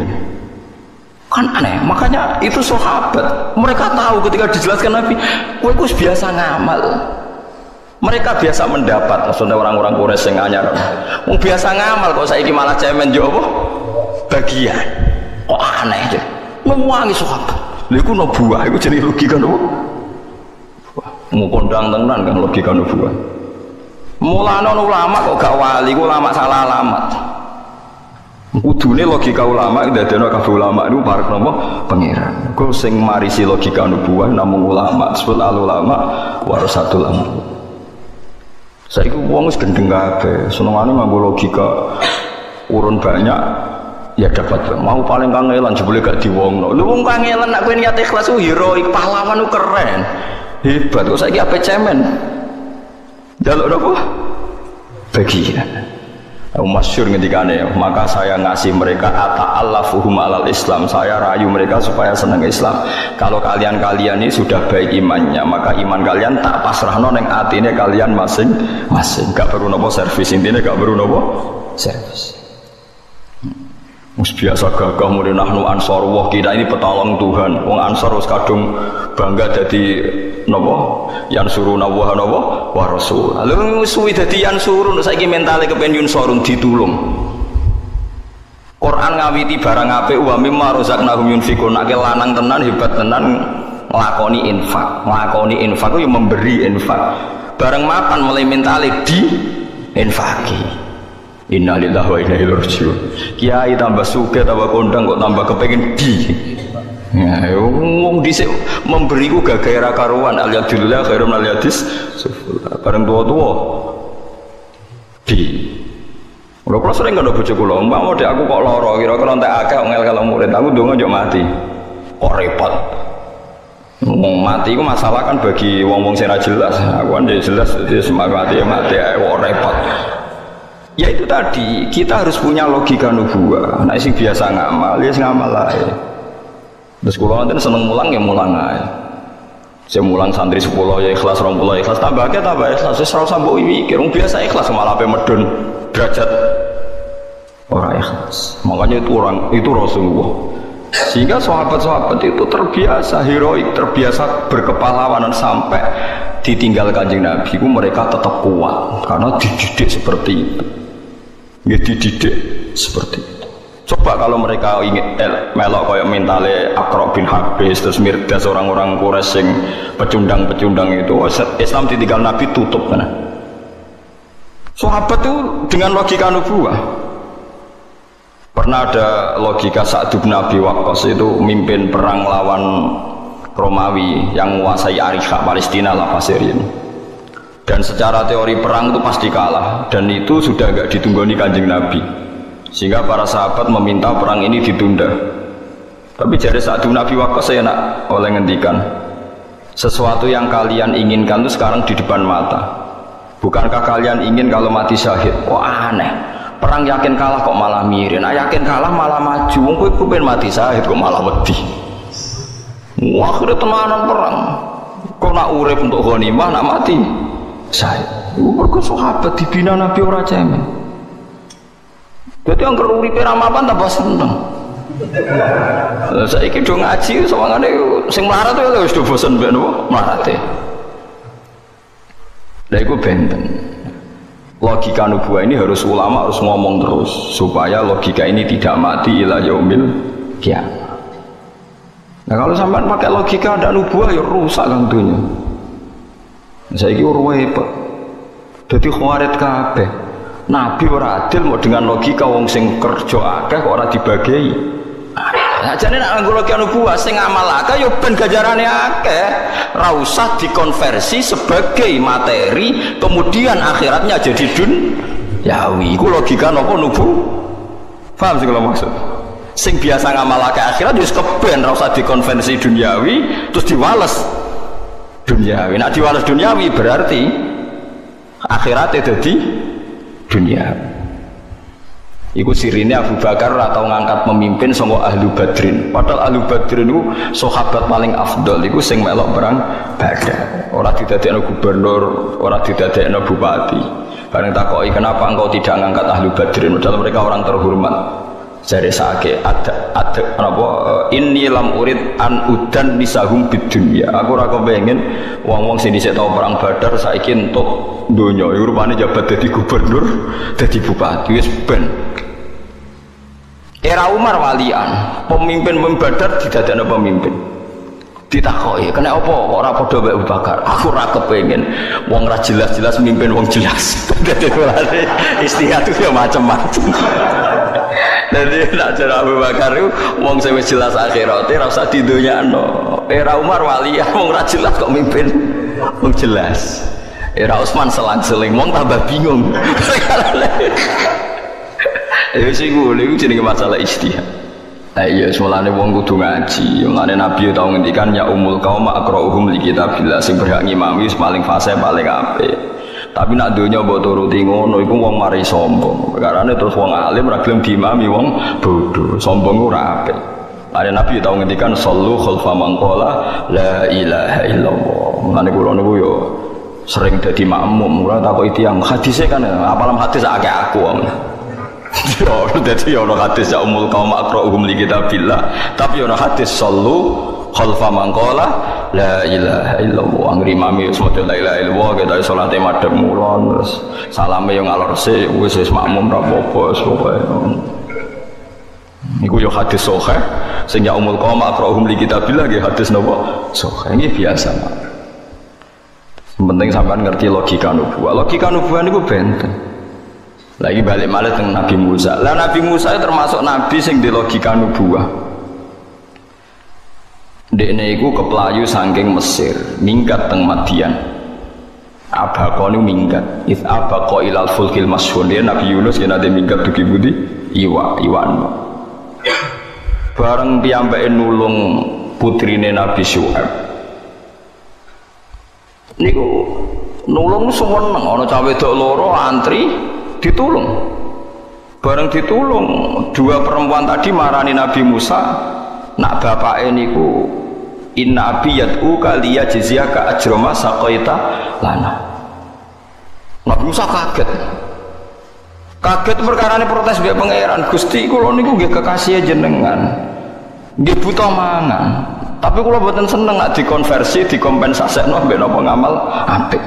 Kan aneh, makanya itu sahabat mereka tahu ketika dijelaskan Nabi, kowe ku biasa ngamal. Mereka biasa mendapat, maksudnya orang-orang Quraisy yang anyar. Wong biasa ngamal kok saiki malah cemen yo apa? Bagian. Kok aneh aja. Memuangi sahabat. Lha iku nubuwah, iku jenenge logika nopo? Mau kondang tenan kan logika nubuwah. Mulane ulama kok gak wali, ulama salah alamat. Kudune logika ulama dadekno kabeh ulama niku parek napa pangeran. Kok sing marisi logika nubuwah namung ulama, disebut al ulama warasatul anbiya. Saiki wong wis gendeng kabeh, senengane nganggo logika urun banyak ya dapat. Mau paling kangelan jebule gak diwongno. Lho wong kangelan nek kowe niat ikhlas ku heroik, pahlawan ku keren. Hebat kok saiki ape cemen. Jaluk napa? Bagian. Masyhur ngendikane, maka saya ngasih mereka ata'allafuhum alal Islam, saya rayu mereka supaya senang Islam. Kalau kalian-kalian ini sudah baik imannya, maka iman kalian tak pasrahno ning atine kalian masing-masing. Gak perlu nopo servis, intine gak perlu nopo servis. Mus biasa gagah mulai nahnu ansor, wah kita ini petolong Tuhan. Wong ansor wis kadung bangga dadi napa yang suruh nawa napa wa rasul. Lalu suwi dadi yang suruh saiki mentale kepen yun sorun ditulung. Quran ngawiti barang apik wa mimma razaqnahum yunfikun. Nek lanang tenan hebat tenan nglakoni infak ku yo memberi infak. Bareng mapan mulai mentale di infaki. Innalillahi wa inna ilaihi raji'un. Kiai tambah sugih tambah kondang kok tambah kepengin di. Ya, wong dhisik memberi ku gagahe ra karuan aliyadillah khairum aliyadis sufula. Bareng tua-tua di. Kula sering karo bojo kula, umpama dek aku kok lara kira-kira entek akeh ngel kalau murid aku ndonga yo mati. Kok repot. Wong mati ku masalah kan bagi wong-wong sing ra jelas. Aku kan jelas dadi semangat mati kok repot. Ya itu tadi, kita harus punya logika nubuwah. Nek sing biasa ngamal, ya sing ngamal ae. Terus kula wonten seneng mulang ya mulang ae. Saya mulang santri 10 ya ikhlas, 20 ikhlas, tambah ikhlas. Wis ora usah mbok mikir, wong biasa ikhlas malah ape medun derajat ora ikhlas. Makanya itu Rasulullah. Sehingga sahabat-sahabat itu terbiasa heroik, terbiasa berkepahlawanan sampai ditinggal Kanjeng Nabi itu mereka tetap kuat karena dididik seperti itu. Ya dididik seperti itu. Coba kalau mereka ingin melok kayak mentale Aqra bin Habis terus Mirdas orang-orang Quraisy yang pecundang-pecundang itu, Islam ditinggal Nabi tutup kan. Sahabat itu dengan logika nubuwah. Pernah ada logika Sa'd bin Abi Waqqas itu mimpin perang lawan Romawi yang menguasai Ariha Palestina lah Pasirin. Dan secara teori perang itu pasti kalah dan itu sudah agak ditunggoni Kanjeng Nabi. Sehingga para sahabat meminta perang ini ditunda. Tapi jadi Sa'd bin Abi Waqqas enak oleh ngendikan, sesuatu yang kalian inginkan itu sekarang di depan mata. Bukankah kalian ingin kalau mati syahid? Wah aneh. Perang yakin kalah kok malah mirin. Nah, yakin kalah malah maju. Wong kowe pengen mati syahid kok malah wedi. Wah, akhirnya tenanan perang. Kok nak urip untuk ghanimah, nak mati syahid. Mergo sahabat dibina Nabi ora cemen. Dadi angger uripe ra mapan tambah seneng. Saiki do ngaji sawangane sing melarat ya wis do bosen mbek napa mlarate. Lah iku benten. Logika nubuwah ini harus ulama harus ngomong terus supaya logika ini tidak mati ila yaumil qiyamah. Nah kalau sampean pakai logika ada nubuwah ya rusak kan dunia. Saiki repot. Dadi khawarit kabeh. Nabi ora adil mau dengan logika wong sing kerja akeh kok ora dibagi. Nah jane nek nganggo logika nubuwah sing amal akeh ya ben ganjarane akeh. Ora usah dikonversi sebagai materi kemudian akhiratnya jadi duniawi. Iku logika napa nubuwah? Paham sing kula maksud? Sing biasa ngamal akeh akhirat wis keben ora usah dikonversi duniawi terus diwales duniawi. Nek diwales duniawi berarti akhiratnya jadi dunia. Iku sirine Abu Bakar atau ngangkat pemimpin sangka ahlu Badrin. Padahal ahlu Badrin itu sahabat paling afdol. Iku sing melok perang Badar. Ora didadekno gubernur, ora didadekno bupati. Bareng takoki kenapa engkau tidak ngangkat ahlu Badrin? Padahal mereka orang terhormat. Jare sake ada apa inni lam urid an udan nisahum bid dunya. Aku ora kepengin wong-wong sing dhisik tau perang Badar saiki entuk donya. Iku rupane jabat dadi gubernur, dadi bupati wis ben. Era Umar walian, pemimpin Badar didadekno pemimpin. Ditakoki, "Kena apa kok ora padha mbek Abu Bakar?" Aku ora kepengin wong ra jelas-jelas mimpin wong jelas. Dadi mulane istihad itu ya macam-macam. Jadi nak cara Abu Bakar itu wong sing wis jelas akhirate ora usah didonyakno. Era Umar walian wong ora jelas kok mimpin wong jelas. Era Utsman selang-seling wong tambah bingung. Ya sing ngene iku jenenge masalah ijtihad. Nah iya semulane wong kudu ngaji. Mulane Nabi tau ngendikan ya umul qaum aqra'uhum li kitabillah, sing berhak ngimami paling fasih paling apik. Tapi nak dunya mbok turuti ngono iku wong mari sombong. Perkarane terus wong alim ora gelem diimami wong bodho. Sombong ora apik. Ada Nabi tau ngendikan sallu khalfa man qala la ilaha illallah. Mulane kula niku yo sering dadi makmum. Kula takoki tiyang hadise kan apalam hadis akeh aku. Yo dadi ono hadis ya umul qaum aqra'uhum li kitabillah. Tapi ono hadis sallu khalfa man qala la ilaha illallah. Angger imame wis maca la ilaha illallah kita salate madhep mulon terus salame yo ngalor sik wis makmum ra apa-apa pokoke. Iku yo hadis sahih sing ya umul qaum aqra'uhum li kitabillah nggih hadis napa? Sahih. Ini biasa. Penting sampean ngerti logika nubuwah. Logika nubuwah niku benten. Lagi balik malah tentang Nabi Musa. Lah Nabi Musa termasuk nabi sing di logika nubuwah. Dekne iku keplayu saking Mesir, minggat teng Madian. Abaqa niku minggat. If abaqa ilal fulkil masyhur. Nabi Yunus yen ade minggat dugi budi iwan. Bareng piyambake nulung putrine Nabi Syuaib. Niku nulung seneng ana cah wedok loro antri ditulung. Bareng ditulung, dua perempuan tadi marani Nabi Musa, nak bapake niku inna abiyatu kaliya jizyaka ajrama saqaita lana. Nabi Musa kaget. Kaget perkarane protes mbek pangeran, Gusti kula niku nggih kekasih jenengan. Nggih buta mangan. Tapi kula mboten seneng nak dikonversi, dikompensasekno mbek napa ngamal apik.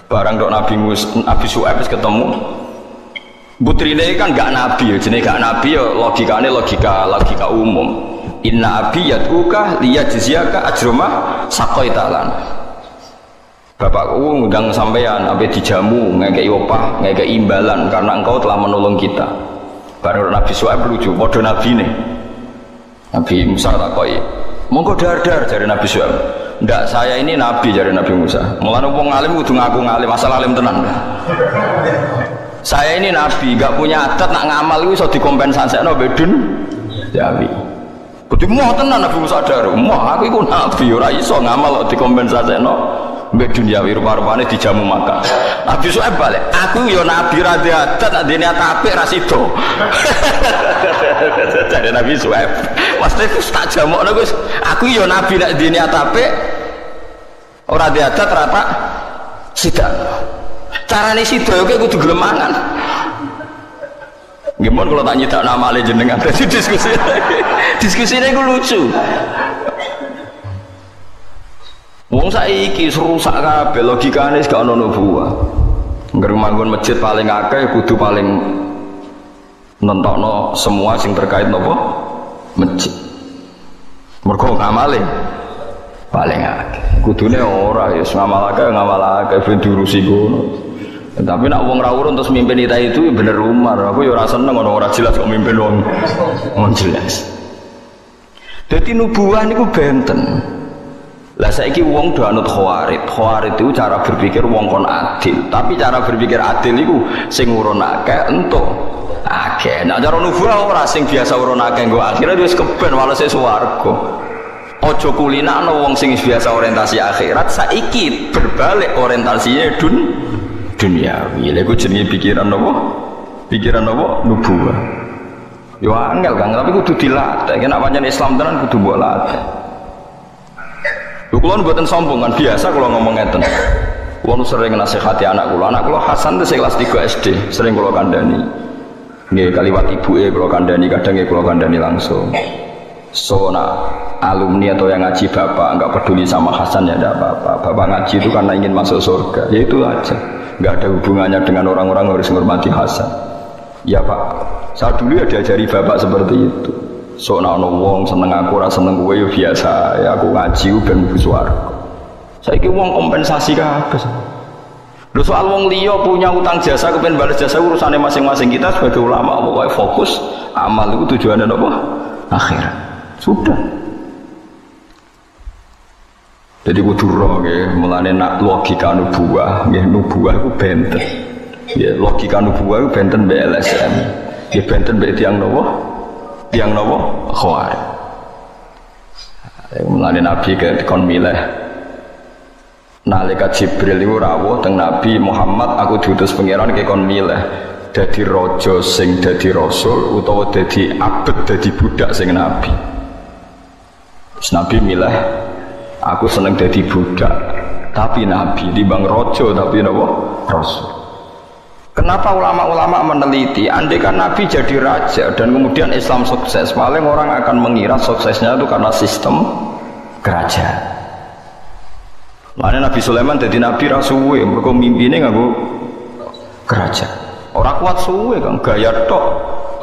Barang dok Nabi Syuaib ketemu putrine kan gak nabi ya, jenenge gak nabi ya logikane logika umum. Inna abiyatuka liyajziyaka ajrama saqaitalan. Bapakku ngundang sampean sampai dijamu ngekei opah, ngekei imbalan karena engkau telah menolong kita. Barang Nabi Syuaib lucu, padha nabine. Nabi Musa takoki, "Monggo dar-dar," jare Nabi Syuaib. Ndak, saya ini nabi, jare Nabi Musa. Mulane wong alim kudu ngaku ngalim, masalah alim tenan. Saya ini nabi, gak punya adat nak ngamal iku iso dikompensasekno bedun Jawi. Kudu moh tenan Nabi Musa dar. Moh aku iku nabi ora iso ngamal kok dikompensasekno bedun Jawi rupa-rupane dijamu makan. Nabi Syuaib balik, "Aku yo nabi ra duwe adat nak dene apik ra sida." Jare Nabi Syuaib, "Mesti tak jamukno Gus. Aku yo nabi nak dene apik ora duwe adat ra tak sida." Carane sida yo kudu gelem mangan. Nggih mon kula tak nyidak nama ale jenengan dadi diskusi. Diskusine iku lucu. Wong saiki rusak kabeh logikane gak ono nubuwah. Ngger manggon masjid paling akeh kudu paling nentokno semua sing terkait napa masjid. Mergo ngamale paling akeh. Kudune ora ya ngamal akeh ben diurusi ngono. Tapi nak wong ra urun terus mimpin kita itu bener Umar. Aku ya ora seneng ono ora jelas kok mimpin wong jelas. Dadi nubuwah niku benten. Lah saiki wong do anut khawarid. Khawarid itu cara berpikir wong kon adil. Tapi cara berpikir adil iku sing urun akeh entuk akeh. Nek cara nubuwah ora sing biasa urun akeh nggo akhirat wis keben walese swarga. Ojo kulinakno wong sing biasa orientasi akhirat saiki berbalik orientasinya duniawi. Lha iku jenenge pikiran napa? Pikiran napa? Nubuwah. Yo angel Kang, tapi kudu dilatih. Nek pancen Islam tenan kudu mbok latih. Lho kula mboten sombong kan biasa kula ngomong ngeten. Kula sering nasihati anak kula. Anak kula Hasan itu kelas 3 SD, sering kula kandhani. Nggih kaliwat ibuke kula kandhani, kadang nggih kula kandhani langsung. So alumni atau yang ngaji bapak enggak peduli sama Hasan ya enggak apa-apa. Bapak ngaji itu karena ingin masuk surga. Ya itu aja. Enggak ada hubungannya dengan orang-orang harus menghormati Hasan. Ya Pak, saya dulu ya diajari bapak seperti itu. So ana wong seneng aku ora seneng kowe ya biasa. Ya aku ngaji ben mlebu swarga. Saiki wong kompensasi kabeh. Lho soal wong liya punya utang jasa kepen balas jasa urusane masing-masing. Kita sebagai ulama pokoknya fokus amal itu tujuannya apa? Akhirat. Sudah. Jadi kudu roh nggih, mulane nak logika nubuwah, nggih nubuwah iku benten. Ya logika nubuwah iku benten mbek LSM. Nggih benten mbek tiyang napa? Tiyang napa? Khawarij. Mulane Nabi kon milih nalika Jibril iku rawuh teng Nabi Muhammad, aku diutus pangeran ke kon milih dadi raja sing dadi rasul utawa dadi abet dadi budak sing nabi. Terus Nabi milih aku seneng dadi budak tapi nabi timbang raja tapi napa rasul. Kenapa ulama-ulama meneliti andai kan Nabi jadi raja dan kemudian Islam sukses, paling orang akan mengira suksesnya itu karena sistem kerajaan. Makanya Nabi Sulaiman jadi nabi rasuwe, mereka mimpinnya nganggo kerajaan. Orang kuat suwe kan, gaya tok,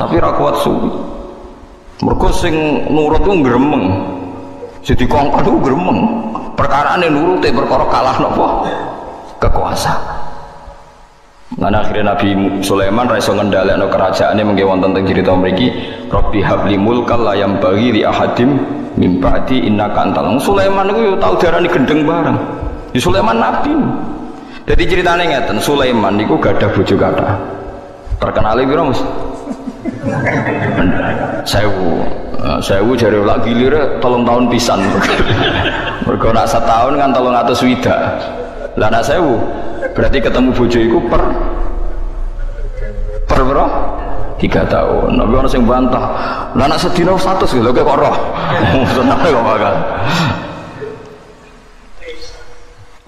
tapi orang kuat suwe. Mereka sing nurut itu gremeng, jadi kongkong itu gremeng. Perkara ini nurut, perkara kalah nopo kekuasaan. Nah akhirnya Nabi Sulaiman raiso ngendhalekno kerajaane mengke wonten teng cerita mriki Rabbi habli mulkal la yambaghi li ahadim min ba'di innaka antal. Sulaiman niku yo tau diarani gendeng bareng. Di Sulaiman nabi. Jadi ceritane ngeten, Sulaiman niku gadah bojo kathah. Terkenale piro, Mas? 1000 jare lak gilire 3 tahun pisan. Mergo nak setahun kan 300 swidak. Lah nak 1000 berarti ketemu bojo iku per berapa? 3 tahun. Nabi orang yang bantah. Lah anak sedina 100 gitu kok roh. Seneng kok bakal.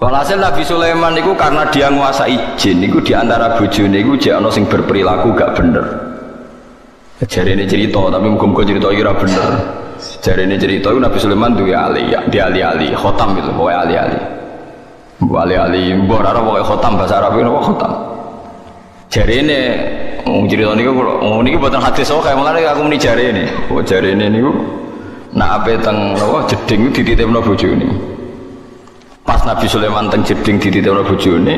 Walhasil Nabi Sulaiman itu karena dia nguasai jin, itu diantara bojone itu jek ana sing berperilaku gak bener. Jarene cerita, tapi muga-muga cerita iki ora bener. Jarene cerita itu Nabi Sulaiman duwe ali, ya, di ali-ali, khotam gitu, pokoknya ali-ali. Ali-ali, mbok ora pokoknya khotam bahasa Arab itu khotam. Jarene cerita niku kula niki mboten hadis kaya mulane aku muni jarene. Oh jarene niku nak ape teng napa jeding dititipno bojone. Pas Nabi Sulaiman teng jeding dititipno bojone,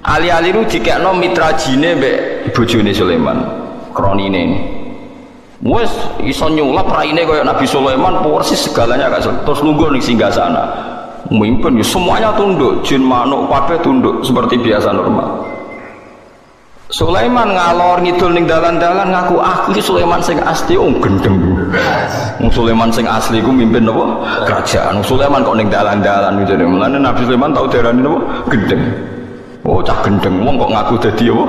ali-ali niku dikekno mitra jine mbek bojone Sulaiman, kronine. Wes iso nyulap raine kaya Nabi Sulaiman persis segalanya terus lungguh ning singgasana. Memimpin semuanya tunduk, jin manuk kabeh tunduk seperti biasa normal. Sulaiman ngalor ngidul ning dalan-dalan ngaku iki Sulaiman sing asli gendeng. Sulaiman sing asli ku mimpin napa? Kerajaan. Sulaiman kok ning dalan-dalan ngene. Mulane Nabi Sulaiman tau diarani napa? Gendeng. Oh cah gendeng wong kok ngaku dadi apa?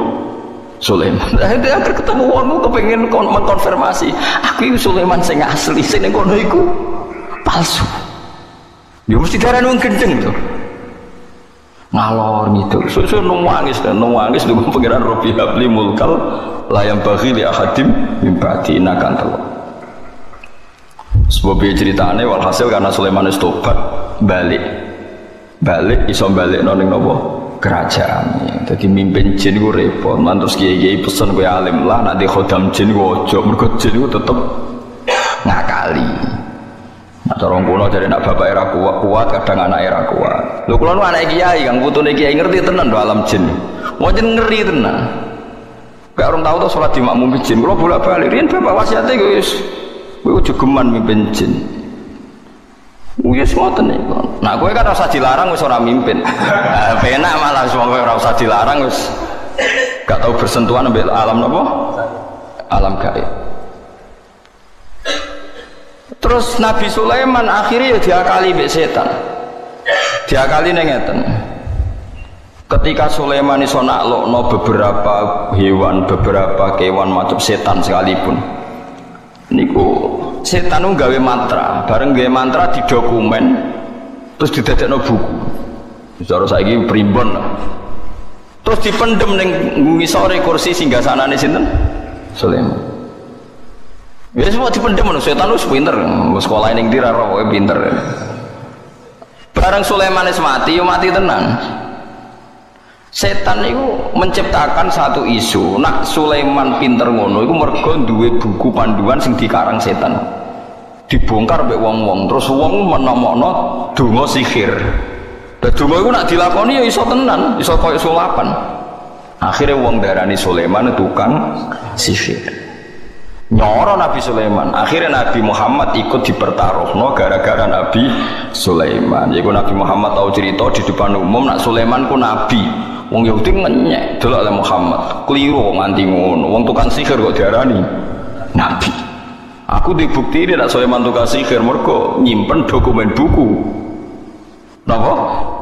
Sulaiman. Dia ketemu wong kepengin mengkonfirmasi, aku iki Sulaiman sing asli, sing ning kono iku palsu. Ya mesti diarani wong gendeng to. Ngalor gitu, so nangis dengan pengiran Rabbi habli mulkal layam bagi li ahadim mimpati inakan telur. Sebab ceritanya walhasil karena Sulaiman tobat balik iso balik noning nopo kerajaan. Jadi mimpin jin ku repot, mantus kiai pesen gue alim lah nanti khodam jin gue ojo, mergo jin gue tetep ngakali. Nah, orang kuno jadi nak bapak era kuat, kadang anak era kuat. Lu kulo anak kiai, kang putune kiai ngerti tenan do alam jin. Mau jen ngeri tenan. Gak orang tahu tuh sholat di makmum jin. Kulo bolak balik, rian bapak wasiatnya guys, gue jogeman mimpin jin. Wis ngoten nih. Nah, gue kan rasa dilarang wis ora mimpin. Penak malah semua gue rasa dilarang wis. Gak tahu bersentuhan ambil alam apa? Alam gaib. Terus Nabi Sulaiman akhirnya ya diakali mbek setan. Diakali ngeten. Ketika Sulaiman iso naklokno beberapa hewan, beberapa kewan macam setan sekalipun. Niku setan ku gawe mantra, bareng gawe mantra di dokumen terus didadekno buku. Cara saiki primbon. Terus dipendem ning ngisore kursi singgasanane sinten? Sulaiman. Ya semua dipendem manusia setan wis pinter, sekolah ning ndi ra pokoke pinter. Barang Sulaiman wis mati, yo mati tenan. Setan itu menciptakan satu isu, nak Sulaiman pinter ngono iku mergo duwe buku panduan sing dikarang setan. Dibongkar mbek wong-wong, terus wong menomokno donga sihir. Lah donga iku nak dilakoni ya iso tenan, iso koyo sulapan. Akhirnya wong darani Sulaiman tukang sihir. Nyoro Nabi Sulaiman. Akhirnya Nabi Muhammad ikut dipertaruhno gara-gara Nabi Sulaiman. Yaiku Nabi Muhammad tahu cerita di depan umum nak Sulaiman ku nabi. Wong Yahudi ngenyek delok oleh Muhammad. Keliru nganti ngono. Wong tukang sihir kok diarani nabi. Aku dibukti nak Sulaiman tukang sihir mergo nyimpen dokumen buku. Napa?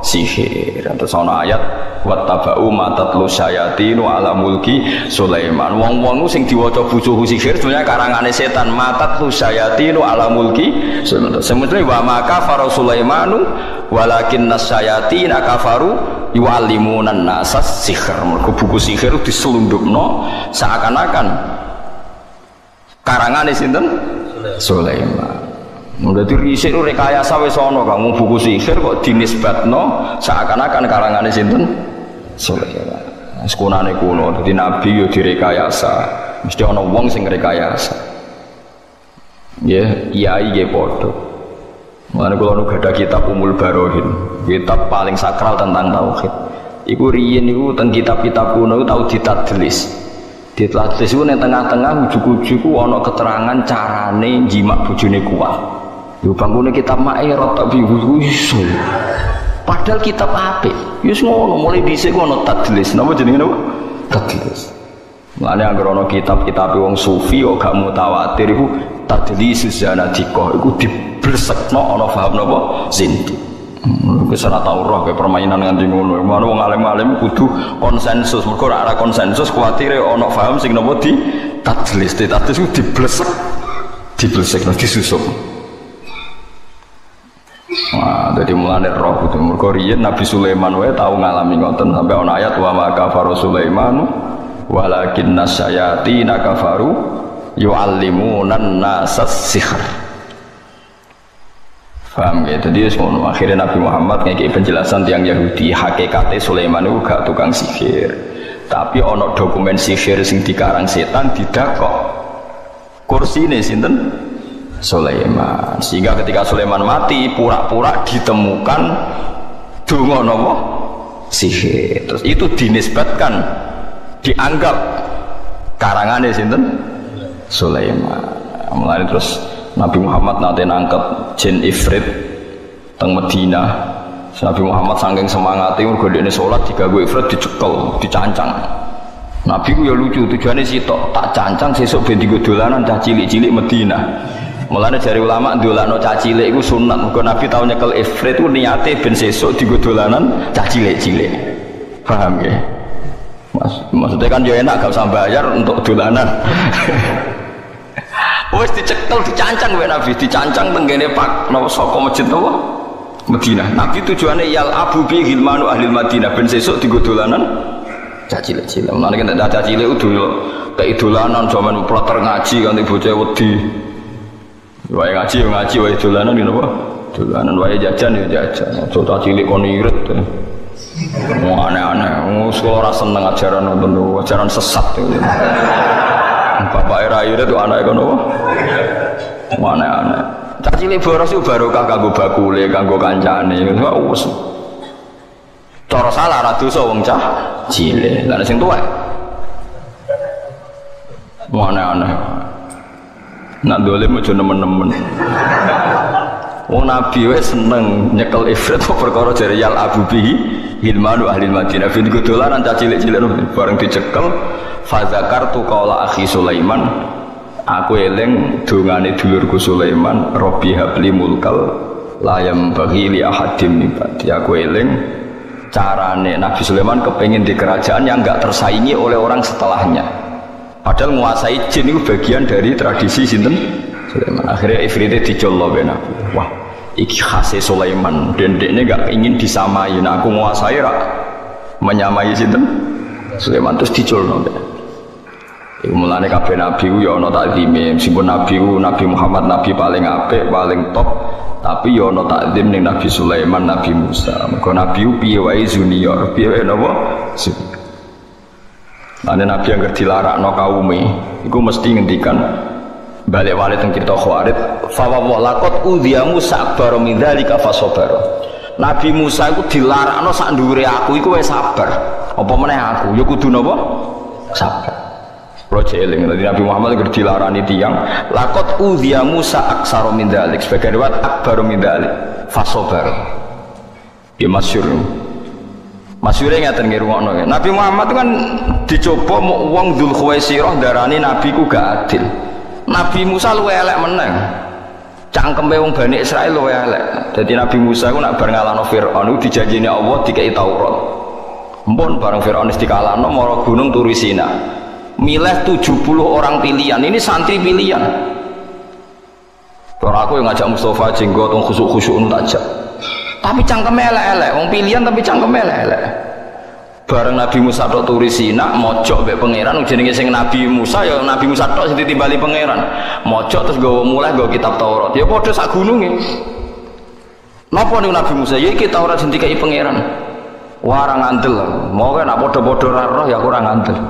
Sihir. Terus ana ayat wattaba'u ma tatlu syayatinu ala mulki Sulaiman. Wong-wong sing diwaca buku sihir sebenarnya karangane setan. Ma tatlu syayatinu ala mulki Sulaiman. Sebenarnya wa maka faro Sulaimanu walakinnas syayatina kafaru yu'allimunan nasas sihir. Mergo buku sihir diselundupno seakan-akan karangane sinten? Sulaiman. Berarti risik rekayasa wis ana kamu buku sihir kok dinisbatno seakan-akan karangane sinten? Sulaiman. Sekunane kuno dadi nabi yo direkayasa. Mesti ana wong sing rekayasa. Nggih, kiai nggih padha. Mulane kula nu gadah kitab Umul Barohin, kitab paling sakral tentang tauhid. Iku riyen niku teng kitab-kitab kuno tau ditadlis. Ditadlis iku ning tengah-tengah ujug-ujug ana keterangan carane jimak bojone kuat. Yo bangkune kitab Ma'irot tak bihu iso. Padahal kitab apik. Wis ngono mulai dhisik ono tadlis. Napa jenenge napa? Tadlis. Mulane anggere ana kitab-kitab wong sufi kok gak mutawatir iku tadlis zanadika iku diblekno ana paham napa? Zindi. Wis ora tau roh kaya permainan nganti ngono. Mane wong alim-alim kudu konsensus. Mergo ora konsensus kuwatire ana paham sing napa di tadlis. Tadlis iku diblekno disusup. Wah, jadi mulane roh itu mergo riyen Nabi Sulaiman wae tau ngalami ngoten sampai ana ayat wa ma kafara Sulaimanu walakinnas syayatina kafaru yu'allimunan nasas sihr. Paham ya? Jadi ngono akhirnya Nabi Muhammad ngeki penjelasan tiang Yahudi hakikate Sulaiman itu gak tukang sihir. Tapi ana dokumen sihir sing dikarang setan didakok. Kursine sinten? Sulaiman. Sehingga ketika Sulaiman mati pura-pura ditemukan donga napa sihir. Terus itu dinisbatkan dianggap karangane sinten? Sulaiman. Mulai terus Nabi Muhammad nate nangkep jin ifrit teng Madinah. Nabi Muhammad saking semangate mergo dekne salat digawe ifrit dicekel, dicancang. Nabi ku ya lucu tujuane sitok tak cancang sesuk ben digo dolanan cah cilik-cilik Madinah. Mulane jari ulama ndolakno cah cilik iku sunat. Mergo Nabi tau nyekel ifrit ku niate ben sesuk digo dolanan cah cilik-cilik. Paham ya? Maksudnya kan ya enak gak usah bayar untuk dolanan. Wes dicekel dicancang wae Nabi, dicancang tenggene Pak napa saka masjid napa? Madinah. Nabi tujuane yal abu bi hilmanu ahli Madinah ben sesuk digo dolanan cah cilik-cilik. Mulane kan cah cilik udah kayak dolanan zaman ploter ngaji kanthi bocah wedi. Wae ngaji wae dolanan ngene apa? Dolanan wae jajan ya jajan. Cah cilik kon irit. Wah aneh-aneh. Sekolah ora seneng ajaran nonton ajaran sesat. Bapak era irit tuh anake kono. Wah aneh-aneh. Cah cilik boros itu barokah kanggo bakule, kanggo kancane. Wes. Cara salah ra dosa wong cah cilik. Lah sing tuwek. Wah aneh-aneh. Nak dolim aja nemen-nemen. Wong Nabi wae seneng nyekel ifrit perkara jare yal abu bihi hilmanu ahli Madinah. Fin dolanan cah cilik-cilik bareng dicekel fa zakartu qaula akhi Sulaiman. Aku eling dongane dulurku Sulaiman, Rabbi habli mulkal la yambaghi li ahadin min ba'di. Aku eling carane Nabi Sulaiman kepengin di kerajaan yang enggak tersaingi oleh orang setelahnya. Padahal menguasai jin itu bagian dari tradisi sinten Sulaiman. Akhirnya ifritnya dicolok be Nabi. Wah, iki khase Sulaiman. Dan dekne enggak ingin disamai. Nah, aku menguasai rak menyamai sinten Sulaiman terus dicolok be. Iku mulane kabeh nabi ku ya ana takzime, meskipun nabi ku Nabi Muhammad nabi paling apik, paling top, tapi ya ana takzim ning Nabi Sulaiman, Nabi Musa. Mergo nabi ku piye wae junior, piye wae napa? Ane nabi yang dilarakno kaume iku mesti ngendikan balik wale teng cerita Khawarid, fa wa laqad udhiya Musa akbar min dzalika fasabar. Nabi Musa iku dilarakno sak dhuwure aku iku wis sabar. Apa meneh aku ya kudu napa? Sabar. Proje eling dadi Nabi Muhammad iku dilarani tiyang laqad udhiya Musa aksara min dzalik, sebagai riwayat akbar min dzalik fasabar. Ya masyhur. Masyhurnya ngaten nggih rungokno. Nabi Muhammad kan dicoba mau wong Dzul Khuwaisirah darani nabi ku gak adil. Nabi Musa luwih elek meneng. Cangkeme wong Bani Israil luwih elek. Dadi Nabi Musa ku nak bar ngalahno Firaun dijanjine Allah dikei Taurat. Mpun bareng Firaun wis dikalahno mara gunung turu Sina. Milih 70 orang pilihan. Ini santri pilihan. Ora aku yang ngajak Mustafa jenggot wong khusuk-khusuk tajak. Tapi cangkeme elek-elek, wong pilihan tapi cangkeme elek-elek. Bareng Nabi Musa tok turu Sina, mojok mbek pangeran, jenenge sing Nabi Musa ya Nabi Musa tok sing ditimbali pangeran. Mojok terus nggawa mulai nggawa kitab Taurat. Ya padha sak gununge. Napa niku Nabi Musa? Ya iki Taurat sing dikai pangeran. Wah ora ngandel. Mau kan padha-padha ra roh ya aku ora ngandel.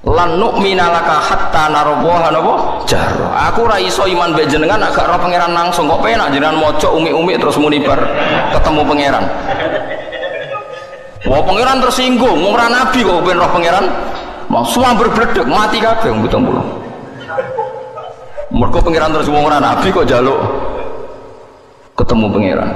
Lan nu'mina laka hatta narawaha napa jahra. Aku ora iso iman mbek jenengan agak roh pangeran langsung. Kok penak jenengan mojok umi-umi terus muni bar ketemu pangeran. Wah pangeran tersinggung, wong ora nabi kok ben roh pangeran. Mau semua berbledek mati kabeh wong 70. Mergo pangeran terus wong ora nabi kok njaluk ketemu pangeran.